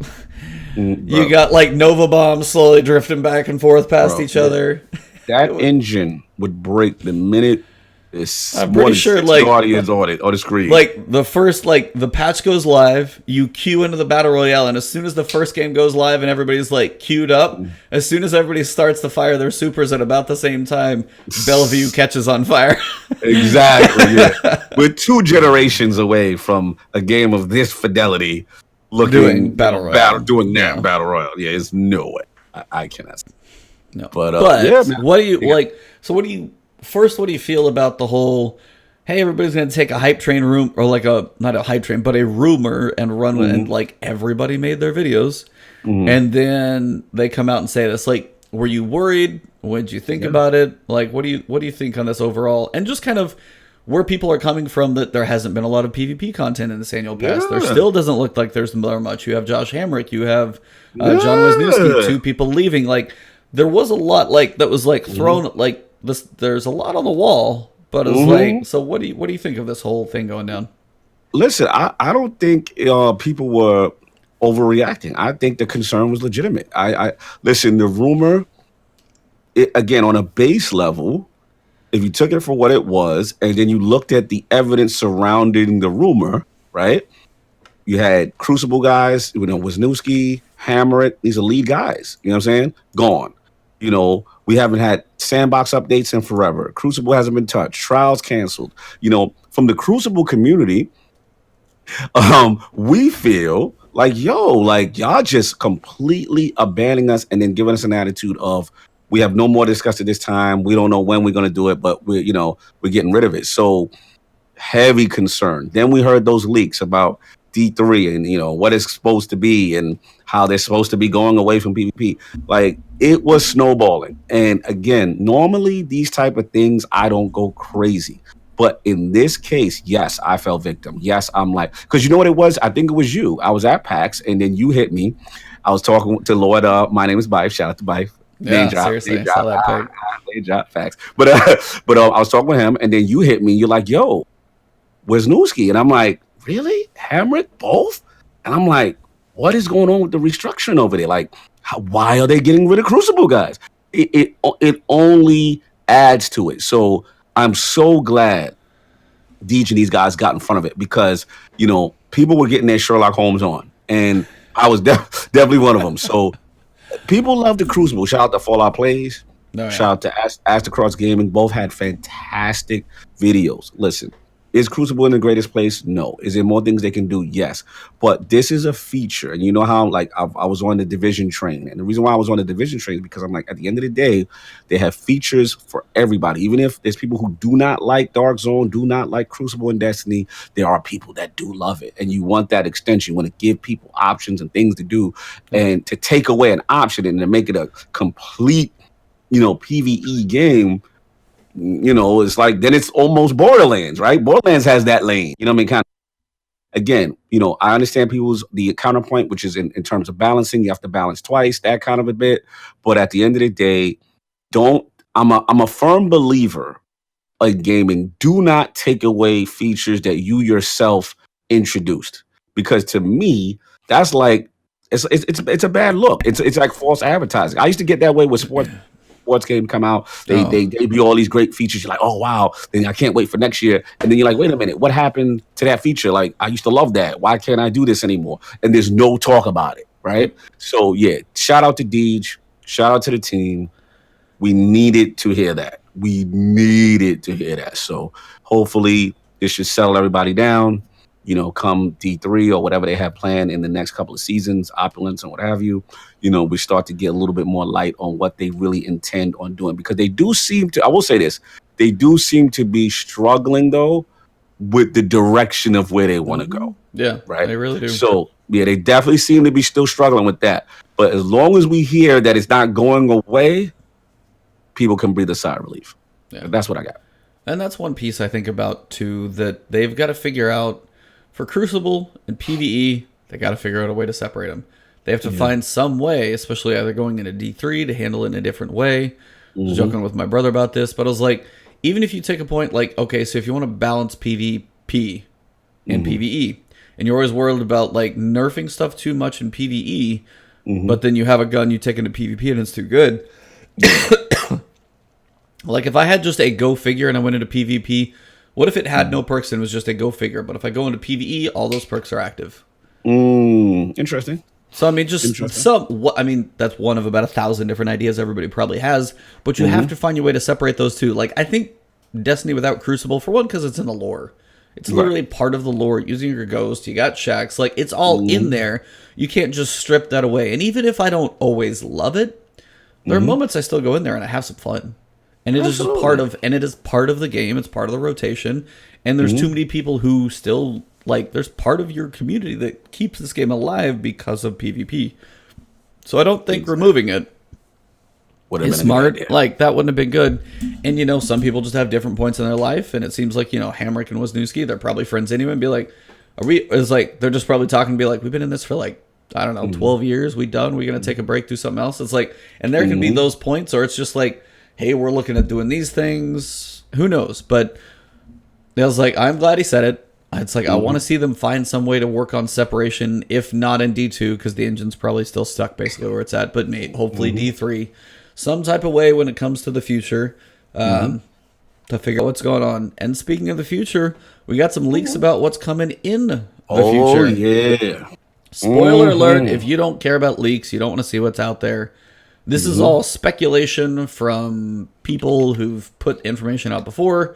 You Bro, got like Nova bombs slowly drifting back and forth past bro, each other. that engine would break the minute it's I'm more pretty than sure, six like- guardians on the screen. Like the first, like the patch goes live, you queue into the battle royale, and as soon as the first game goes live and everybody's like queued up, as soon as everybody starts to fire their supers at about the same time, Bellevue catches on fire. Exactly. Yeah. We're 2 generations away from a game of this fidelity. Looking Doing battle royale. doing that Yeah. battle royale. Yeah, it's no way. I cannot. No, But, but yeah, man. what do you Yeah. like? So what do you first? What do you feel about the whole? Hey, everybody's gonna take a hype train room, or like a not a hype train, but a rumor and run with, and like everybody made their videos, and then they come out and say this. Like, were you worried? What did you think about it? Like, what do you think on this overall? And just kind of where people are coming from, that there hasn't been a lot of PvP content in this annual pass. There Yeah. still doesn't look like there's much. You have Josh Hamrick, you have John Wisniewski, Yeah. 2 people leaving. Like, there was a lot like that was like thrown like this. There's a lot on the wall, but it's like, so what do you think of this whole thing going down? Listen, I don't think people were overreacting. I think the concern was legitimate. I listen. The rumor, again, on a base level, if you took it for what it was, and then you looked at the evidence surrounding the rumor, right? You had Crucible guys, Wisniewski, Hammer it. These are lead guys. You know what I'm saying? Gone. We haven't had sandbox updates in forever. Crucible hasn't been touched. Trials canceled. From the Crucible community, we feel like, like y'all just completely abandoning us and then giving us an attitude of, we have no more to discuss at this time. We don't know when we're going to do it, but we're getting rid of it. So heavy concern. Then we heard those leaks about D3 and what it's supposed to be and how they're supposed to be going away from PvP. Like, it was snowballing. And again, normally these type of things, I don't go crazy. But in this case, yes, I fell victim. Yes, I'm like, because you know what it was? I think it was you. I was at PAX and then you hit me. I was talking to Lord. My name is Bife. Shout out to Bife. Yeah, seriously, I saw that pic. Name drop, facts. But I was talking with him, and then you hit me. You're like, "Yo, Wisniewski," and I'm like, "Really? Hamrick both?" And I'm like, "What is going on with the restructuring over there? Like, why are they getting rid of Crucible guys?" It only adds to it. So I'm so glad Deej and these guys got in front of it, because people were getting their Sherlock Holmes on, and I was definitely one of them. So. People love the Crucible. Shout out to Fallout Plays. No, Shout out to Ask Across Gaming. Both had fantastic videos. Listen, is Crucible in the greatest place? No. Is there more things they can do? Yes. But this is a feature. And you know how, like, I was on the Division train. And the reason why I was on the Division train is because I'm like, at the end of the day, they have features for everybody. Even if there's people who do not like Dark Zone, do not like Crucible and Destiny, there are people that do love it. And you want that extension. You want to give people options and things to do. And to take away an option and to make it a complete, PvE game, it's like, then it's almost Borderlands, right? Borderlands has that lane, kind of. Again, I understand the counterpoint, which is in terms of balancing, you have to balance twice, that kind of a bit. But at the end of the day, I'm a firm believer in gaming. Do not take away features that you yourself introduced, because to me, that's like, it's a bad look. It's like false advertising. I used to get that way with sports. sports game come out, they Oh. they debut all these great features. You're like, oh wow, then I can't wait for next year. And then you're like, wait a minute, what happened to that feature? Like, I used to love that. Why can't I do this anymore? And there's no talk about it, right? Yep. So yeah, shout out to Deej, shout out to the team. We needed to hear that. We needed to hear that. So hopefully this should settle everybody down. Come D3 or whatever they have planned in the next couple of seasons, opulence and what have you. We start to get a little bit more light on what they really intend on doing, because they do seem to. I will say this: they do seem to be struggling though with the direction of where they want to go. Yeah, Right. they really do. So yeah, they definitely seem to be still struggling with that. But as long as we hear that it's not going away, people can breathe a sigh of relief. Yeah. That's what I got. And that's one piece I think about too, that they've got to figure out for Crucible and PvE. They got to figure out a way to separate them. They have to find some way, especially either going into D3 to handle it in a different way. I was joking with my brother about this, but I was like, even if you take a point like, okay, so if you want to balance PvP and PvE, and you're always worried about like nerfing stuff too much in PvE, but then you have a gun you take into PvP and it's too good. Like if I had just a go figure and I went into PvP, what if it had no perks and it was just a go figure? But if I go into PvE, all those perks are active. Interesting. So I mean, just some. I mean, that's one of about 1,000 different ideas everybody probably has. But you have to find your way to separate those two. Like I think Destiny without Crucible, for one, because it's in the lore. It's literally part of the lore. Using your ghost, you got shacks. Like it's all in there. You can't just strip that away. And even if I don't always love it, there are moments I still go in there and I have some fun. And it is just part of, and it is part of the game. It's part of the rotation. And there's too many people who still like. There's part of your community that keeps this game alive because of PvP. So I don't think removing it is smart. Like that wouldn't have been good. And some people just have different points in their life, and it seems like Hamrick and Wisniewski, they're probably friends anyway. And be like, are we? It's like they're just probably talking. And be like, we've been in this for like I don't know, 12 years. We done. We're gonna take a break, do something else. It's like, and there can be those points, or it's just like, hey, we're looking at doing these things. Who knows? But I was like, I'm glad he said it. It's like, I want to see them find some way to work on separation, if not in D2, because the engine's probably still stuck basically where it's at, but hopefully D3. Some type of way when it comes to the future to figure out what's going on. And speaking of the future, we got some leaks about what's coming in the future. Oh, yeah. Spoiler alert, if you don't care about leaks, you don't want to see what's out there, this is all speculation from people who've put information out before.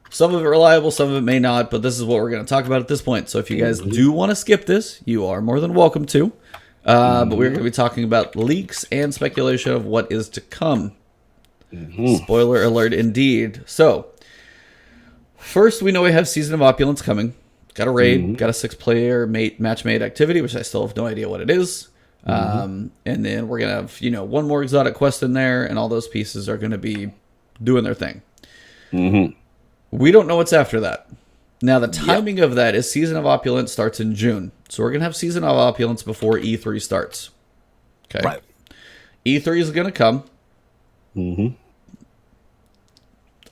Some of it reliable, some of it may not, but this is what we're going to talk about at this point. So if you guys do want to skip this, you are more than welcome to. But we're going to be talking about leaks and speculation of what is to come. Spoiler alert indeed. So, first we know we have Season of Opulence coming. Got a raid, got a 6-player match made activity, which I still have no idea what it is. And then we're going to have, one more exotic quest in there, and all those pieces are going to be doing their thing. We don't know what's after that. Now, the timing of that is Season of Opulence starts in June. So we're going to have Season of Opulence before E3 starts. Okay. Right. E3 is going to come.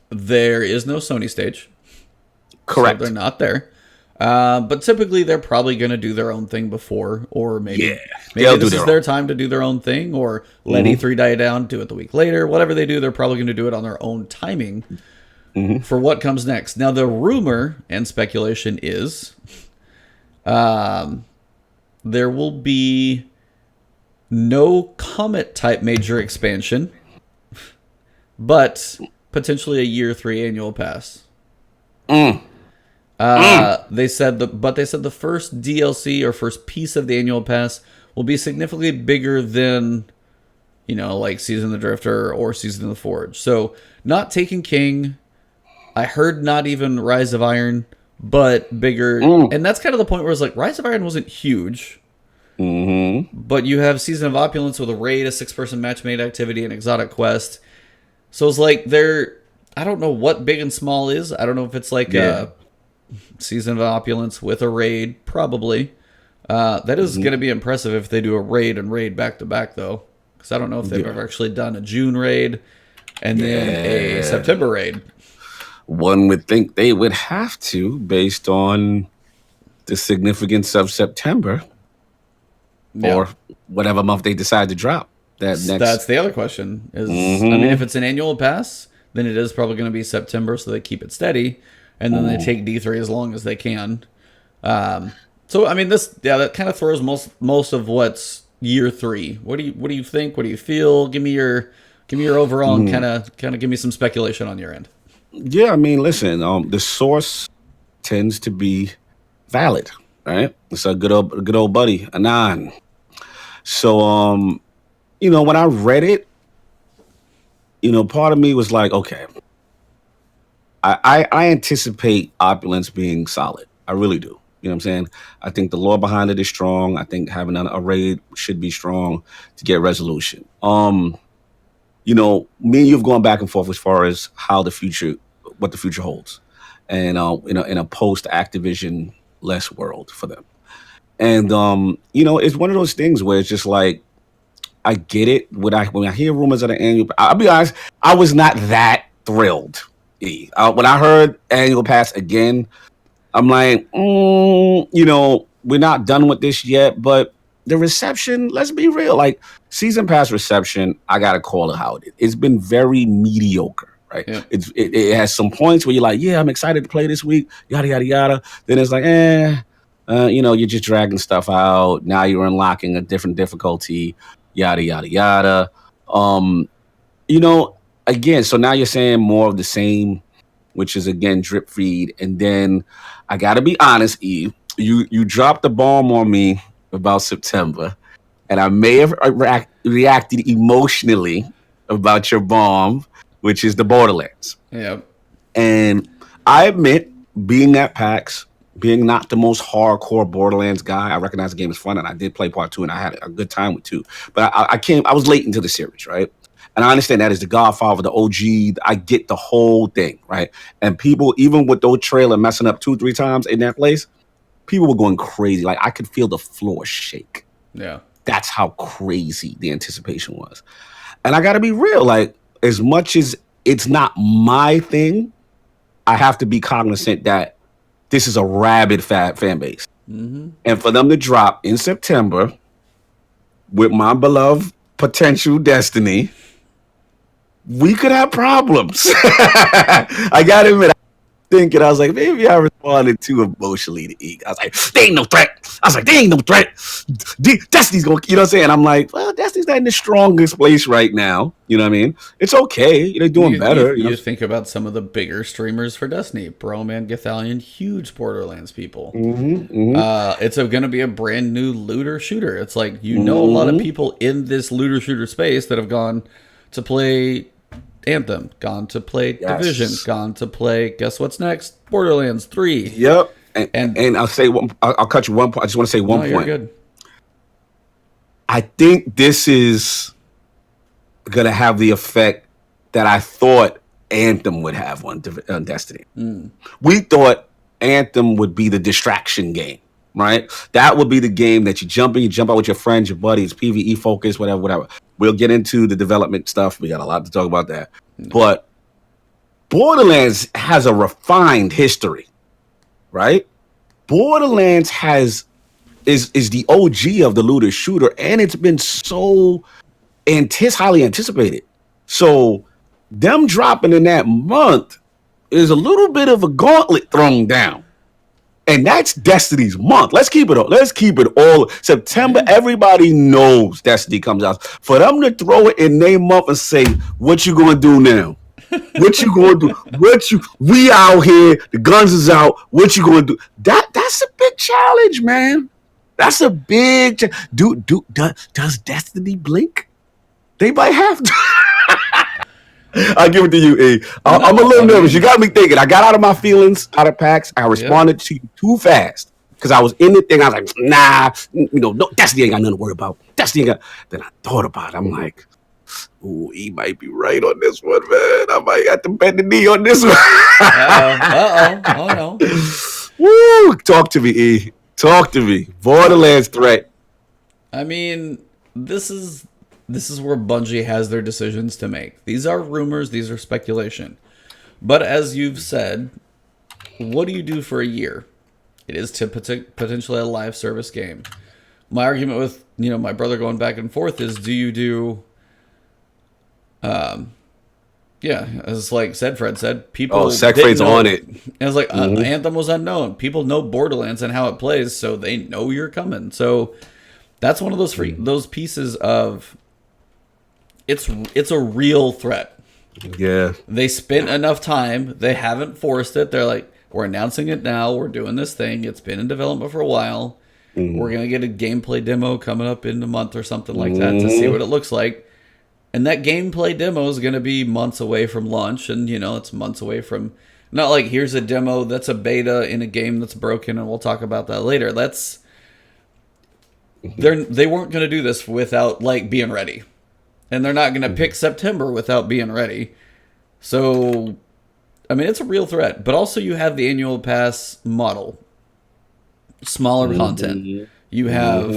There is no Sony stage. Correct. So they're not there. But typically they're probably going to do their own thing before, or maybe this is their time to do their own thing, or let E3 die down, do it the week later. Whatever they do, they're probably going to do it on their own timing for what comes next. Now, the rumor and speculation is there will be no Comet type major expansion, but potentially a year 3 annual pass. They said the first DLC or first piece of the annual pass will be significantly bigger than, like Season of the Drifter or Season of the Forge. So not Taken King. I heard not even Rise of Iron, but bigger. And that's kind of the point where it's like Rise of Iron wasn't huge. But you have Season of Opulence with a raid, a 6-person match made activity, and exotic quest. So it's like I don't know what big and small is. I don't know if it's like a Season of Opulence with a raid, probably. That is going to be impressive if they do a raid and raid back to back, though, because I don't know if they've ever actually done a June raid and then a September raid. One would think they would have to, based on the significance of September or whatever month they decide to drop. That next. That's the other question. I mean, if it's an annual pass, then it is probably going to be September, so they keep it steady, and then they take D3 as long as they can. So I mean, that kind of throws most of what's year 3. What do you think? What do you feel? Give me your overall and kind of give me some speculation on your end. Yeah, I mean, listen, the source tends to be valid, right? It's a good old buddy, Anon. So, when I read it, part of me was like, okay, I anticipate opulence being solid. I really do. You know what I'm saying? I think the lore behind it is strong. I think having a raid should be strong to get resolution. Me and you've gone back and forth as far as what the future holds, and in a post Activision less world for them. And it's one of those things where it's just like, I get it. When I hear rumors of the annual, I'll be honest, I was not that thrilled. When I heard annual pass again, I'm like, we're not done with this yet, but the reception, let's be real, like season pass reception, I gotta call it how it is. It's been very mediocre, right? Yeah. It has some points where you're like, yeah, I'm excited to play this week, yada yada yada. Then it's like, you're just dragging stuff out. Now you're unlocking a different difficulty, yada yada yada. Again, so now you're saying more of the same, which is again drip feed, and then I gotta be honest, Eve. You dropped the bomb on me about September, and I may have reacted emotionally about your bomb, which is the Borderlands. Yeah. And I admit, being at PAX, being not the most hardcore Borderlands guy, I recognize the game is fun, and I did play part 2, and I had a good time with 2. But I was late into the series, right? And I understand that is the Godfather, the OG. I get the whole thing, right? And people, even with those trailer messing up 2-3 times in that place, people were going crazy. Like, I could feel the floor shake. Yeah. That's how crazy the anticipation was. And I got to be real. Like, as much as it's not my thing, I have to be cognizant that this is a rabid fan base. Mm-hmm. And for them to drop in September with my beloved potential Destiny, we could have problems. I got to admit, I was like, maybe I responded too emotionally to Eek. I was like, they ain't no threat. Destiny's going to, you know what I'm saying? I'm like, well, Destiny's not in the strongest place right now. You know what I mean? It's okay. They're doing better. You think about some of the bigger streamers for Destiny. Broman, Gathalion, huge Borderlands people. It's going to be a brand new looter shooter. It's like, a lot of people in this looter shooter space that have gone to play Anthem, gone to play Division, gone to play, guess what's next? Borderlands 3. Yep. And I'll say, I'll cut you one point. I just want to say one point. You're good. I think this is going to have the effect that I thought Anthem would have on Destiny. We thought Anthem would be the distraction game, right? That would be the game that you jump out with your friends, your buddies, PvE focus, whatever. We'll get into the development stuff. We got a lot to talk about that. But Borderlands has a refined history, right? Borderlands is the OG of the looter shooter, and it's been so highly anticipated. So them dropping in that month is a little bit of a gauntlet thrown down. And that's Destiny's month. Let's keep it all. September, everybody knows Destiny comes out. For them to throw it in their month and say, what you gonna do now? What you gonna do? We out here, the guns is out, what you gonna do? That's a big challenge, man. That's a big does Destiny blink? They might have to. I'll give it to you, E. I'm a little nervous. You got me thinking. I got out of my feelings out of PAX. I responded to you too fast because I was in the thing. I was like, nah, no, Destiny ain't got nothing to worry about. Destiny ain't got. Then I thought about it. I'm like, ooh, he might be right on this one, man. I might have to bend the knee on this one. Oh no. Woo! Talk to me, E. Talk to me. Borderlands threat. I mean, this is where Bungie has their decisions to make. These are rumors, these are speculation. But as you've said, what do you do for a year? It is potentially a live service game. My argument with, my brother going back and forth is, do you do Yeah, as like Fred said, Oh, people didn't Segfreid's know. on it. It was like Anthem was unknown. People know Borderlands and how it plays, so they know you're coming. So that's one of those pieces of it's a real threat. Yeah. They spent enough time. They haven't forced it. They're like, we're announcing it now. We're doing this thing. It's been in development for a while. We're gonna get a gameplay demo coming up in a month or something like that to see what it looks like. And that gameplay demo is going to be months away from launch. And, it's months away from... Not like, here's a demo that's a beta in a game that's broken, and we'll talk about that later. They weren't going to do this without, like, being ready. And they're not going to pick September without being ready. So, I mean, it's a real threat. But also you have the annual pass model. Smaller content. You have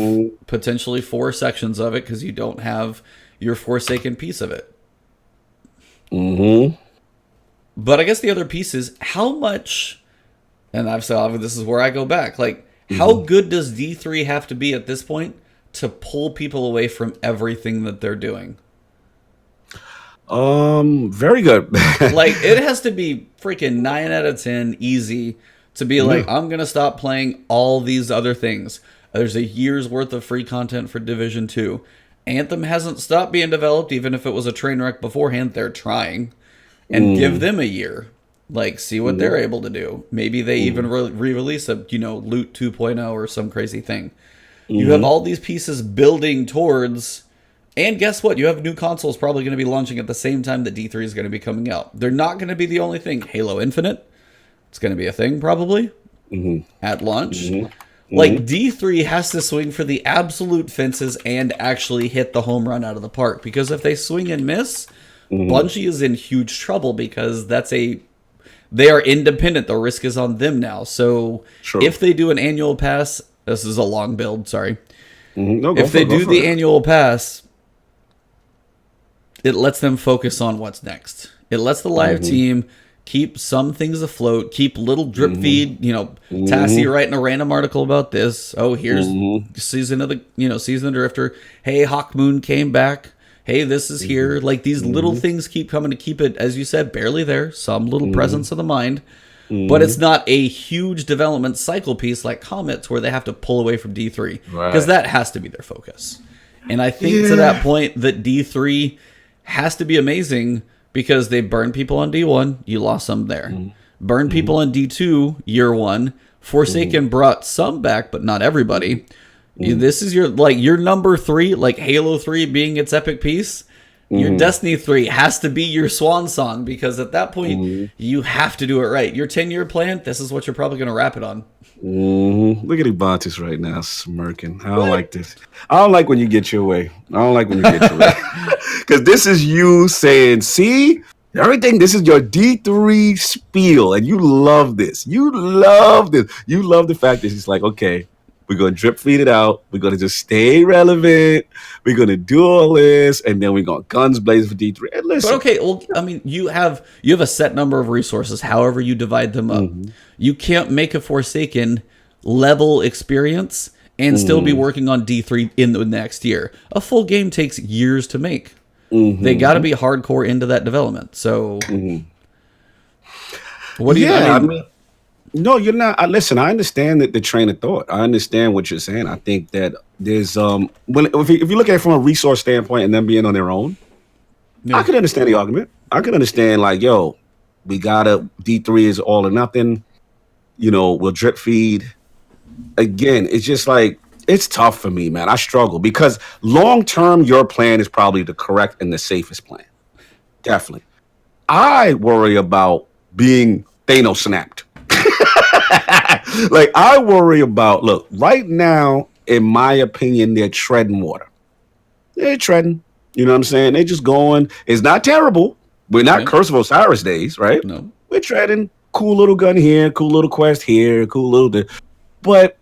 potentially 4 sections of it because you don't have... your Forsaken piece of it. But I guess the other piece is how much, and I've said this is where I go back, like how good does D3 have to be at this point to pull people away from everything that they're doing? Very good. Like it has to be freaking 9 out of 10 easy to be like, I'm gonna stop playing all these other things. There's a year's worth of free content for Division 2. Anthem hasn't stopped being developed, even if it was a train wreck beforehand. They're trying, and give them a year, like see what they're able to do. Maybe they even re-release a Loot 2.0 or some crazy thing. You have all these pieces building towards, and guess what? You have new consoles probably going to be launching at the same time that D3 is going to be coming out. They're not going to be the only thing. Halo Infinite, it's going to be a thing probably at launch. Like, D3 has to swing for the absolute fences and actually hit the home run out of the park. Because if they swing and miss, Bungie is in huge trouble because they are independent. The risk is on them now. So if they do an annual pass, this is a long build, sorry. No, if they do the annual pass, it lets them focus on what's next. It lets the live team keep some things afloat, keep little drip feed, Tassie writing a random article about this. Oh, here's season of the, season of the Drifter. Hey, Hawkmoon came back. Hey, this is here. Like these little things keep coming to keep it, as you said, barely there. Some little presence of the mind. But it's not a huge development cycle piece like Comets where they have to pull away from D3. Because that has to be their focus. And I think to that point that D3 has to be amazing because they burned people on D1, you lost some there. Burned people on D2, year 1. Forsaken brought some back, but not everybody. This is your number 3, like Halo 3 being its epic piece. Your Destiny 3 has to be your swan song because at that point, you have to do it right. Your 10-year plan, this is what you're probably going to wrap it on. Look at Ebontis right now smirking. I don't like this. I don't like when you get your way. I don't like when you get your way. Because this is you saying, see, everything, this is your D3 spiel, and you love this. You love this. You love the fact that it's like, okay, we're going to drip feed it out. We're going to just stay relevant. We're going to do all this, and then we're going guns blazing for D3. And listen. But okay, well, I mean, you have a set number of resources, however you divide them up. You can't make a Forsaken level experience and still be working on D3 in the next year. A full game takes years to make. They got to be hardcore into that development. So, what do you? I mean, no, you're not. Listen, I understand that the train of thought. I understand what you're saying. I think that there's if you look at it from a resource standpoint and them being on their own, I can understand the argument. I can understand like, yo, we gotta D3 is all or nothing. We'll drip feed. Again, it's just like. It's tough for me, man. I struggle because long term, your plan is probably the correct and the safest plan. Definitely. I worry about being Thanos snapped. Like, I worry about, look, right now, in my opinion, they're treading water. They're treading. You know what I'm saying? They're just going. It's not terrible. We're not Curse of Osiris days, right? No. We're treading. Cool little gun here, cool little quest here, cool little. But.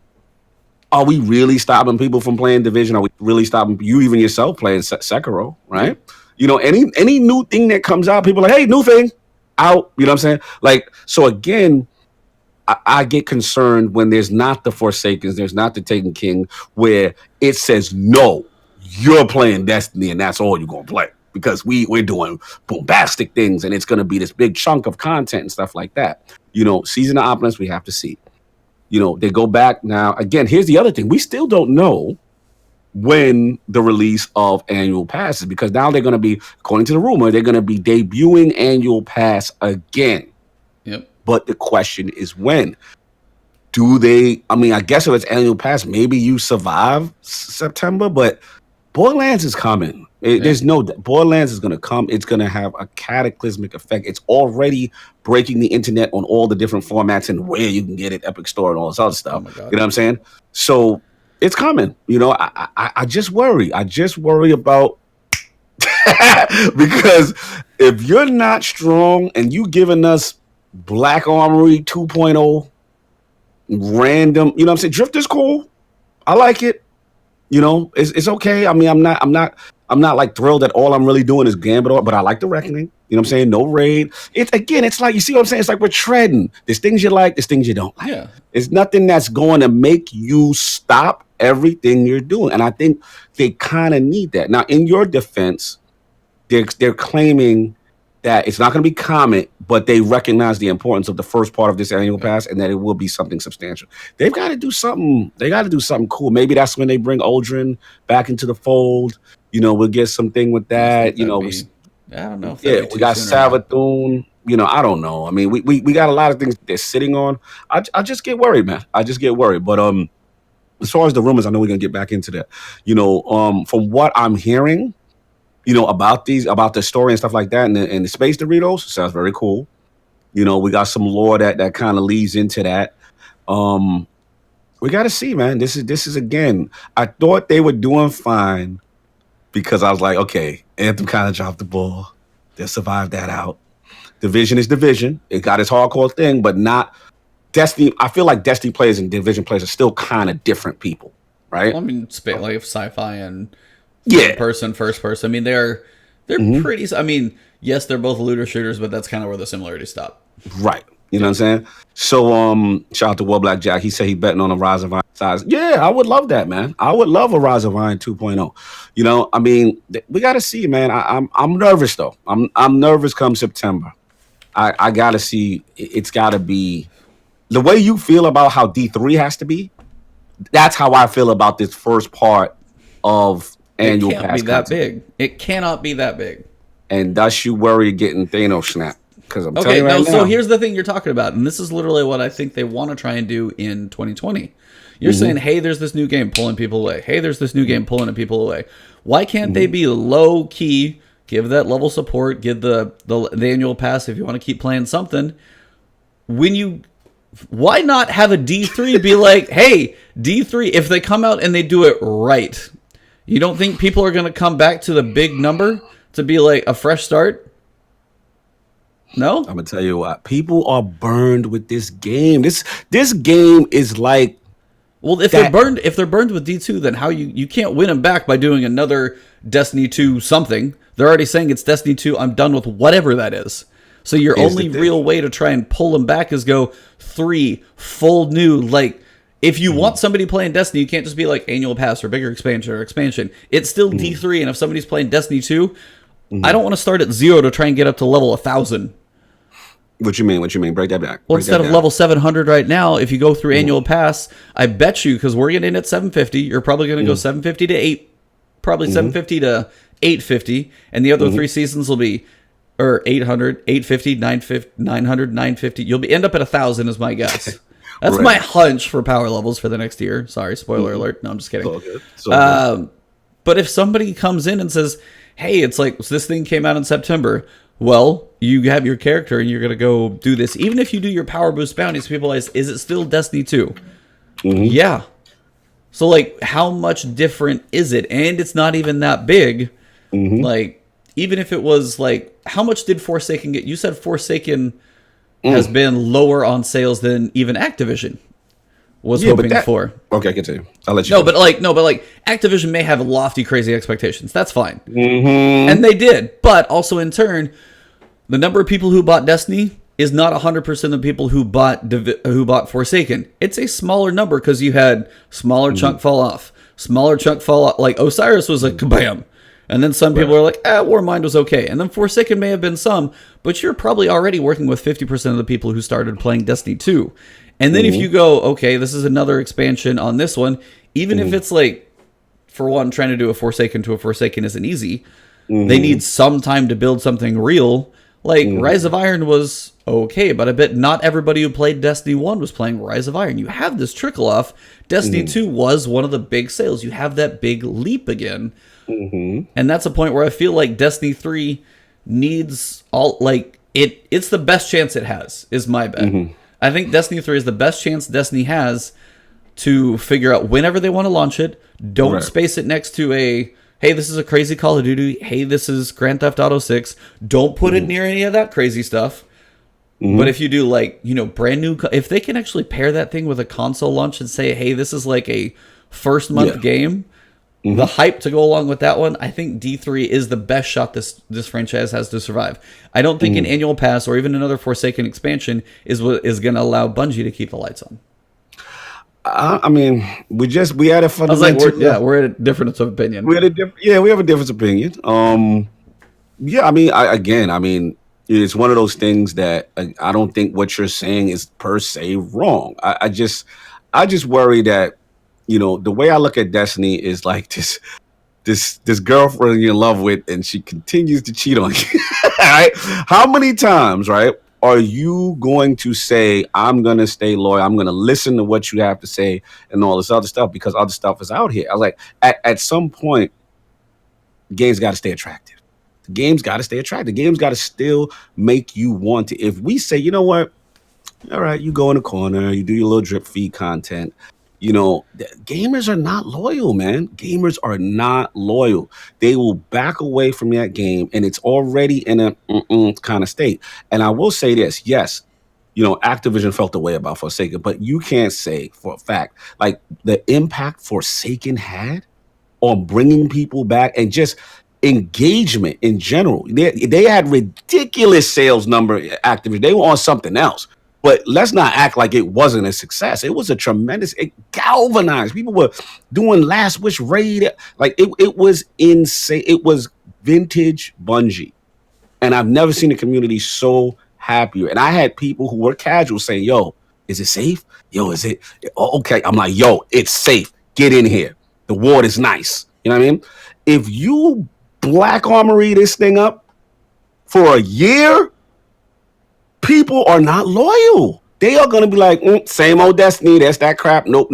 Are we really stopping people from playing Division? Are we really stopping you, even yourself, playing Sekiro, right? Any new thing that comes out, people are like, hey, new thing, out. You know what I'm saying? Like, so again, I get concerned when there's not the Forsakens, there's not the Taken King, where it says, no, you're playing Destiny and that's all you're going to play. because we're doing bombastic things and it's going to be this big chunk of content and stuff like that. Season of Opulence, we have to see. They go back now. Again, here's the other thing. We still don't know when the release of Annual Pass is, because now they're going to be, according to the rumor, they're going to be debuting Annual Pass again. Yep. But the question is when. I guess if it's Annual Pass, maybe you survive September, but Borderlands is coming. There's no Borderlands is going to come. It's going to have a cataclysmic effect. It's already breaking the internet on all the different formats and where you can get it, Epic Store and all this other stuff. Oh my God. You know what I'm saying? So it's coming. I just worry. I just worry about because if you're not strong and you giving us Black Armory 2.0 random, you know what I'm saying? Drift is cool. I like it. It's okay. I mean, I'm not like thrilled that all I'm really doing is Gambit, but I like the Reckoning. You know what I'm saying? No raid. It's like, you see what I'm saying? It's like we're treading. There's things you like, there's things you don't like. Yeah. It's nothing that's going to make you stop everything you're doing. And I think they kind of need that. Now, in your defense, they're claiming that it's not going to be Comet, but they recognize the importance of the first part of this Annual Pass and that it will be something substantial. They've got to do something. They got to do something cool. Maybe that's when they bring Aldrin back into the fold. We'll get something with that. I don't know. If we got Savathun. I don't know. I mean, we got a lot of things they're sitting on. I just get worried, man. I just get worried. But as far as the rumors, I know we're gonna get back into that. From what I'm hearing, about the story and stuff like that, and the space Doritos sounds very cool. We got some lore that kind of leads into that. We got to see, man. This is again. I thought they were doing fine because I was like, okay, Anthem kind of dropped the ball. They survived that out. Division is Division. It got its hardcore thing, but not Destiny. I feel like Destiny players and Division players are still kind of different people, right? Well, I mean, like sci-fi and first person. I mean, they're pretty. I mean, yes, they're both looter shooters, but that's kind of where the similarities stop. Right. You know what I'm saying? So, shout out to Will Black Jack. He said he betting on a Rise of Iron size. Yeah, I would love that, man. I would love a Rise of Iron 2.0. I mean, we got to see, man. I'm nervous though. I'm nervous come September. I got to see. It's got to be the way you feel about how D3 has to be. That's how I feel about this first part of Annual Pass. It can't be that big. It cannot be that big. And thus you worry getting Thanos snapped. Because I'm telling you right now. So here's the thing you're talking about, and this is literally what I think they want to try and do in 2020. You're saying, hey, there's this new game pulling people away. Hey, there's this new game pulling people away. Why can't they be low key, give that level support, give the Annual Pass if you want to keep playing something? Why not have a D3 be like, hey, D3, if they come out and they do it right, you don't think people are going to come back to the big number to be like a fresh start? No? I'm gonna tell you what, people are burned with this game. This game is like, well, if they're burned with D2, then how you can't win them back by doing another Destiny 2 something. They're already saying it's Destiny 2. I'm done with whatever that is. So your only real way to try and pull them back is go 3 full new. Like, if you want somebody playing Destiny, you can't just be like Annual Pass or bigger expansion or expansion. It's still D3, and if somebody's playing Destiny 2, I don't want to start at 0 to try and get up to level 1,000. What you mean? Break that back. Well, instead of level 700 right now, if you go through Annual Pass, I bet you, because we're getting in at 750, you're probably going to go 750 to 8, probably 750 to 850, and the other 3 seasons will be, or 800, 850, 900, 950. You'll end up at 1,000 is my guess. That's my hunch for power levels for the next year. Sorry, spoiler alert. No, I'm just kidding. It's all good. But if somebody comes in and says, hey, it's like, this thing came out in September, well, you have your character and you're going to go do this. Even if you do your power boost bounties, people ask, is it still Destiny 2? Yeah. So, like, how much different is it? And it's not even that big. Like, even if it was, like, how much did Forsaken get? You said Forsaken has been lower on sales than even Activision was hoping for. Okay, continue. I'll let you know. But Activision may have lofty, crazy expectations. That's fine. And they did. But also in turn, the number of people who bought Destiny is not 100% of the people who bought Forsaken. It's a smaller number because you had smaller chunk fall off. Like Osiris was a kabam. And then some people are like, Warmind was okay. And then Forsaken may have been some, but you're probably already working with 50% of the people who started playing Destiny 2. And then if you go, okay, this is another expansion on this one, even if it's like, for one, trying to do a Forsaken to a Forsaken isn't easy. They need some time to build something real. Like, Rise of Iron was okay, but I bet not everybody who played Destiny 1 was playing Rise of Iron. You have this trickle-off. Destiny 2 was one of the big sales. You have that big leap again. And that's a point where I feel like Destiny 3 needs all, like, it's the best chance it has, is my bet. I think Destiny 3 is the best chance Destiny has to figure out whenever they want to launch it. Don't space it next to a, hey, this is a crazy Call of Duty. Hey, this is Grand Theft Auto 6. Don't put it near any of that crazy stuff. But if you do, like, you know, brand new, if they can actually pair that thing with a console launch and say, hey, this is like a first month game, the hype to go along with that one, I think D3 is the best shot this franchise has to survive. I don't think an annual pass or even another Forsaken expansion is what is going to allow Bungie to keep the lights on. I mean, we had a fundamental. I was like, we're at a difference of opinion. We have a difference of opinion. I mean, it's one of those things that I don't think what you're saying is per se wrong. I just worry that, you know, the way I look at Destiny is like this girlfriend you're in love with, and she continues to cheat on you. Right? How many times, right, are you going to say, I'm going to stay loyal, I'm going to listen to what you have to say and all this other stuff because other stuff is out here? I was like, at some point, games got to stay attractive. The game's got to stay attractive. The game's got to still make you want to. If we say, you know what, all right, you go in the corner, you do your little drip feed content, you know, gamers are not loyal, man. Gamers are not loyal. They will back away from that game, and it's already in a kind of state. And I will say this, yes, you know, Activision felt the way about Forsaken, but you can't say for a fact, like, the impact Forsaken had on bringing people back and just engagement in general. They had ridiculous sales number, Activision. They were on something else. But let's not act like it wasn't a success. It was a tremendous, it galvanized. People were doing Last Wish raid. Like, it was insane. It was vintage Bungie. And I've never seen the community so happier. And I had people who were casual saying, yo, is it safe? Yo, is it? Okay. I'm like, yo, it's safe. Get in here. The ward is nice. You know what I mean? If you Black Armory this thing up for a year, people are not loyal. They are going to be like, same old Destiny. That's that crap. Nope.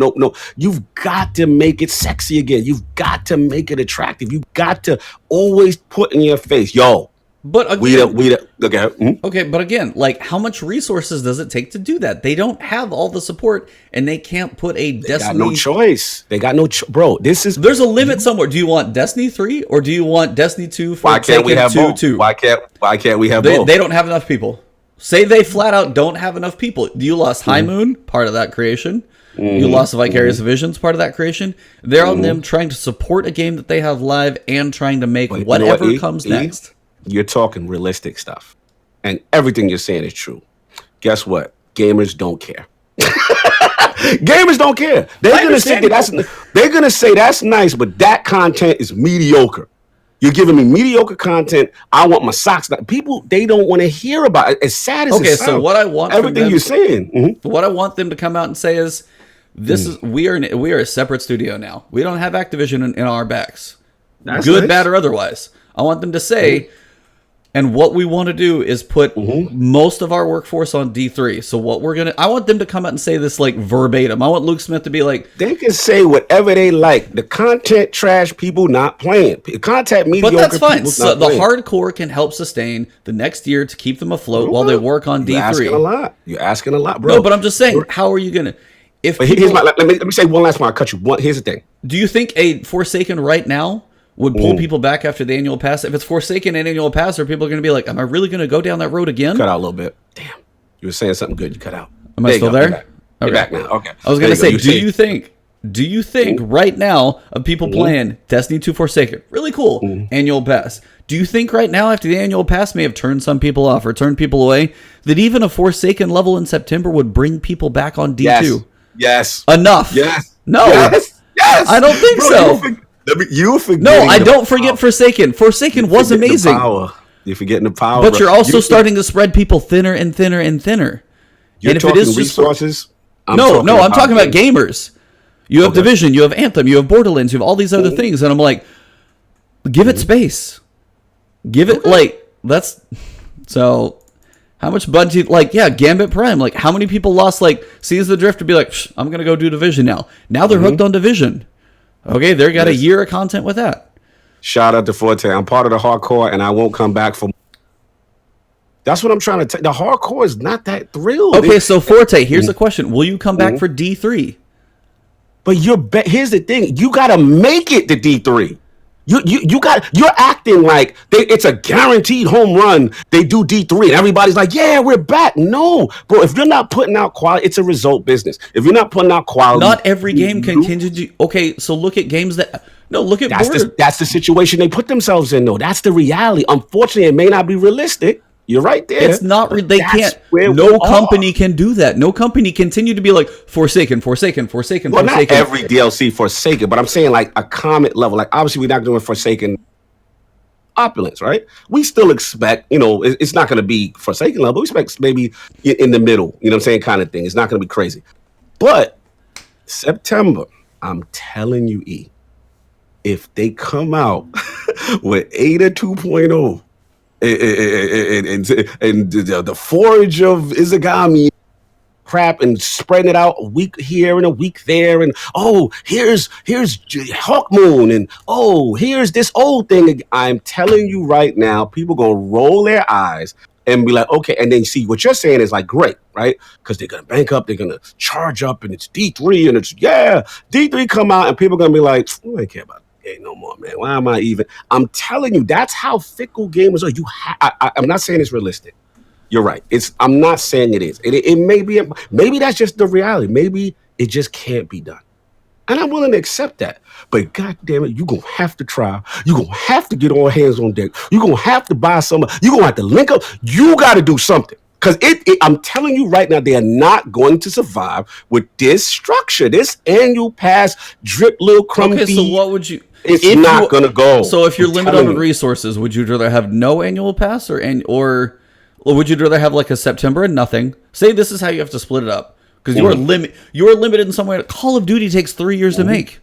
You've got to make it sexy again. You've got to make it attractive. You've got to always put in your face, yo. But again, okay. Okay, but again, like, how much resources does it take to do that? They don't have all the support, and they can't put a Destiny. They got no choice. They got no bro. There's a limit somewhere. Do you want Destiny 3 or do you want Destiny 2? Why can't we have both? Why can't we have both? They don't have enough people. Say they flat out don't have enough people. You lost High Moon, part of that creation. You lost Vicarious Visions, part of that creation. They're on them trying to support a game that they have live and trying to make whatever comes next. You're talking realistic stuff, and everything you're saying is true. Guess what? Gamers don't care. Gamers don't care. They're gonna say that's nice, but that content is mediocre. You're giving me mediocre content. I want my socks. People, they don't want to hear about it. As sad as it sounds. So what I want everything you're saying. What I want them to come out and say is, this is we are a separate studio now. We don't have Activision in our backs. That's good, nice. Bad, or otherwise. I want them to say. And what we want to do is put most of our workforce on D3. So I want them to come out and say this like verbatim. I want Luke Smith to be like, they can say whatever they like. The content trash, people not playing. Content mediocre. But that's fine. So the hardcore can help sustain the next year to keep them afloat while they work on D3. You're asking a lot, bro. No, but I'm just saying, how are you gonna? Let me say one last one. I'll cut you. Here's the thing. Do you think a Forsaken right now would pull people back after the annual pass? If it's Forsaken and annual pass, are people going to be like, am I really going to go down that road again? Cut out a little bit. Damn. You were saying something good. You cut out. Am I still there? You're back now. Okay. I was going to say, do you think right now of people playing Destiny 2 Forsaken, really cool, annual pass, do you think right now after the annual pass may have turned some people off or turned people away, that even a Forsaken level in September would bring people back on D2? Yes. Enough. Yes. No. Yes. I don't think so. You forgetting No, I the don't forget power. Forsaken. Forsaken was Forgetting the amazing. power. You're forgetting the power. But bro. you're also starting to spread people thinner and thinner and thinner. You're And if it talking is just resources. I'm talking about gamers. You have Division, you have Anthem, you have Borderlands, you have all these other things, and I'm like, give it space. Give it that's so. How much budget? Gambit Prime. Like, how many people lost Seas the Drift to be like, I'm gonna go do Division now. Now they're hooked on Division. Okay, they got a year of content with that. Shout out to Forte. I'm part of the hardcore, and I won't come back for. That's what I'm trying to tell. The hardcore is not that thrilled. Okay, so Forte, here's the question: will you come back for D3? But here's the thing: you got to make it to D3. You're acting like it's a guaranteed home run. They do D3, and everybody's like, "Yeah, we're back." No, bro. If you're not putting out quality, it's a result business. If you're not putting out quality, not every game can continue. Okay, so look at games that. No, look at that's the situation they put themselves in. Though that's the reality. Unfortunately, it may not be realistic. You're right there. It's not. They can't. No company can do that. No company continue to be like Forsaken. Well, not every DLC Forsaken, but I'm saying like a comment level. Like obviously, we're not doing Forsaken opulence, right? We still expect, it's not going to be Forsaken level. We expect maybe in the middle. You know what I'm saying, kind of thing. It's not going to be crazy. But September, I'm telling you, if they come out with Ada 2.0. And the forage of Izagami crap and spreading it out a week here and a week there, and here's Hawk Moon, and here's this old thing. I'm telling you right now, people gonna roll their eyes and be like, okay, and then see what you're saying is like great, right? Because they're gonna bank up, they're gonna charge up, and it's D3, and it's D3 come out, and people gonna be like, I don't care about game no more, man. Why am I even? I'm telling you, that's how fickle gamers are. I'm not saying it's realistic. You're right. I'm not saying it is. It may be. Maybe that's just the reality. Maybe it just can't be done, and I'm willing to accept that. But God damn it, you're gonna have to try. You're gonna have to get all hands on deck. You're gonna have to buy some. You're gonna have to link up. You got to do something. Because I'm telling you right now, they are not going to survive with this structure, this annual pass, drip little crumb. Okay, so what would you? It's not going to go. So if you're limited on resources, would you rather have no annual pass or would you rather have like a September and nothing? Say this is how you have to split it up because you are limited in some way. Call of Duty takes 3 years to make.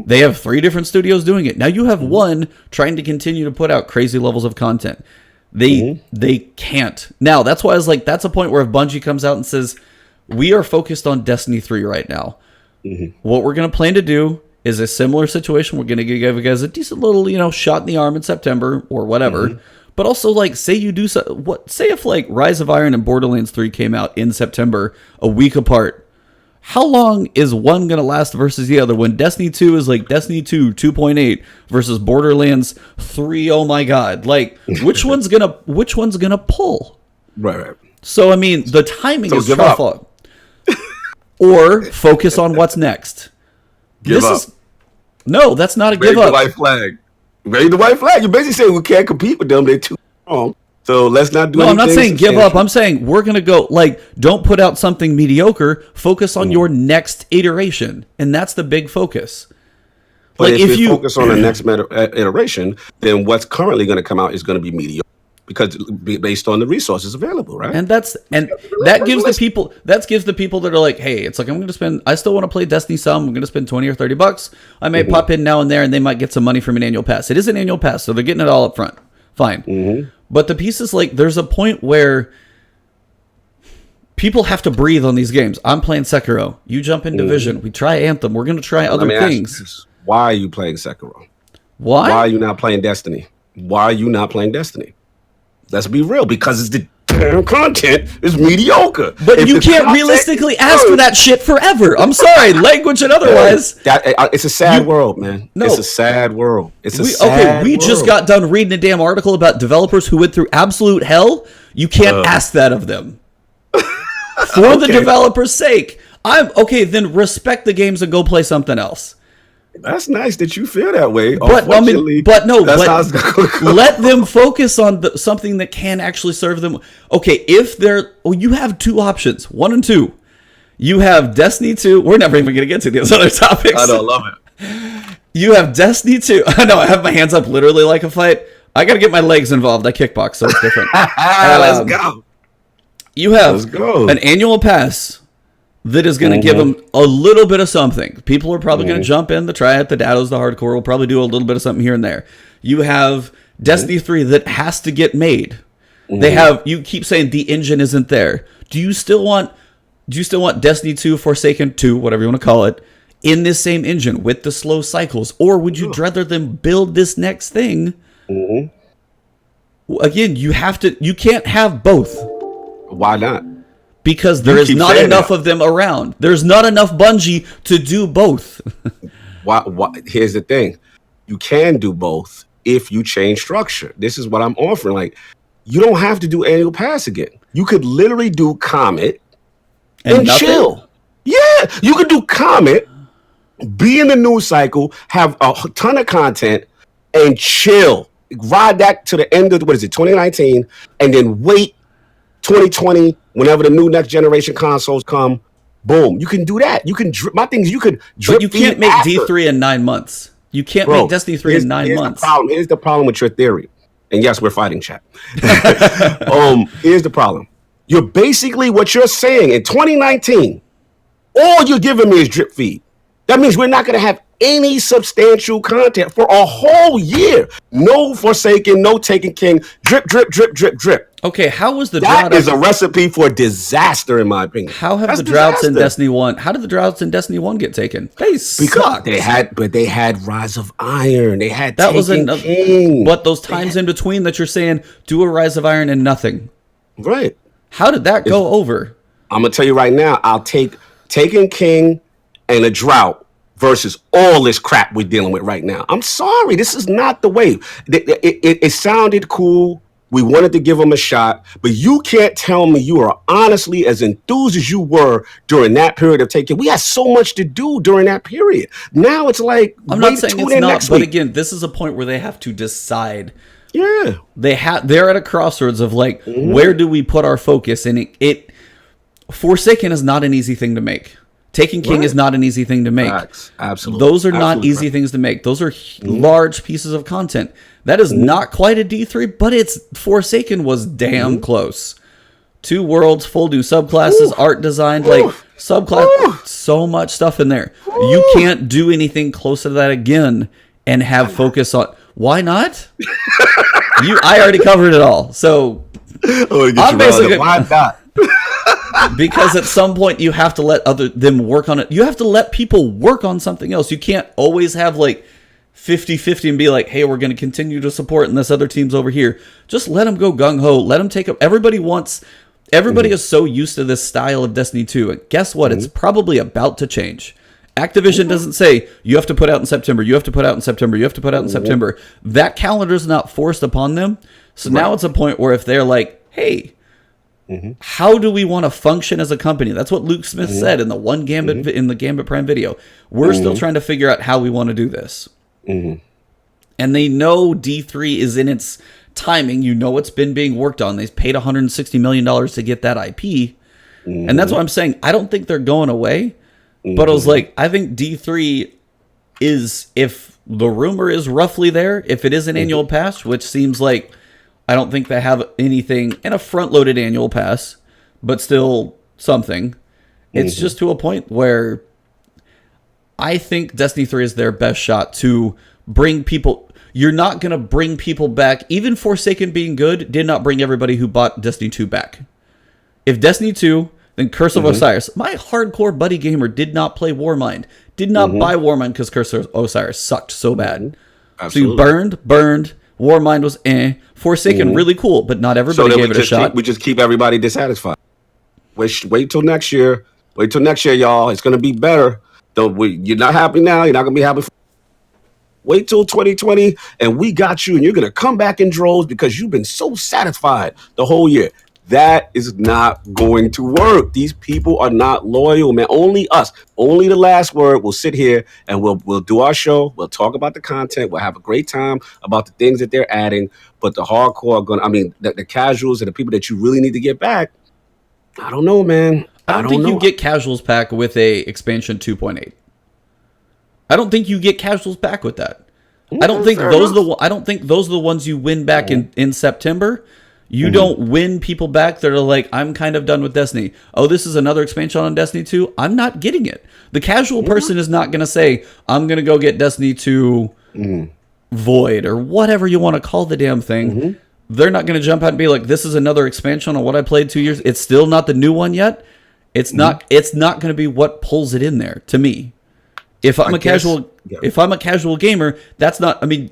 They have 3 different studios doing it. Now you have one trying to continue to put out crazy levels of content. They can't. Now that's why I was like, that's a point where if Bungie comes out and says, we are focused on Destiny 3 right now. What we're going to plan to do is a similar situation. We're going to give you guys a decent little, shot in the arm in September or whatever. But also, like, say you do say if like Rise of Iron and Borderlands 3 came out in September, a week apart. How long is one going to last versus the other? When Destiny 2 is like Destiny 2 2.8 versus Borderlands 3, oh my god. Like, which one's going to pull? Right. So, I mean, the timing is tough. Or focus on what's next. Give up. No, that's not a give up. Raise the white flag. Raise the white flag. You're basically saying we can't compete with them. They're too strong. So let's not do anything. No, I'm not saying give up. I'm saying we're going to go, don't put out something mediocre. Focus on your next iteration. And that's the big focus. But if you focus on the next iteration, then what's currently going to come out is going to be mediocre. Because based on the resources available, right? And that gives the people that are like, hey, it's like I still want to play Destiny some. I'm going to spend $20 or $30. I may pop in now and there, and they might get some money from an annual pass. It is an annual pass, so they're getting it all up front. Fine. But the pieces, there's a point where people have to breathe on these games. I'm playing Sekiro. You jump in Division. We try Anthem. We're going to try other things. Why are you playing Sekiro? Why? Why are you not playing Destiny? Why are you not playing Destiny? Let's be real, because it's the damn content is mediocre. But you can't realistically ask for that shit forever. I'm sorry, language and otherwise. It's a sad world, man. No, it's a sad world. We just got done reading a damn article about developers who went through absolute hell. You can't ask that of them. For the developer's sake. Then respect the games and go play something else. That's nice that you feel that way. But let them focus on something that can actually serve them. Okay, you have 2 options, 1 and 2. You have Destiny 2. We're never even going to get to those other topics. I don't love it. You have Destiny 2. No, I have my hands up literally like a fight. I got to get my legs involved. I kickbox, so it's different. Let's go. You have Let's go. an annual pass that is going to give them a little bit of something. People are probably going to jump in, the Triad, the Dados, the Hardcore will probably do a little bit of something here and there. You have Destiny 3 that has to get made. They have, you keep saying the engine isn't there. Do you still want Destiny 2, Forsaken 2, whatever you want to call it, in this same engine with the slow cycles? Or would you rather them build this next thing? Again, you can't have both. Why not? Because there is not enough of them around. There's not enough Bungie to do both. Why? Here's the thing. You can do both if you change structure. This is what I'm offering. Like, you don't have to do annual pass again. You could literally do Comet and chill. Yeah, you could do Comet, be in the news cycle, have a ton of content, and chill. Ride that to the end of, 2019, and then wait 2020, whenever the new next generation consoles come, boom. You can do that. You can drip. My thing is, you could drip. But you can't make D3 in 9 months. You can't make Destiny 3 in 9 months. Here's the problem with your theory. And yes, we're fighting, chat. Here's the problem. You're basically, what you're saying in 2019, all you're giving me is drip feed. That means we're not going to have any substantial content for a whole year. No Forsaken, no Taken King, drip, drip, drip, drip, drip. Okay, how was the drought? That is a recipe for disaster, in my opinion. How have the droughts in Destiny 1? How did the droughts in Destiny 1 get taken? They sucked. They had Rise of Iron. They had that was King. But those times in between that you're saying do a Rise of Iron and nothing. Right. How did that go over? I'm gonna tell you right now. I'll take Taken King and a drought versus all this crap we're dealing with right now. I'm sorry, this is not the way. It sounded cool. We wanted to give them a shot, but you can't tell me you are honestly as enthused as you were during that period of taking. We had so much to do during that period. Now it's like, I'm not saying it's not, but again, this is a point where they have to decide. Yeah, they're at a crossroads of like, where do we put our focus? And it Forsaken is not an easy thing to make. Taking King is not an easy thing to make. Facts. Absolutely. Those are not easy things to make. Those are large pieces of content. That is not quite a D3, but it's Forsaken was damn close. 2 worlds, full new subclasses, art designed, like subclass, so much stuff in there. You can't do anything close to that again and have focus on. Why not? I already covered it all. So I'm basically why not? Because at some point you have to let them work on it. You have to let people work on something else. You can't always have like 50-50 and be like, hey, we're going to continue to support and this other team's over here. Just let them go gung-ho. Let them take up. Everybody is so used to this style of Destiny 2. And guess what? It's probably about to change. Activision doesn't say, you have to put out in September, you have to put out in September, you have to put out in September. That calendar is not forced upon them. So now it's a point where if they're like, hey, how do we want to function as a company? That's what Luke Smith said in the one Gambit in the Gambit Prime video. We're still trying to figure out how we want to do this. And they know D3 is in its timing. You know it's been being worked on. They've paid $160 million to get that IP. And that's what I'm saying. I don't think they're going away. But I was like, I think D3 is, if the rumor is roughly there, if it is an annual pass, which seems like I don't think they have anything in a front-loaded annual pass, but still something. It's just to a point where I think Destiny 3 is their best shot to bring people. You're not going to bring people back. Even Forsaken being good did not bring everybody who bought Destiny 2 back. If Destiny 2, then Curse of Osiris. My hardcore buddy gamer did not play Warmind. Did not buy Warmind because Curse of Osiris sucked so bad. Absolutely. So you burned. Warmind was Forsaken, really cool, but not everybody gave it a shot. We just keep everybody dissatisfied. Wait till next year. Wait till next year, y'all. It's going to be better. You're not happy now. You're not going to be happy. Wait till 2020, and we got you, and you're going to come back in droves because you've been so satisfied the whole year. That is not going to work. These people are not loyal, man. Only us. Only the last word. We'll sit here and we'll do our show. We'll talk about the content. We'll have a great time about the things that they're adding. But the hardcore are going to, the casuals and the people that you really need to get back, I don't know, man. I don't think you get casuals pack with a expansion 2.8. I don't think you get casuals back with that. I don't think those are the ones you win back in September. You don't win people back that are like, I'm kind of done with Destiny. Oh, this is another expansion on Destiny 2. I'm not getting it. The casual person is not going to say, I'm going to go get Destiny 2 Void or whatever you want to call the damn thing. They're not going to jump out and be like, this is another expansion on what I played 2 years. It's still not the new one yet. It's not going to be what pulls it in there to me. If I'm a casual gamer, that's not, I mean,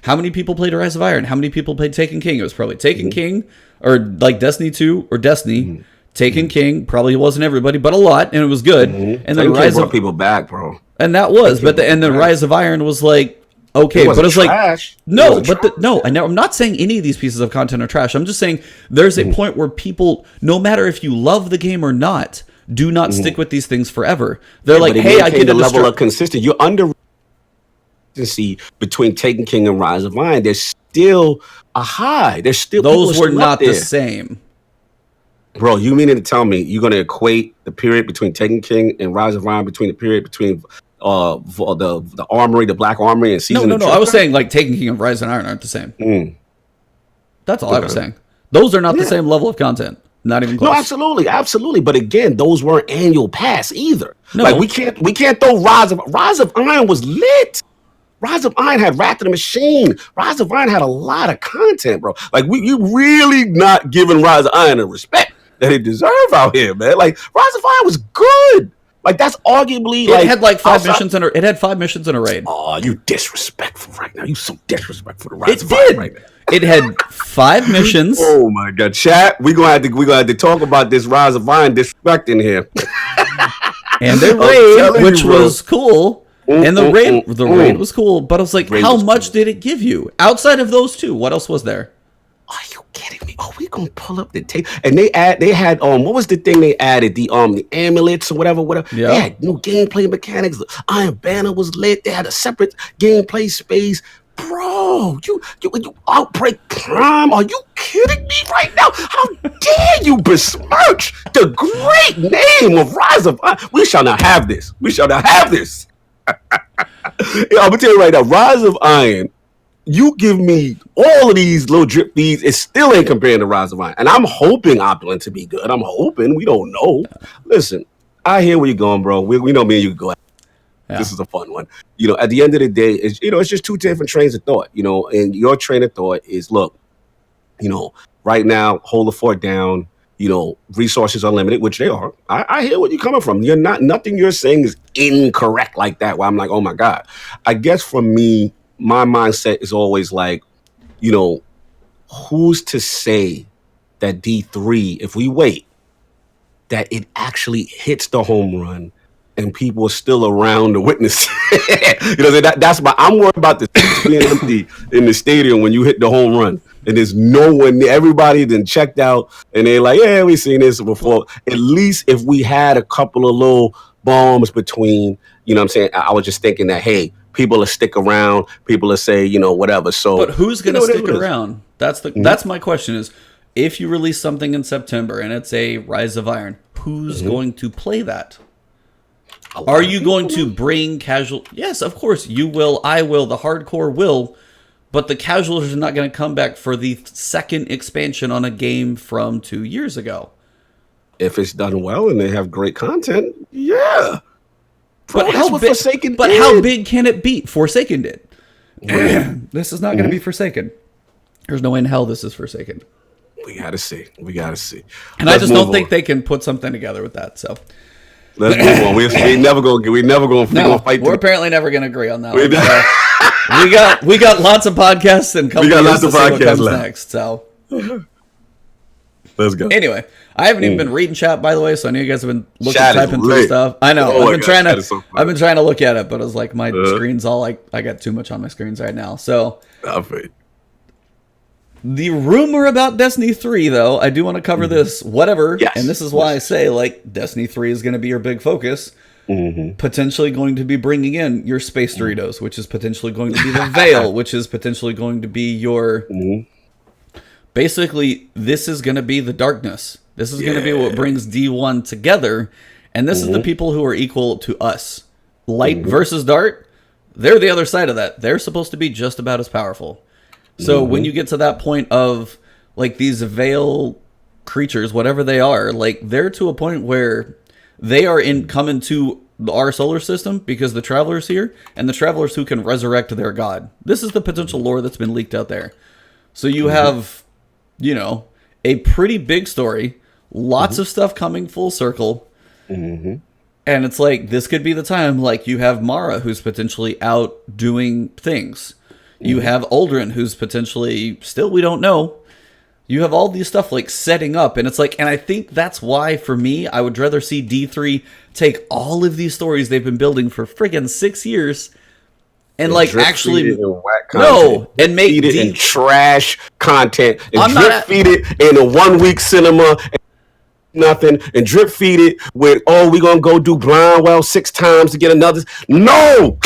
how many people played Rise of Iron? How many people played Taken King? It was probably Taken King or like Destiny 2 or Destiny. Taken King probably wasn't everybody, but a lot, and it was good. And then Rise of people back, bro. And that was, but the Rise of Iron was like okay, but it's trash. like I'm not saying any of these pieces of content are trash. I'm just saying there's a point where people, no matter if you love the game or not, do not stick with these things forever. They're like, hey, I get a level of consistent. You're under between Taken King and Rise of Iron. There's still a high. There's still those were not the same. Bro, you meaning to tell me you're going to equate the period between Taken King and Rise of Iron between the period between the armory, the Black Armory, and Season? No. I was saying like Taken King and Rise of Iron aren't the same. That's all I was saying. Those are not the same level of content. Not even close. No, absolutely. But again, those weren't annual pass either. No. Like we can't throw Rise of Iron was lit. Rise of Iron had Wrath of the Machine. Rise of Iron had a lot of content, bro. Like you really not giving Rise of Iron the respect that it deserve out here, man. Like Rise of Iron was good. Like that's arguably it had like five missions in a raid. Oh, you disrespectful right now. You so disrespectful to Rise of Iron right now. It had 5 missions. Oh my god, chat. We're gonna have to talk about this Rise of Iron disrespect in here. And the raid, which was cool. And the raid was cool, but I was like, how much did it give you? Outside of those two, what else was there? Are you kidding me? Oh, we gonna pull up the tape. And they had what was the thing they added? The amulets or whatever. Yeah. They had new gameplay mechanics. The Iron Banner was lit. They had a separate gameplay space. Bro, you Outbreak Prime. Are you kidding me right now? How dare you besmirch the great name of Rise of Iron? We shall not have this. I'm gonna tell you right now, Rise of Iron, you give me all of these little drip feeds, it still ain't comparing to Rise of Iron. And I'm hoping Opulent to be good. I'm hoping. We don't know. Listen, I hear where you're going, bro. We know me and you can go. Yeah. This is a fun one. At the end of the day, it's just two different trains of thought. And your train of thought is, look, right now, hold the fort down. Resources are limited, which they are. I hear where you're coming from. Nothing you're saying is incorrect like that. Where I'm like, oh my God. I guess for me, my mindset is always like, who's to say that D3, if we wait, that it actually hits the home run and people are still around to witness. I'm worried about the seats being empty in the stadium when you hit the home run. And there's no one, everybody then checked out and they're like, yeah, we've seen this before. At least if we had a couple of little bombs between, what I'm saying? I was just thinking that, hey, people will stick around, people will say, whatever. So, but who's going to stick around? That's my question is, if you release something in September and it's a Rise of Iron, who's going to play that? Are you going to bring casual? Yes, of course you will. I will. The hardcore will. But the casuals are not going to come back for the second expansion on a game from 2 years ago. If it's done well and they have great content, yeah. But how big can it be? Forsaken did. This is not going to be Forsaken. There's no way in hell this is Forsaken. We gotta see. And I just don't think they can put something together with that. So let's move on. We never gonna fight. We're apparently never gonna agree on that one. We got lots of podcasts and we got lots of podcasts next. So let's go. Anyway, I haven't even been reading chat, by the way, so I know you guys have been typing through stuff. I know. I've been trying to look at it, but it was like my screen's all like I got too much on my screens right now. So the rumor about Destiny 3, though, I do want to cover this. Whatever. Yes. And this is why I say, like, Destiny 3 is going to be your big focus. Potentially going to be bringing in your Space Doritos, which is potentially going to be the Veil, which is potentially going to be your... Basically, this is going to be the darkness. This is going to be what brings D1 together. And this is the people who are equal to us. Light versus dark. They're the other side of that. They're supposed to be just about as powerful. So when you get to that point of like these Veil creatures, whatever they are, like they're to a point where they are coming to our solar system because the Travelers here, and the Travelers who can resurrect their god. This is the potential lore that's been leaked out there. So you have, you know, a pretty big story, lots of stuff coming full circle. And it's like, this could be the time, like, you have Mara, who's potentially out doing things. You have Aldrin, who's potentially, still we don't know. You have all these stuff, like, setting up. And it's like, and I think that's why, for me, I would rather see D3 take all of these stories they've been building for friggin' 6 years and, like, actually, and make feed it in trash content and drip feed it in a 1 week cinema. Nothing and drip feed it with, oh, we're gonna go do Blindwell 6 times to get another. No.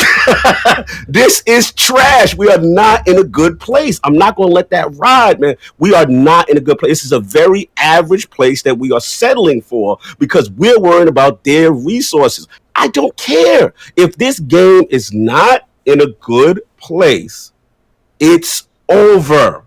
This is trash. We are not in a good place. I'm not gonna let that ride, man. We are not in a good place. This is a very average place that we are settling for because we're worrying about their resources. I don't care if this game is not in a good place. It's over.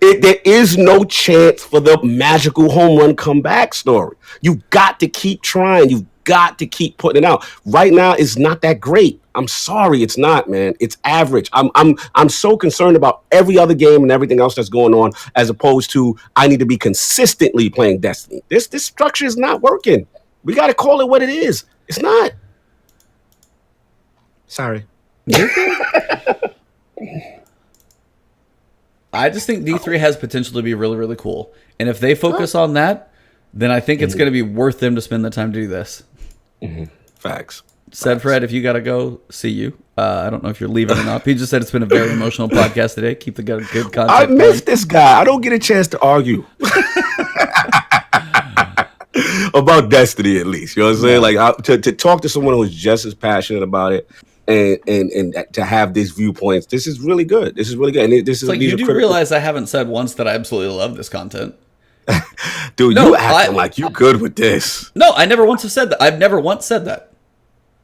There is no chance for the magical home run comeback story. You've got to keep trying. You've got to keep putting it out. Right now, it's not that great. I'm sorry, it's not, man. It's average. I'm so concerned about every other game and everything else that's going on, as opposed to I need to be consistently playing Destiny. This structure is not working. We got to call it what it is. It's not. Sorry. I just think D3 has potential to be really, really cool. And if they focus on that, then I think it's going to be worth them to spend the time to do this. Facts. Said Fred, if you got to go, see you. I don't know if you're leaving or not. He just said it's been a very emotional podcast today. Keep the good content. I miss this guy. I don't get a chance to argue. About Destiny, at least. You know what I'm saying? Like, to talk to someone who's just as passionate about it. And to have these viewpoints, this is really good. This is really good. And this is like, you do realize I haven't said once that I absolutely love this content. Dude, no, you acting like you good with this. No, I never once have said that. I've never once said that.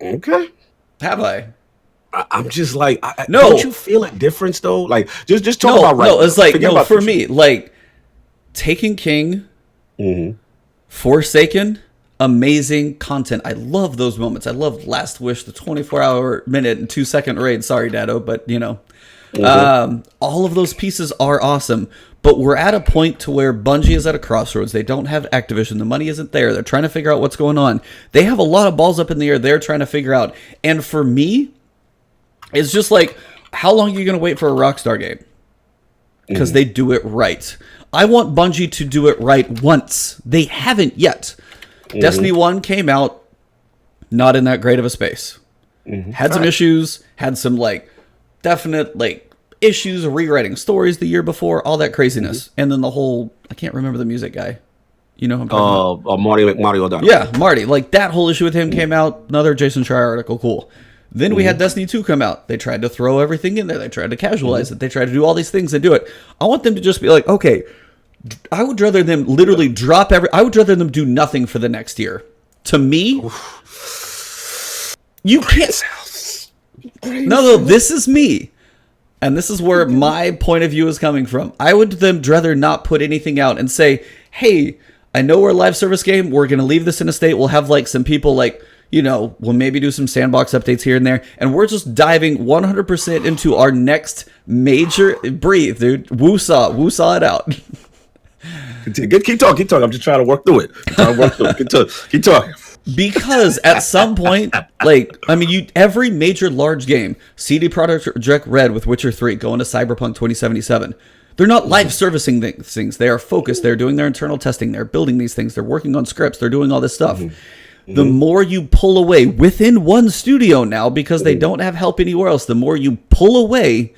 Okay. Have I? I'm just like, no. Don't you feel a difference though? Like, just talk about right. No, it's like, no, for me, like, Taken King, Forsaken, amazing content. I love those moments. I love Last Wish, the 24-hour minute and 2-second raid. Sorry, Dado, but you know, all of those pieces are awesome. But we're at a point to where Bungie is at a crossroads. They don't have Activision. The money isn't there. They're trying to figure out what's going on. They have a lot of balls up in the air. They're trying to figure out. And for me, it's just like, how long are you going to wait for a Rockstar game? Because they do it right. I want Bungie to do it right once. They haven't yet. Destiny 1 came out not in that great of a space. Had some issues, had some like definite like issues rewriting stories the year before, all that craziness. And then the whole, I can't remember the music guy. You know who I'm talking about? Marty O'Donnell. Yeah, Marty. Like that whole issue with him came out. Another Jason Schreier article, cool. Then we had Destiny 2 come out. They tried to throw everything in there. They tried to casualize it. They tried to do all these things and do it. I want them to just be like, okay, I would rather them literally drop I would rather them do nothing for the next year. To me, you can't. No, this is me. And this is where my point of view is coming from. I would them rather not put anything out and say, hey, I know we're a live service game. We're going to leave this in a state. We'll have like some people like, you know, we'll maybe do some sandbox updates here and there. And we're just diving 100% into our next major... Breathe, dude. Woo-saw it out. Keep talking. I'm just trying to work through it. Keep talking. Because at some point, like, I mean, every major large game, CD Projekt Red with Witcher 3, going to Cyberpunk 2077, they're not live servicing things. They are focused. They're doing their internal testing. They're building these things. They're working on scripts. They're doing all this stuff. The more you pull away within one studio now, because they don't have help anywhere else, the more you pull away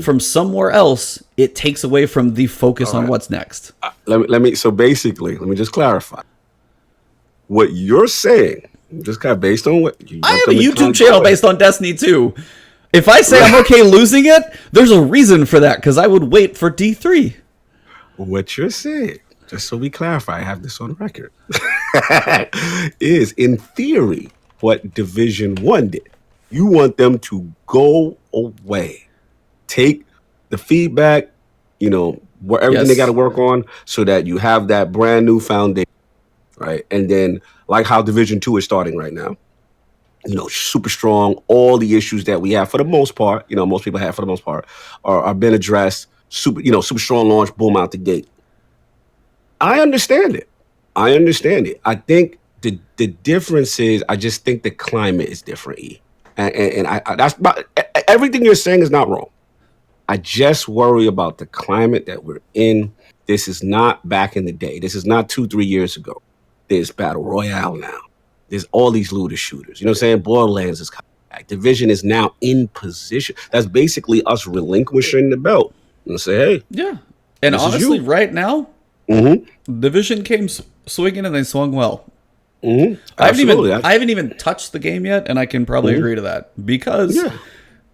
from somewhere else, it takes away from the focus on what's next. Let me just clarify. What you're saying, just kind of based on what I have a YouTube channel based on Destiny 2. If I say I'm okay losing it, there's a reason for that, because I would wait for D3. What you're saying, just so we clarify, I have this on record, is in theory what Division 1 did. You want them to go away. Take the feedback, where everything they got to Yes. work on, so that you have that brand new foundation, right? And then, like how Division Two is starting right now, super strong. All the issues that we have, for the most part, most people have for the most part, are been addressed. Super strong launch, boom out the gate. I understand it. I think the difference is, I just think the climate is different. And that's about, everything you're saying is not wrong. I just worry about the climate that we're in. This is not back in the day. This is not 2-3 years ago. There's battle royale now. There's all these looter shooters. You know what I'm saying? Borderlands is coming back. Division is now in position. That's basically us relinquishing the belt and say, hey, Yeah. And this is honestly, you. right now, Division came swinging and they swung well. Absolutely. I haven't even touched the game yet, and I can probably agree to that because Yeah.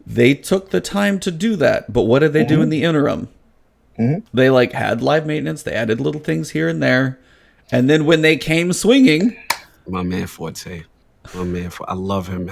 they took the time to do that. But what did they do in the interim? They had live maintenance. They added little things here and there, and then when they came swinging, My man Forte. I love him.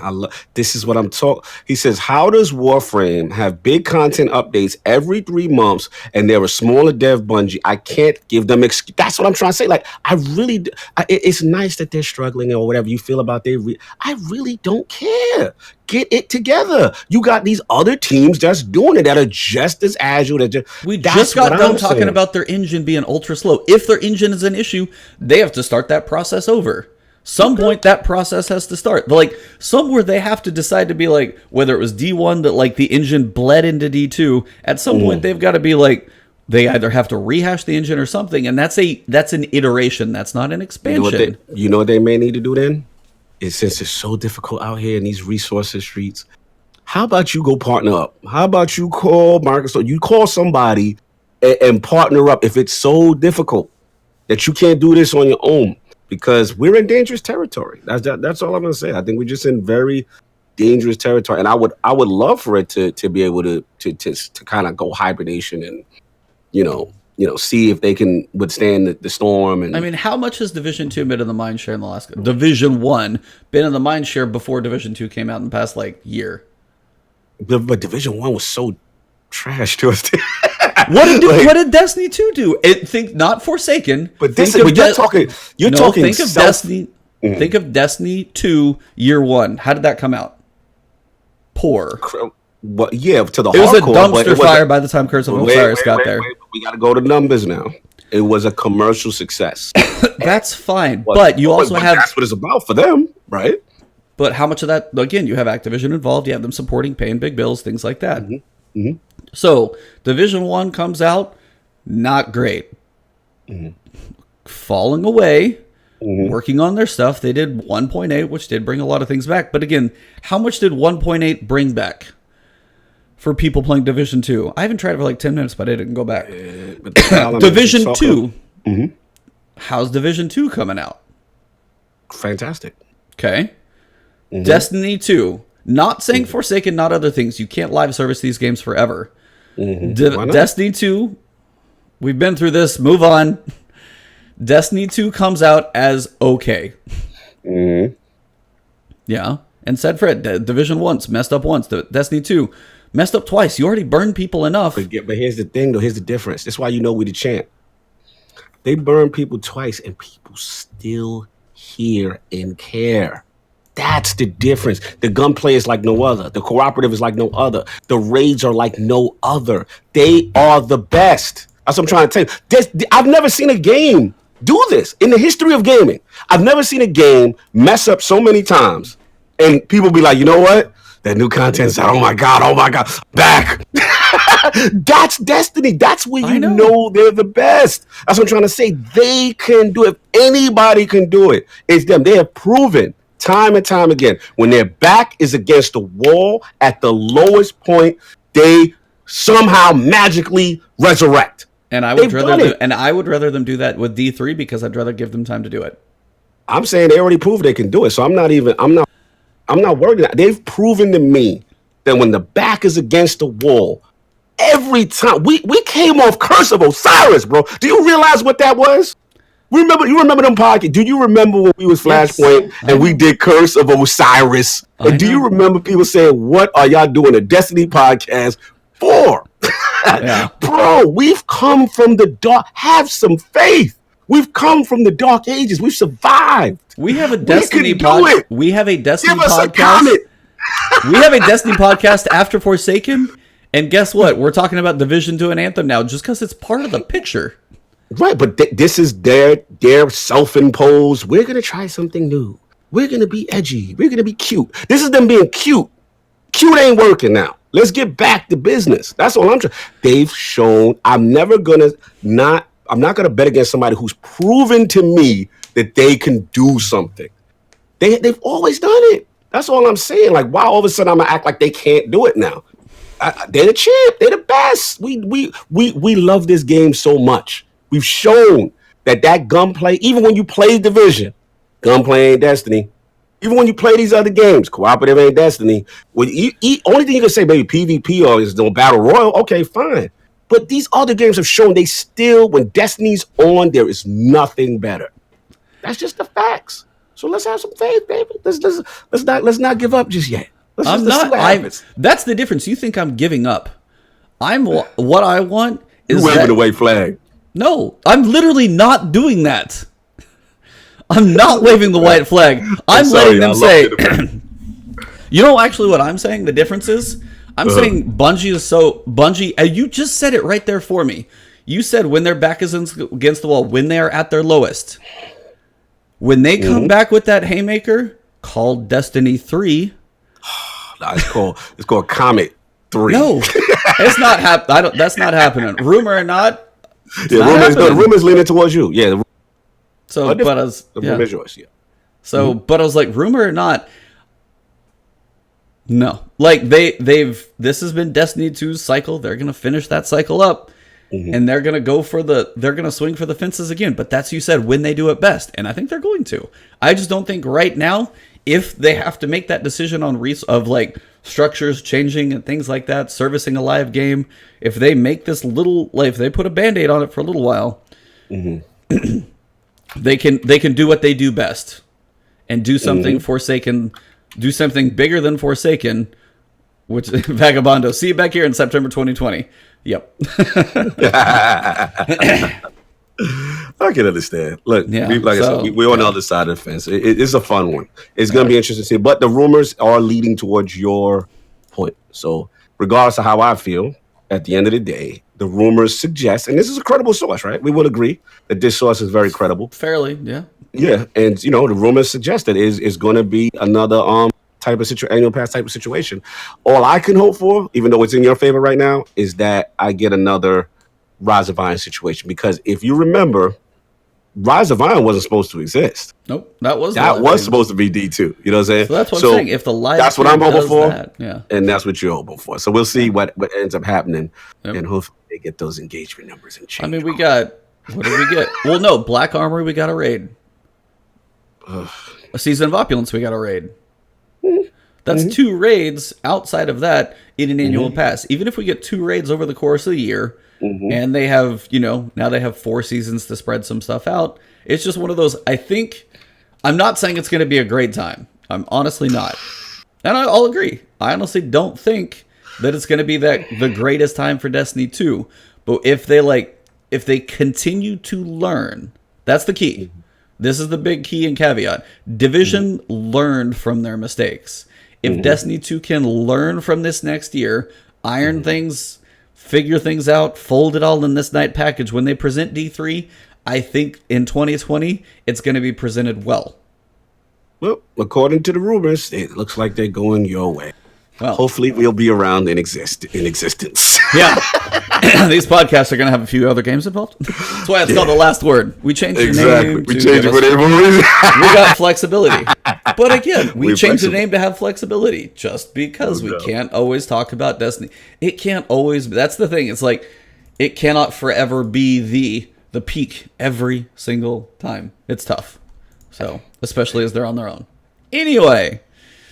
This is what I'm talking. He says, how does Warframe have big content updates every 3 months and they're a smaller dev Bungie? I can't give them That's what I'm trying to say. Like, I really, it's nice that they're struggling or whatever you feel about I really don't care. Get it together. You got these other teams that's doing it, that are just as agile. we just got done talking about their engine being ultra slow. If their engine is an issue, they have to start that process over. Some point that process has to start. But somewhere they have to decide to be whether it was D1 that the engine bled into D2, at some point they've got to be they either have to rehash the engine or something, and that's an iteration. That's not an expansion. You know what they may need to do then? Is, since it's so difficult out here in these resources streets, how about you go partner up? How about you call Microsoft? You call somebody and partner up if it's so difficult that you can't do this on your own. Because we're in dangerous territory. That's all I'm gonna say. I think we're just in very dangerous territory, and I would love for it to be able to kind of go hibernation and see if they can withstand the storm. And I mean, how much has Division 2 been in the mind share in the last Division 1 been in the mind share before Division 2 came out in the past year? But Division 1 was so trash to us. What did Destiny 2 do? Think not Forsaken. But you're talking. Think of Destiny. Think of Destiny 2 year 1. How did that come out? Poor. What? Yeah, to the it was hardcore, a dumpster fire by the time Curse of Osiris got there. We got to go to numbers now. It was a commercial success. That's fine, but you also have. That's what it's about for them, right? But how much of that? Again, you have Activision involved. You have them supporting, paying big bills, things like that. So Division 1 comes out, not great. Falling away, working on their stuff. They did 1.8, which did bring a lot of things back. But again, how much did 1.8 bring back for people playing Division 2? I haven't tried it for 10 minutes, but I didn't go back. Division 2. How's Division 2 coming out? Fantastic. Okay. Destiny 2. Not saying Forsaken, not other things. You can't live service these games forever. Destiny 2, we've been through this. Move on. Destiny 2 comes out as okay. Yeah. And said Fred, Division 1's messed up once. Destiny 2 messed up twice. You already burned people enough. But here's the thing, though. Here's the difference. That's why we the champ. They burn people twice, and people still hear and care. That's the difference. The gunplay is like no other. The cooperative is like no other. The raids are like no other. They are the best. That's what I'm trying to tell you. I've never seen a game do this in the history of gaming. I've never seen a game mess up so many times, and people be like, you know what? That new content's out. Oh my God, back. That's Destiny. That's where you know they're the best. That's what I'm trying to say. They can do it. If anybody can do it, it's them. They have proven time and time again, when their back is against the wall at the lowest point, they somehow magically resurrect. And I would rather them do that with D3 because I'd rather give them time to do it. I'm saying they already proved they can do it, so I'm not worried. They've proven to me that when the back is against the wall, every time we came off Curse of Osiris, bro. Do you realize what that was? You remember them podcasts? Do you remember when we was Flashpoint and we did Curse of Osiris? And do you remember people saying, "What are y'all doing a Destiny podcast for?" Yeah. Bro, we've come from the dark. Have some faith. We've come from the dark ages. We've survived. We have a Destiny podcast. We have a Destiny Give us podcast. A comment. We have a Destiny podcast after Forsaken. And guess what? We're talking about Division 2 and Anthem now just because it's part of the picture. Right, but this is their self-imposed, we're going to try something new. We're going to be edgy. We're going to be cute. This is them being cute. Cute ain't working now. Let's get back to business. That's all I'm trying. They've shown, I'm not going to bet against somebody who's proven to me that they can do something. They've always done it. That's all I'm saying. Like, why all of a sudden I'm going to act like they can't do it now? They're the champ. They're the best. We love this game so much. We've shown that gunplay, even when you play Division, gunplay ain't Destiny. Even when you play these other games, cooperative ain't Destiny. Only thing you can say, maybe PvP or is no Battle Royal, okay, fine. But these other games have shown they still, when Destiny's on, there is nothing better. That's just the facts. So let's have some faith, baby. Let's not give up just yet. That's the difference. You think I'm giving up? What I want is waving the white flag. No, I'm literally not doing that. I'm not waving the white flag. I'm letting them say. You know, actually, what I'm saying. The difference is, I'm saying Bungie is so Bungie. And you just said it right there for me. You said when their back is against the wall, when they are at their lowest, when they come back with that haymaker called Destiny 3. No, it's called Comet 3. No, it's not happening. That's not happening. Rumor or not. The rumor's leaning towards you. Yeah. But I was rumor's yours. Yeah. So, but I was like, rumor or not. No, like this has been Destiny 2's cycle. They're gonna finish that cycle up, and they're gonna swing for the fences again. But that's, you said, when they do it best, and I think they're going to. I just don't think right now, if they have to make that decision on of like structures changing and things like that, servicing a live game, if they make this if they put a Band-Aid on it for a little while, they can do what they do best and do something Forsaken, do something bigger than Forsaken, which Vagabondo. See you back here in September 2020. Yep. I can understand. Look, I said, we're on the other side of the fence. It's a fun one. It's going to be interesting to see. But the rumors are leading towards your point. So regardless of how I feel, at the end of the day, the rumors suggest, and this is a credible source, right? We will agree that this source is very credible. Fairly, yeah. Yeah, and the rumors suggest that is going to be another type of annual pass type of situation. All I can hope for, even though it's in your favor right now, is that I get another Rise of Iron situation, because if you remember, Rise of Iron wasn't supposed to exist. Nope, that was supposed to be D2. You know what I'm saying? So that's what I'm saying. If the live, that's what I'm hoping for, and that's what you're hoping for. So we'll see what ends up happening, and hopefully they get those engagement numbers and change. I mean, what did we get? Well, no, Black Armory, we got a raid. A Season of Opulence, we got a raid. That's 2 raids outside of that in an annual pass. Even if we get 2 raids over the course of the year, and they have, now they have 4 seasons to spread some stuff out. It's just one of those, I'm not saying it's going to be a great time. I'm honestly not. And I'll agree. I honestly don't think that it's going to be the greatest time for Destiny 2. But if they continue to learn, that's the key. This is the big key and caveat. Division learned from their mistakes. If Destiny 2 can learn from this next year, iron things, figure things out, fold it all in this night package, when they present D3, I think in 2020, it's going to be presented well. Well, according to the rumors, it looks like they're going your way. Well, hopefully we'll be around in existence. Yeah. These podcasts are going to have a few other games involved. That's why it's called The Last Word. We changed the name. We changed it for everyone. We got flexibility. But again, we changed the name to have flexibility just because we can't always talk about Destiny. It can't always. That's the thing. It's like it cannot forever be the peak every single time. It's tough. So, especially as they're on their own. Anyway.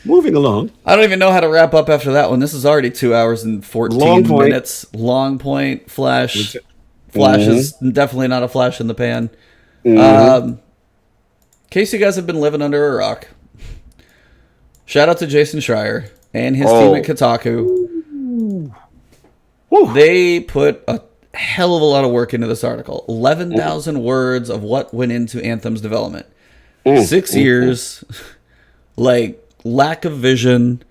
Moving along. I don't even know how to wrap up after that one. This is already 2 hours and 14 minutes. Long point, Flash. Flash is definitely not a flash in the pan. Mm-hmm. In case you guys have been living under a rock, shout out to Jason Schreier and his team at Oh. Kotaku. Whew. They put a hell of a lot of work into this article. 11,000 words of what went into Anthem's development. 6 years, like lack of vision,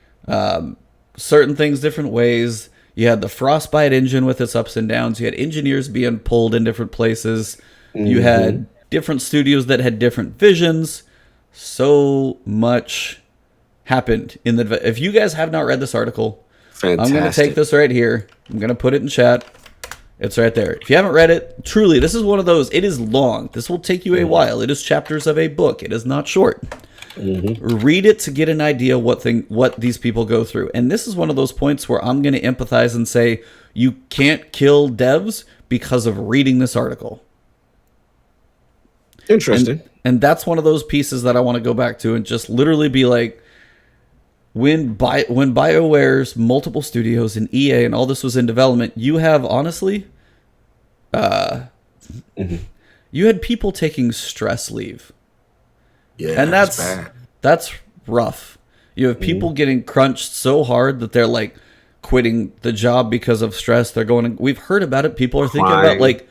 certain things different ways. You had the Frostbite engine with its ups and downs. You had engineers being pulled in different places. You had different studios that had different visions. So much happened in the. If you guys have not read this article, Fantastic. I'm going to take this right here. I'm going to put it in chat. It's right there. If you haven't read it, truly, this is one of those. It is long. This will take you a while. It is chapters of a book. It is not short. Read it to get an idea what these people go through. And this is one of those points where I'm going to empathize and say you can't kill devs because of reading this article. Interesting. And that's one of those pieces that I want to go back to and just literally be like, when BioWare's multiple studios and EA and all this was in development, you have honestly, you had people taking stress leave. Yeah, And bad. that's rough. You have people getting crunched so hard that they're like quitting the job because of stress. They're going. We've heard about it. People are thinking about Crying. like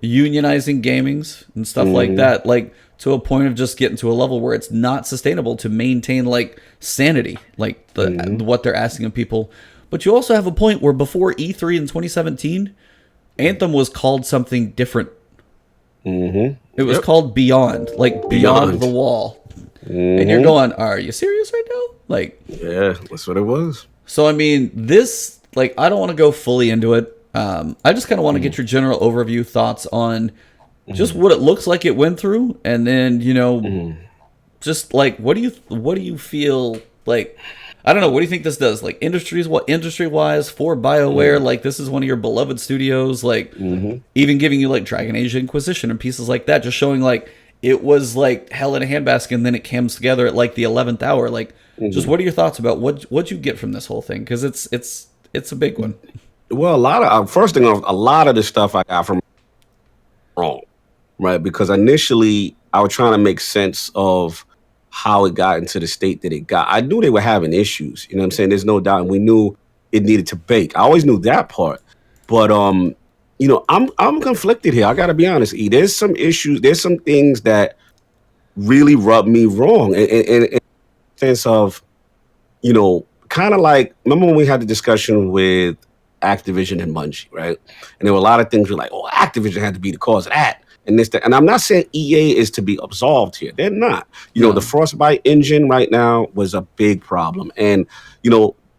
unionizing gamings and stuff like that. Like to a point of just getting to a level where it's not sustainable to maintain like sanity, like what they're asking of people. But you also have a point where before E3 in 2017, Anthem was called something different. It was called Beyond, like Beyond the Wall. And you're going, are you serious right now? Like, Yeah, that's what it was. so I mean, this, like, I don't want to go fully into it. I just kind of want to get your general overview thoughts on just what it looks like it went through, and then just like what do you feel like? I don't know. What do you think this does? Like industry wise for BioWare, like this is one of your beloved studios. Like even giving you like Dragon Age Inquisition and pieces like that, just showing like it was like hell in a handbasket, and then it comes together at like the 11th hour. Like, just what are your thoughts about what you get from this whole thing? Because it's a big one. Well, a lot of first thing off, a lot of the stuff I got from wrong, right? Because initially I was trying to make sense of how it got into the state that it got. I knew they were having issues. You know what I'm saying? There's no doubt. And we knew it needed to bake. I always knew that part. But I'm conflicted here. I gotta be honest, E. There's some issues, there's some things that really rub me wrong. In sense of, kind of like, remember when we had the discussion with Activision and Bungie, right? And there were a lot of things were like, oh, Activision had to be the cause of that. And this, that. And I'm not saying EA is to be absolved here. They're not. The Frostbite engine right now was a big problem. And,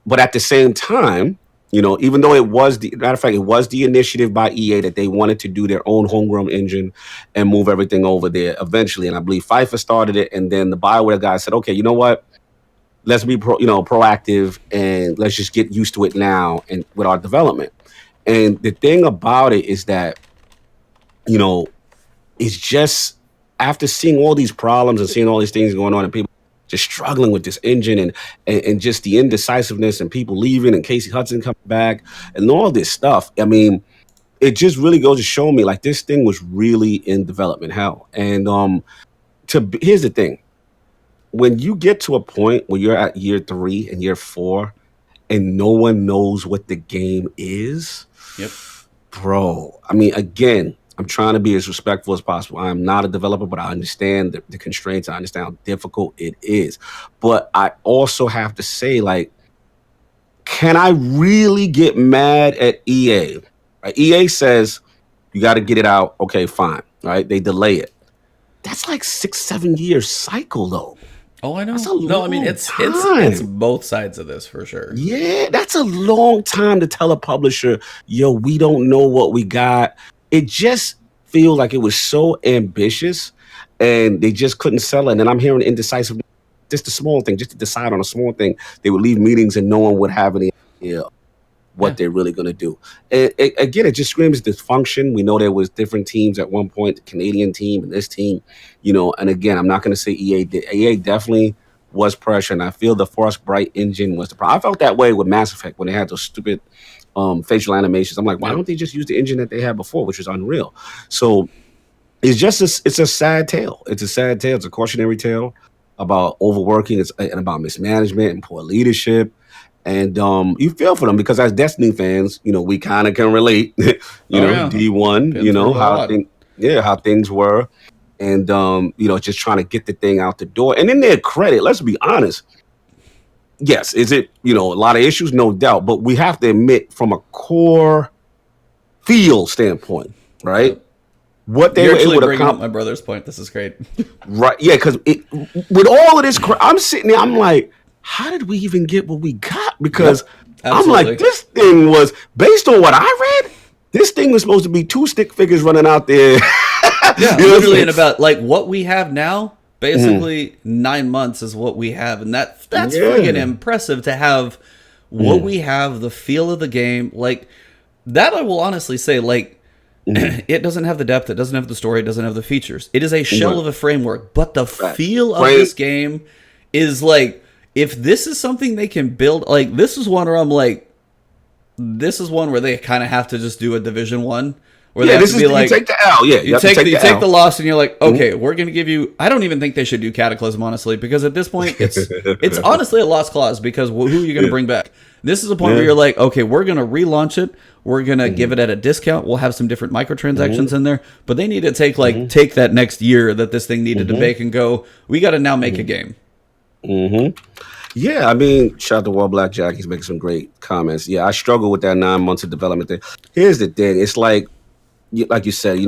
but at the same time, even though it was matter of fact, it was the initiative by EA that they wanted to do their own homegrown engine and move everything over there eventually. And I believe FIFA started it. And then the BioWare guy said, okay, you know what? Let's be proactive and let's just get used to it now and with our development. And the thing about it is that, it's just after seeing all these problems and seeing all these things going on and people just struggling with this engine and just the indecisiveness and people leaving and Casey Hudson coming back and all this stuff. I mean, it just really goes to show me like this thing was really in development hell. And here's the thing. When you get to a point where you're at year 3 and year 4 and no one knows what the game is, Yep. bro, I mean, again, I'm trying to be as respectful as possible. I'm not a developer, but I understand the constraints. I understand how difficult it is. But I also have to say, like, can I really get mad at EA? Right? EA says, you got to get it out. Okay, fine. Right? They delay it. That's like 6-7 years cycle, though. Oh, I know. That's a No, I mean long it's time. both sides of this for sure. Yeah, that's a long time to tell a publisher, yo, we don't know what we got. It just feels like it was so ambitious and they just couldn't sell it. And then I'm hearing indecisive, just a small thing, just to decide on a small thing. They would leave meetings and no one would have any idea what they're really going to do. Again, it just screams dysfunction. We know there was different teams at one point, the Canadian team and this team, and again, I'm not going to say EA did. EA definitely was pressure, and I feel the Frostbite engine was the problem. I felt that way with Mass Effect when they had those stupid facial animations. I'm like, why don't they just use the engine that they had before, which was Unreal? So it's a sad tale. It's a sad tale. It's a cautionary tale about overworking. And about mismanagement and poor leadership. And you feel for them because as Destiny fans, we kind of can relate. Oh yeah, D1, been through a lot. how things were, and just trying to get the thing out the door. And in their credit, let's be honest. Yes, is it a lot of issues, no doubt, but we have to admit from a core feel standpoint, right? Yep. What they You're were actually able to bringing up accomplish. my brother's point. This is great. Right. Yeah, because with all of this, I'm sitting there, I'm like, how did we even get what we got? Because I'm Absolutely. like, this thing was, based on what I read, this thing was supposed to be 2 stick figures running out there. Yeah, You know what I'm literally in saying? about like what we have now, basically 9 months is what we have. And that's friggin' impressive to have what we have, the feel of the game. Like that I will honestly say, like it doesn't have the depth, it doesn't have the story, it doesn't have the features. It is a shell of a framework, but the feel of this game is like, if this is something they can build, like this is one where I'm like, this is one where they kind of have to just do a Division 1 where they have to be like, you take the L, yeah. you take the loss and you're like, okay, we're going to give you, I don't even think they should do Cataclysm, honestly, because at this point it's honestly a lost cause because who are you going to bring back? This is a point where you're like, okay, we're going to relaunch it. We're going to give it at a discount. We'll have some different microtransactions in there, but they need to take take that next year that this thing needed to bake and go, we got to now make a game. Yeah, I mean, shout out to Wall Black Jack. He's making some great comments. Yeah, I struggle with that 9 months of development thing. Here's the thing. It's like you said,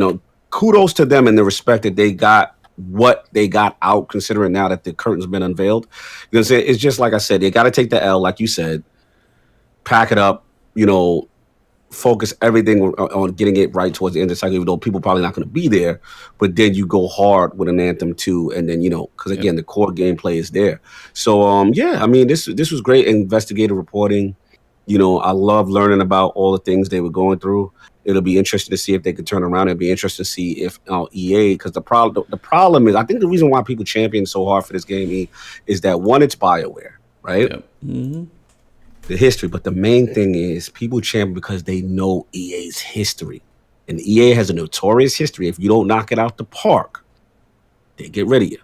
kudos to them in the respect that they got what they got out, considering now that the curtain's been unveiled. You know what I'm saying? It's just like I said, they got to take the L, like you said, pack it up, focus everything on getting it right towards the end of the cycle, even though people probably not going to be there. But then you go hard with an Anthem 2, and then, because again, the core gameplay is there. So, yeah, I mean, this was great investigative reporting. I love learning about all the things they were going through. It'll be interesting to see if they could turn around. It'll be interesting to see if EA, because the problem is, I think the reason why people champion so hard for this game is that one, it's BioWare, right? Yep. Mm-hmm. The history, but the main thing is people champion because they know EA's history, and EA has a notorious history. If you don't knock it out the park, they get rid of you.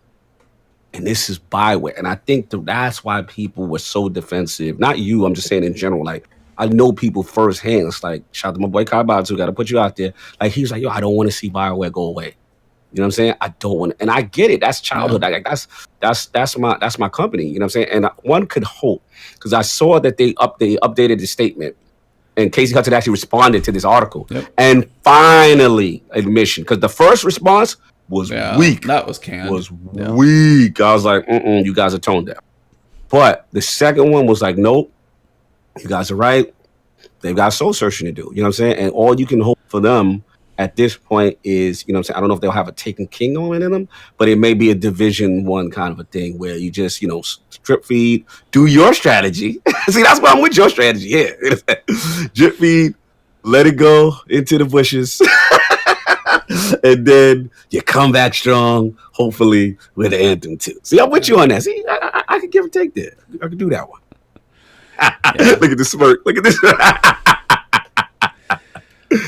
And this is BioWare, and I think that's why people were so defensive. Not you, I'm just saying in general. Like I know people firsthand. It's like shout out to my boy Kai Batu, got to put you out there. Like he was like, yo, I don't want to see BioWare go away. You know what I'm saying? I don't want, and I get it. That's childhood. Yeah. Like that's my company. You know what I'm saying? And one could hope, because I saw that they updated the statement, and Casey Hudson actually responded to this article, and finally admission, because the first response was weak. That was canned. Weak. I was like, you guys are toned down. But the second one was like, nope, you guys are right. They've got soul searching to do. You know what I'm saying? And all you can hope for them at this point is, what I'm saying? I don't know if they'll have a Taken King on in them, but it may be a Division 1 kind of a thing where you just, strip feed, do your strategy. See, that's why I'm with your strategy. Yeah. Drip feed, let it go into the bushes. And then you come back strong, hopefully, with the Anthem 2. See, I'm with you on that. See, I can give or take that. I can do that one. Look at the smirk. Look at this.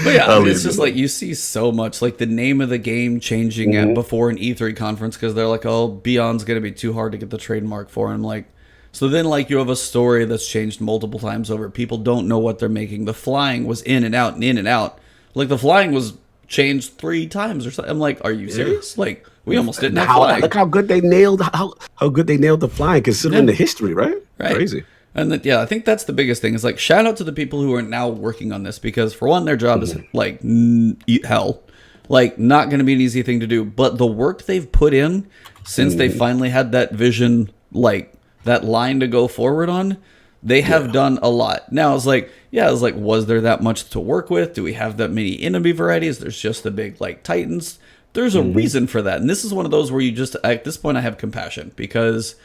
But yeah, it's just like you see so much, like the name of the game changing before an E3 conference because they're like, oh, Beyond's going to be too hard to get the trademark for. And like, so then like you have a story that's changed multiple times over. People don't know what they're making. The flying was in and out and in and out. Like the flying was changed 3 times or something. I'm like, are you serious? Like we almost didn't have flying. Look how good they nailed how good they nailed the flying considering the history, right? Crazy. And I think that's the biggest thing is like shout out to the people who are now working on this because for one, their job is like eat hell, like not going to be an easy thing to do. But the work they've put in since they finally had that vision, like that line to go forward on, they have done a lot. Now it's like, was there that much to work with? Do we have that many enemy varieties? There's just the big like Titans. There's a reason for that. And this is one of those where you just, at this point, I have compassion because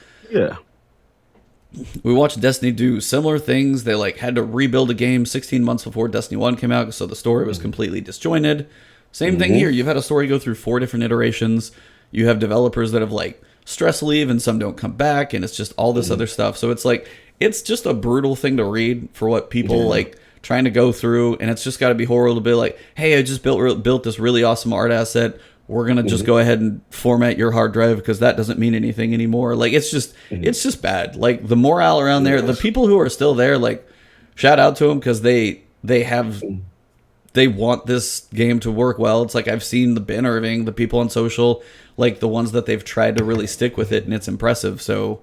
we watched Destiny do similar things. They like had to rebuild a game 16 months before Destiny 1 came out, so the story was completely disjointed. Same thing here. You've had a story go through 4 different iterations. You have developers that have like stress leave and some don't come back, and it's just all this other stuff. So it's like it's just a brutal thing to read for what people like trying to go through, and it's just got to be horrible to be like, hey, I just built this really awesome art asset. we're gonna just go ahead and format your hard drive because that doesn't mean anything anymore. Like it's just bad. Like the morale around there, the people who are still there, like shout out to them because they want this game to work well. It's like I've seen the Ben Irving, the people on social, like the ones that they've tried to really stick with it, and it's impressive. So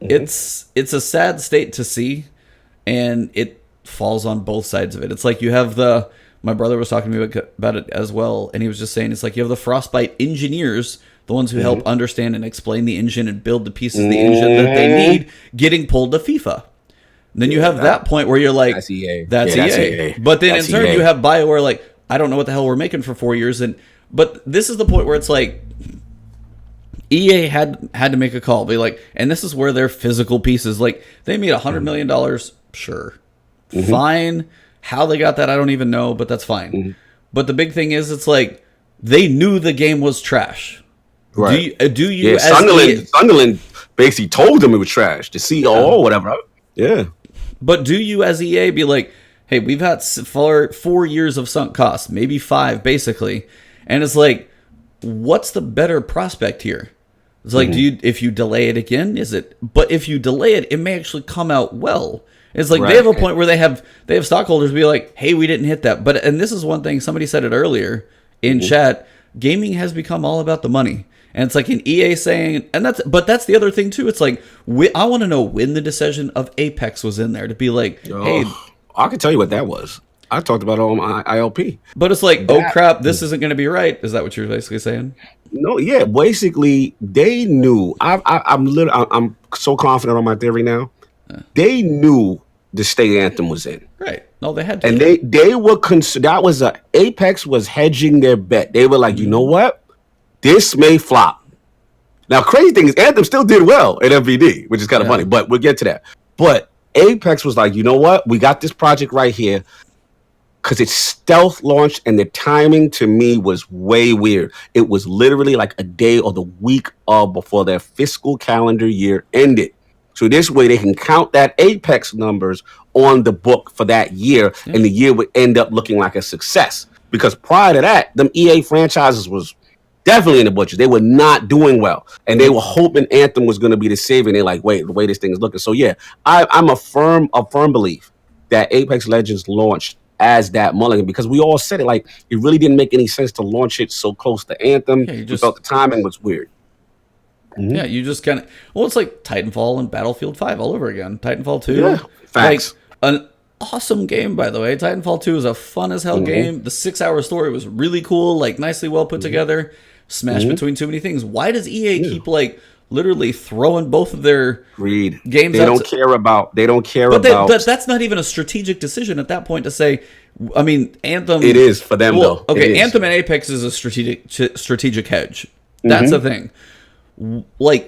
it's a sad state to see, and it falls on both sides of it. It's like you have my brother was talking to me about it as well, and he was just saying it's like you have the Frostbite engineers, the ones who help understand and explain the engine and build the pieces of the engine that they need, getting pulled to FIFA. And then you have that point where you're like, that's EA. That's EA. But then in turn, you have BioWare like, I don't know what the hell we're making for 4 years. But this is the point where it's like, EA had to make a call. Be like, and this is where their physical pieces, like, they made $100 million. Sure. Fine. How they got that, I don't even know, but that's fine. But the big thing is, it's like, they knew the game was trash. Right. Do you as Sunderland basically told them it was trash. The CEO or whatever. Yeah. But do you as EA be like, hey, we've had 4 years of sunk costs, maybe 5 basically. And it's like, what's the better prospect here? It's like, if you delay it again, but if you delay it, it may actually come out well. It's like they have a point where they have stockholders be like, hey, we didn't hit that. And this is one thing, somebody said it earlier in chat, gaming has become all about the money. And it's like an EA saying, but that's the other thing too. It's like, I want to know when the decision of Apex was in there to be like, hey, I can tell you what that was. I talked about it on my ILP. But it's like, oh crap, this isn't going to be right. Is that what you're basically saying? No, yeah. Basically, they knew. I'm so confident on my theory now. They knew the state Anthem was in. Right. No, they had to. And they were that was Apex was hedging their bet. They were like, you know what? This may flop. Now, crazy thing is, Anthem still did well at MVD, which is kind of funny, but we'll get to that. But Apex was like, you know what? We got this project right here because it's stealth launched, and the timing to me was way weird. It was literally like a day or the week of before their fiscal calendar year ended. So this way they can count that Apex numbers on the book for that year, and the year would end up looking like a success. Because prior to that, them EA franchises was definitely in the butchers. They were not doing well, and they were hoping Anthem was going to be the savior. And they're like, wait, the way this thing is looking. So yeah, I'm a firm belief that Apex Legends launched as that mulligan, because we all said it, like, it really didn't make any sense to launch it so close to Anthem. You felt the timing was weird. Yeah, you just kind of, it's like Titanfall and Battlefield 5 all over again. Titanfall 2, yeah, facts. Like an awesome game, by the way. Titanfall 2 is a fun as hell game. The 6-hour story was really cool, like nicely well put together. Smashed between too many things. Why does EA keep like literally throwing both of their games? They don't care about. But that's not even a strategic decision at that point to say. I mean, Anthem. It is for them though. Okay, Anthem and Apex is a strategic hedge. That's the thing. Like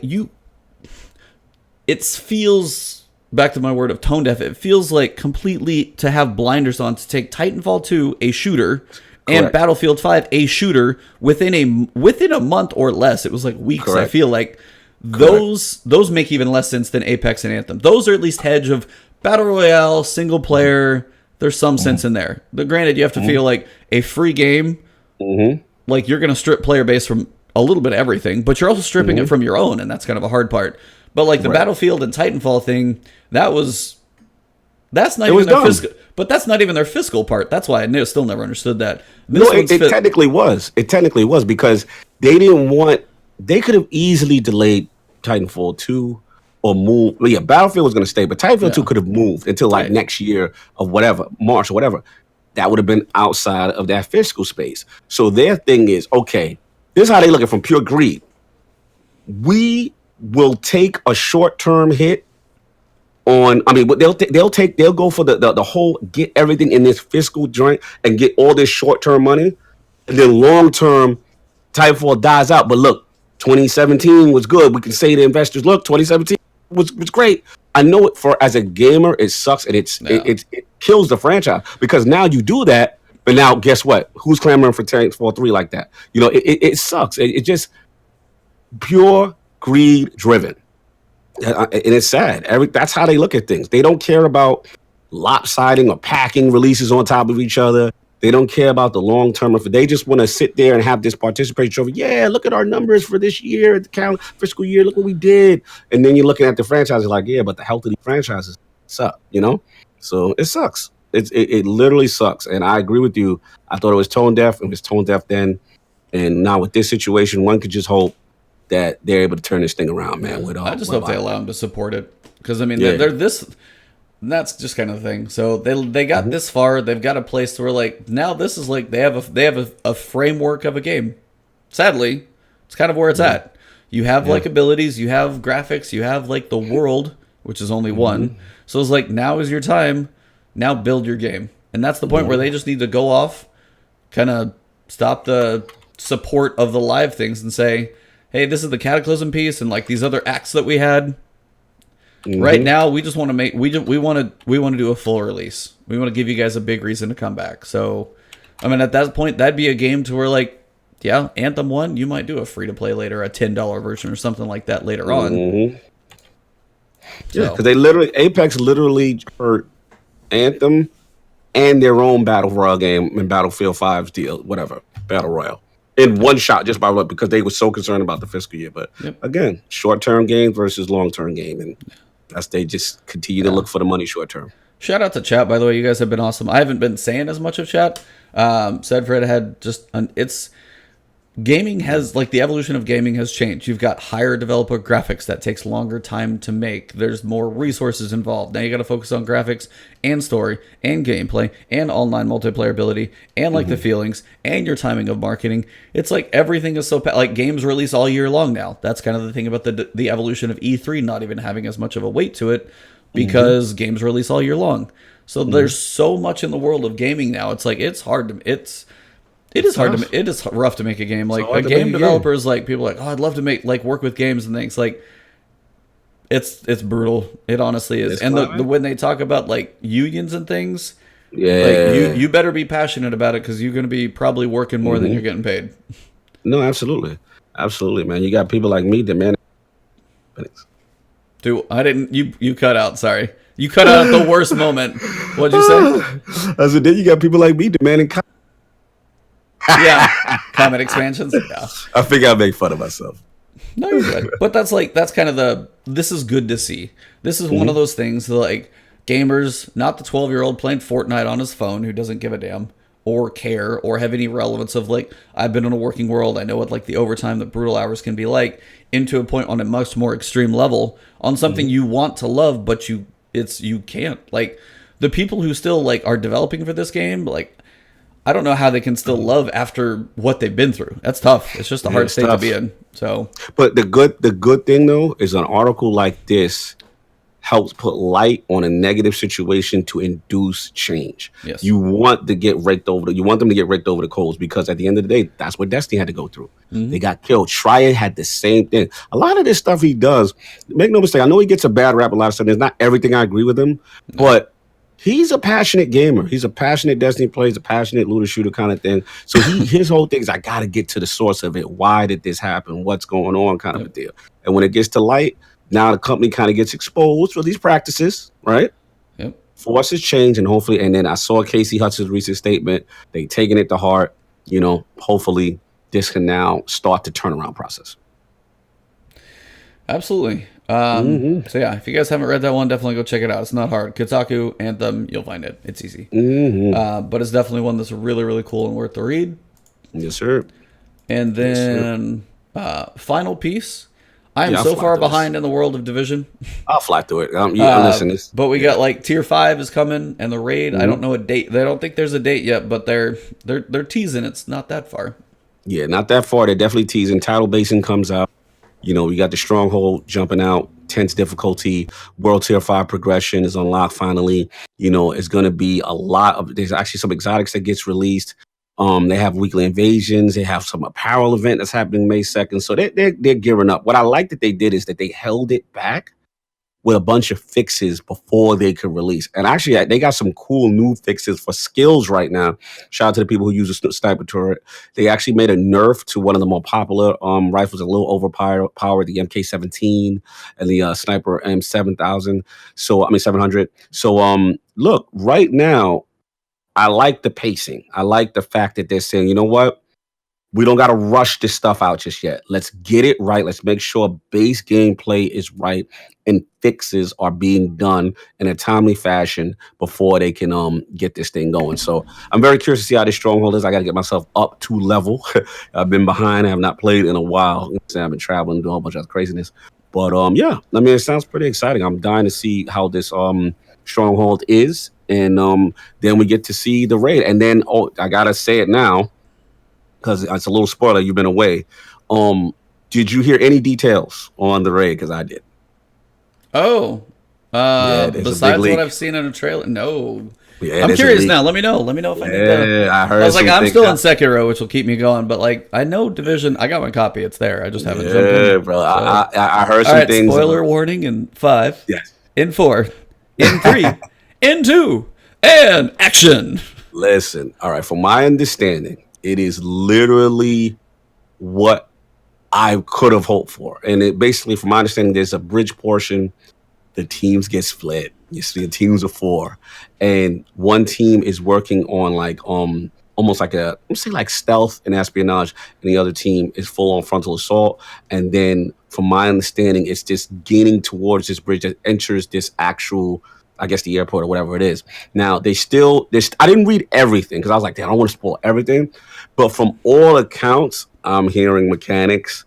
it feels, back to my word of tone deaf, it feels like completely to have blinders on to take Titanfall 2, a shooter, and Battlefield 5, a shooter, within a month or less. It was like weeks. I feel like those make even less sense than Apex and Anthem. Those are at least hedge of battle royale, single player. There's some sense in there. But granted, you have to feel like a free game. Like you're going to strip player base from a little bit of everything, but you're also stripping it from your own, and that's kind of a hard part. But like the Battlefield and Titanfall thing, that's not even their fiscal. But that's not even their fiscal part. That's why I still never understood that. It technically was. It technically was, because they didn't want. They could have easily delayed Titanfall 2 or moved. Well, yeah, Battlefield was going to stay, but Titanfall 2 could have moved until like next year of whatever, March or whatever. That would have been outside of that fiscal space. So their thing is, okay, this is how they look at it from pure greed. We will take a short-term hit on. I mean, they'll go for the whole, get everything in this fiscal joint and get all this short-term money, and then long-term Titanfall dies out. But look, 2017 was good. We can say to investors, look, 2017 was great. I know it, for as a gamer, it sucks, and it kills the franchise, because now you do that. But now, guess what? Who's clamoring for Titanfall 3 like that? You know, it sucks. It just pure greed driven, and it's sad. That's how they look at things. They don't care about lopsiding or packing releases on top of each other. They don't care about the long term. If they just want to sit there and have this participation trophy, yeah, look at our numbers for this year, the fiscal year, look what we did. And then you're looking at the franchises like, yeah, but the health of these franchises suck, you know? So it sucks. It literally sucks. And I agree with you. I thought it was tone deaf. It was tone deaf then. And now with this situation, one could just hope that they're able to turn this thing around, man. Yeah. With I just hope they allow them to support it, because I mean yeah. they're this. That's just kind of the thing. So they got this far. They've got a place where like now this is like they have a framework of a game. Sadly, it's kind of where it's at. You have like abilities, you have graphics, you have like the world, which is only one. So it's like now is your time. Now build your game, and that's the point where they just need to go off, kind of stop the support of the live things and say, hey, this is the Cataclysm piece and like these other acts that we had. Right now, we just want to make we want to do a full release. We want to give you guys a big reason to come back. So, I mean, at that point, that'd be a game to where like, yeah, Anthem 1, you might do a free to play later, a $10 version or something like that later on. Yeah, because Apex literally hurt Anthem and their own Battle Royale game in Battlefield 5's deal, whatever, Battle Royale. In one shot, just by what, because they were so concerned about the fiscal year. But again, short-term game versus long-term game. And they just continue to look for the money short-term. Shout out to chat, by the way. You guys have been awesome. I haven't been saying as much of chat. Sedfred had just, it's, gaming has, like, the evolution of gaming has changed. You've got higher developer graphics that takes longer time to make. There's more resources involved. Now you got to focus on graphics and story and gameplay and online multiplayer ability and like the feelings and your timing of marketing. It's like everything is so like games release all year long now. That's kind of the thing about the evolution of E3 not even having as much of a weight to it, because games release all year long. So there's so much in the world of gaming now. It's like it's hard to it is rough to make a game. Like a game developer is like, people are like, oh, I'd love to make like work with games and things. Like it's brutal. It honestly is. And the when they talk about like unions and things, like you better be passionate about it, because you're going to be probably working more than you're getting paid. No, absolutely, man. You got people like me that, man. Dude, I didn't. You cut out. Sorry, you cut out at the worst moment. What'd you say? I said, then you got people like me demanding. Yeah, comment expansions. Yeah. I figure I make fun of myself. No, you're good. But that's kind of this is good to see. This is one of those things that, like, gamers, not the 12-year-old playing Fortnite on his phone who doesn't give a damn or care or have any relevance of like, I've been in a working world, I know what like the overtime, the brutal hours can be like, into a point on a much more extreme level on something you want to love, but you can't. Like, the people who still like are developing for this game, like, I don't know how they can still love after what they've been through. That's tough. It's just a hard state to be in. So, but the good thing though is an article like this helps put light on a negative situation to induce change. Yes. You want to get raked over. You want them to get raked over the coals, because at the end of the day, that's what Destiny had to go through. They got killed. Schreier had the same thing. A lot of this stuff he does, make no mistake, I know he gets a bad rap a lot of stuff. There's not everything I agree with him, but he's a passionate gamer. He's a passionate Destiny player. He's a passionate looter shooter kind of thing. So his whole thing is, I got to get to the source of it. Why did this happen? What's going on? Kind of a deal. And when it gets to light, now the company kind of gets exposed for these practices, right? Yep. Forces change, and hopefully, and then I saw Casey Hudson's recent statement. They taking it to heart. You know, hopefully this can now start the turnaround process. Absolutely. So yeah, if you guys haven't read that one, definitely go check it out. It's not hard. Kotaku, Anthem, you'll find it. It's easy. But it's definitely one that's really, really cool and worth the read. Yes, sir. And then final piece. I am so far behind in the world of Division. I'll fly through it. Listen, but we got like Tier 5 is coming, and the raid. I don't know a date. They don't think there's a date yet, but they're teasing. It's not that far. Yeah, not that far. They're definitely teasing. Tidal Basin comes out. You know, we got the Stronghold jumping out. Tense difficulty. World Tier 5 progression is unlocked finally. You know, it's going to be a lot of. There's actually some exotics that gets released. They have weekly invasions. They have some apparel event that's happening May 2nd. So they're gearing up. What I like that they did is that they held it back with a bunch of fixes before they could release. And actually, they got some cool new fixes for skills right now. Shout out to the people who use the sniper turret. They actually made a nerf to one of the more popular rifles, a little overpowered, the MK17 and the sniper M7000. So, I mean, 700. So, look, right now, I like the pacing. I like the fact that they're saying, you know what? We don't got to rush this stuff out just yet. Let's get it right. Let's make sure base gameplay is right and fixes are being done in a timely fashion before they can get this thing going. So I'm very curious to see how this stronghold is. I got to get myself up to level. I've been behind. I have not played in a while. I've been traveling, doing a bunch of craziness. But yeah, I mean, it sounds pretty exciting. I'm dying to see how this stronghold is, and then we get to see the raid. And then I gotta say it now, because it's a little spoiler. You've been away. Did you hear any details on the raid? Because I did. Oh, Yeah, there's a big besides what leak. I've seen in a trailer, no. Yeah, I'm there's a curious leak. now. Let me know. Let me know if I need to. Yeah, I heard. I was like, some I'm things still in got- Sekiro, which will keep me going. But like, I know Division. I got my copy. It's there. I just haven't jumped Yeah, in. bro. So- I heard All some right. things. Spoiler warning in 5, Yes. in 4, in 3, in 2, and action. Listen. All right. From my understanding, it is literally what I could have hoped for, and it basically, from my understanding, there's a bridge portion. The teams get split. You see the teams of 4, and one team is working on like almost like a, let's say, like stealth and espionage, and the other team is full on frontal assault. And then from my understanding, it's just gaining towards this bridge that enters this actual, I guess, the airport or whatever it is. Now I didn't read everything because I was like, damn, I don't want to spoil everything, but from all accounts, I'm hearing mechanics,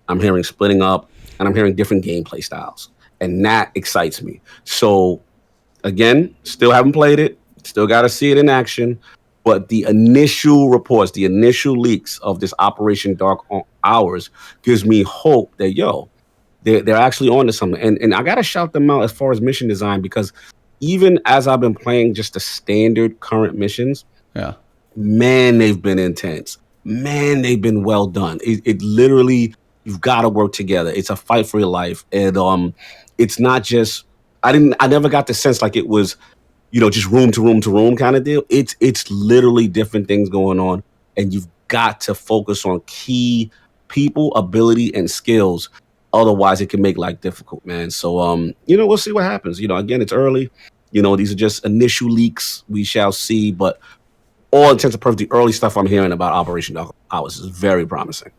I'm hearing splitting up, and I'm hearing different gameplay styles, and that excites me. So again, still haven't played it, still got to see it in action. But the initial reports, the initial leaks of this Operation Dark Hours gives me hope that, they're actually on to something. And I got to shout them out as far as mission design, because even as I've been playing just the standard current missions, Yeah. man, they've been intense. Man, they've been well done. It literally, you've got to work together. It's a fight for your life. And it's not just, I never got the sense like it was, just room to room to room kind of deal. It's literally different things going on, and you've got to focus on key people, ability, and skills. Otherwise, it can make life difficult, man. So we'll see what happens. Again, it's early. These are just initial leaks. We shall see, but all intents and purposes, the early stuff I'm hearing about Operation Dark Hours is very promising.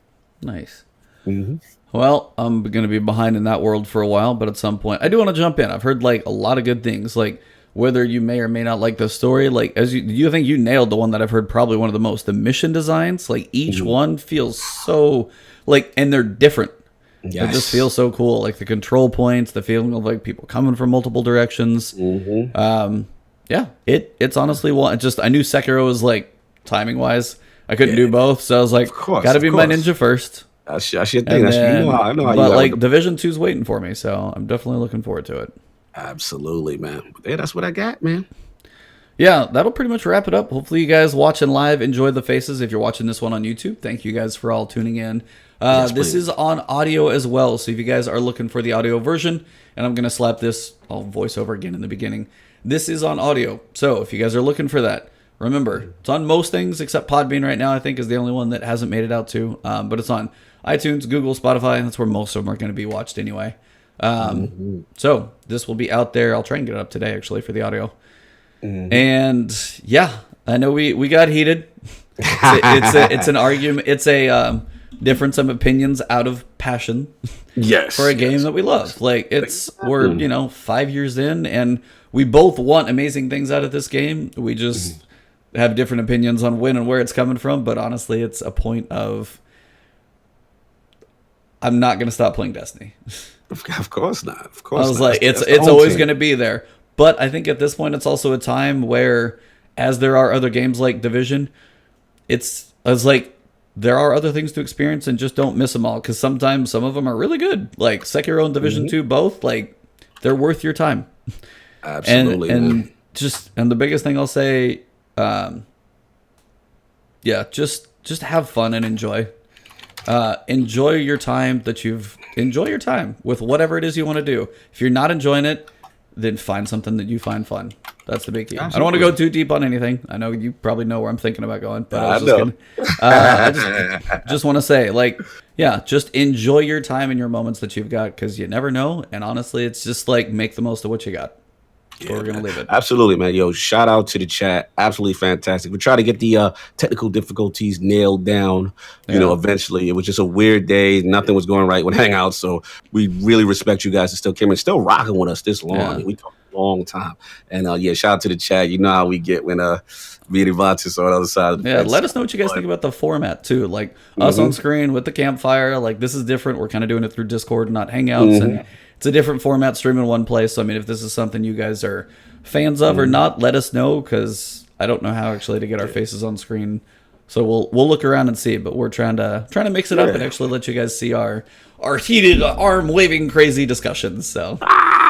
Nice. Mm-hmm. Well, I'm going to be behind in that world for a while, but at some point, I do want to jump in. I've heard like a lot of good things, like whether you may or may not like the story. Like, you think you nailed the one that I've heard probably one of the most. The mission designs, like each one feels so like, and they're different. Yes. It just feels so cool. Like the control points, the feeling of like people coming from multiple directions. Mm-hmm. Yeah, it's honestly one. I knew Sekiro was like timing wise, I couldn't do both, so I was like, got to be my ninja first. That's your thing. I know how you but are like with the- Division 2's waiting for me, so I'm definitely looking forward to it. Absolutely, man. But yeah, that's what I got, man. Yeah, that'll pretty much wrap it up. Hopefully you guys watching live enjoyed the faces. If you're watching this one on YouTube, thank you guys for all tuning in. This please. is on audio as well, so if you guys are looking for the audio version, and I'm going to slap this, I'll voice over again in the beginning. This is on audio, so if you guys are looking for that, remember, it's on most things except Podbean right now, I think is the only one that hasn't made it out to, but it's on iTunes, Google, Spotify, and that's where most of them are going to be watched anyway. So this will be out there. I'll try and get it up today, actually, for the audio. And yeah, I know we got heated. It's an argument. It's a difference of opinions out of passion. Yes. For a game that we love. Like we're 5 years in, and we both want amazing things out of this game. We just have different opinions on when and where it's coming from. But honestly, it's a point of I'm not going to stop playing Destiny. Of course not. Of course I was not. like, it's always going to be there. But I think at this point, it's also a time where, as there are other games like Division, it's like there are other things to experience, and just don't miss them all, because sometimes some of them are really good. Like Sekiro and Division 2 both, like they're worth your time. Absolutely. And the biggest thing I'll say, just have fun and enjoy. Enjoy your time enjoy your time with whatever it is you want to do. If you're not enjoying it, then find something that you find fun. That's the big key. Absolutely. I don't want to go too deep on anything. I know you probably know where I'm thinking about going, but I just want to say, like, yeah, just enjoy your time and your moments that you've got, because you never know. And honestly, it's just like, make the most of what you got. That's where we're going to leave it. Absolutely, man. Yo, shout out to the chat. Absolutely fantastic. We try to get the technical difficulties nailed down, eventually. It was just a weird day. Nothing was going right with Hangouts. So we really respect you guys that still came in, still rocking with us this long. I mean, we talked a long time. And shout out to the chat. You know how we get when me and Ebontis are on the other side of the fence. Let us know what you guys think about the format too. Like us on screen with the campfire. Like this is different. We're kind of doing it through Discord, not Hangouts, and it's a different format, stream in one place. So I mean, if this is something you guys are fans of or not, let us know, because I don't know how actually to get our faces on screen. So we'll look around and see. But we're trying to mix it up and actually let you guys see our heated, arm waving, crazy discussions. So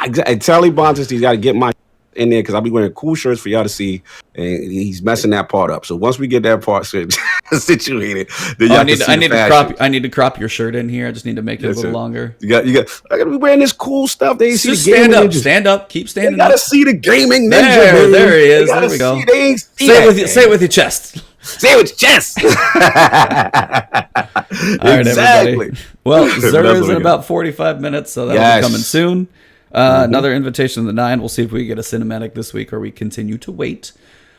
exactly. Tell Ebontis he's got to get my in there, because I'll be wearing cool shirts for y'all to see, and he's messing that part up. So once we get that part situated, then I need to crop your shirt in here. I just need to make it a little longer. I gotta be wearing this cool stuff. They see just the gaming stand up, ninjas. stand up, keep standing. They gotta see the gaming ninja. There he is. There we go. Say it with your chest. Say it with your chest. All right, everybody. Well, Zura is in about 45 minutes, so that'll be coming soon. Another invitation to the 9. We'll see if we get a cinematic this week or we continue to wait.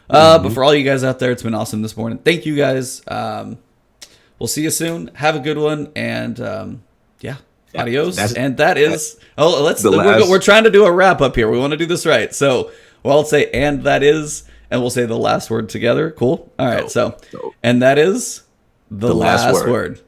But for all you guys out there, it's been awesome this morning. Thank you guys. We'll see you soon. Have a good one. And adios. And that is... we're trying to do a wrap up here. We want to do this right. So I'll say, and that is... And we'll say the last word together. Cool? All right. And that is the last word.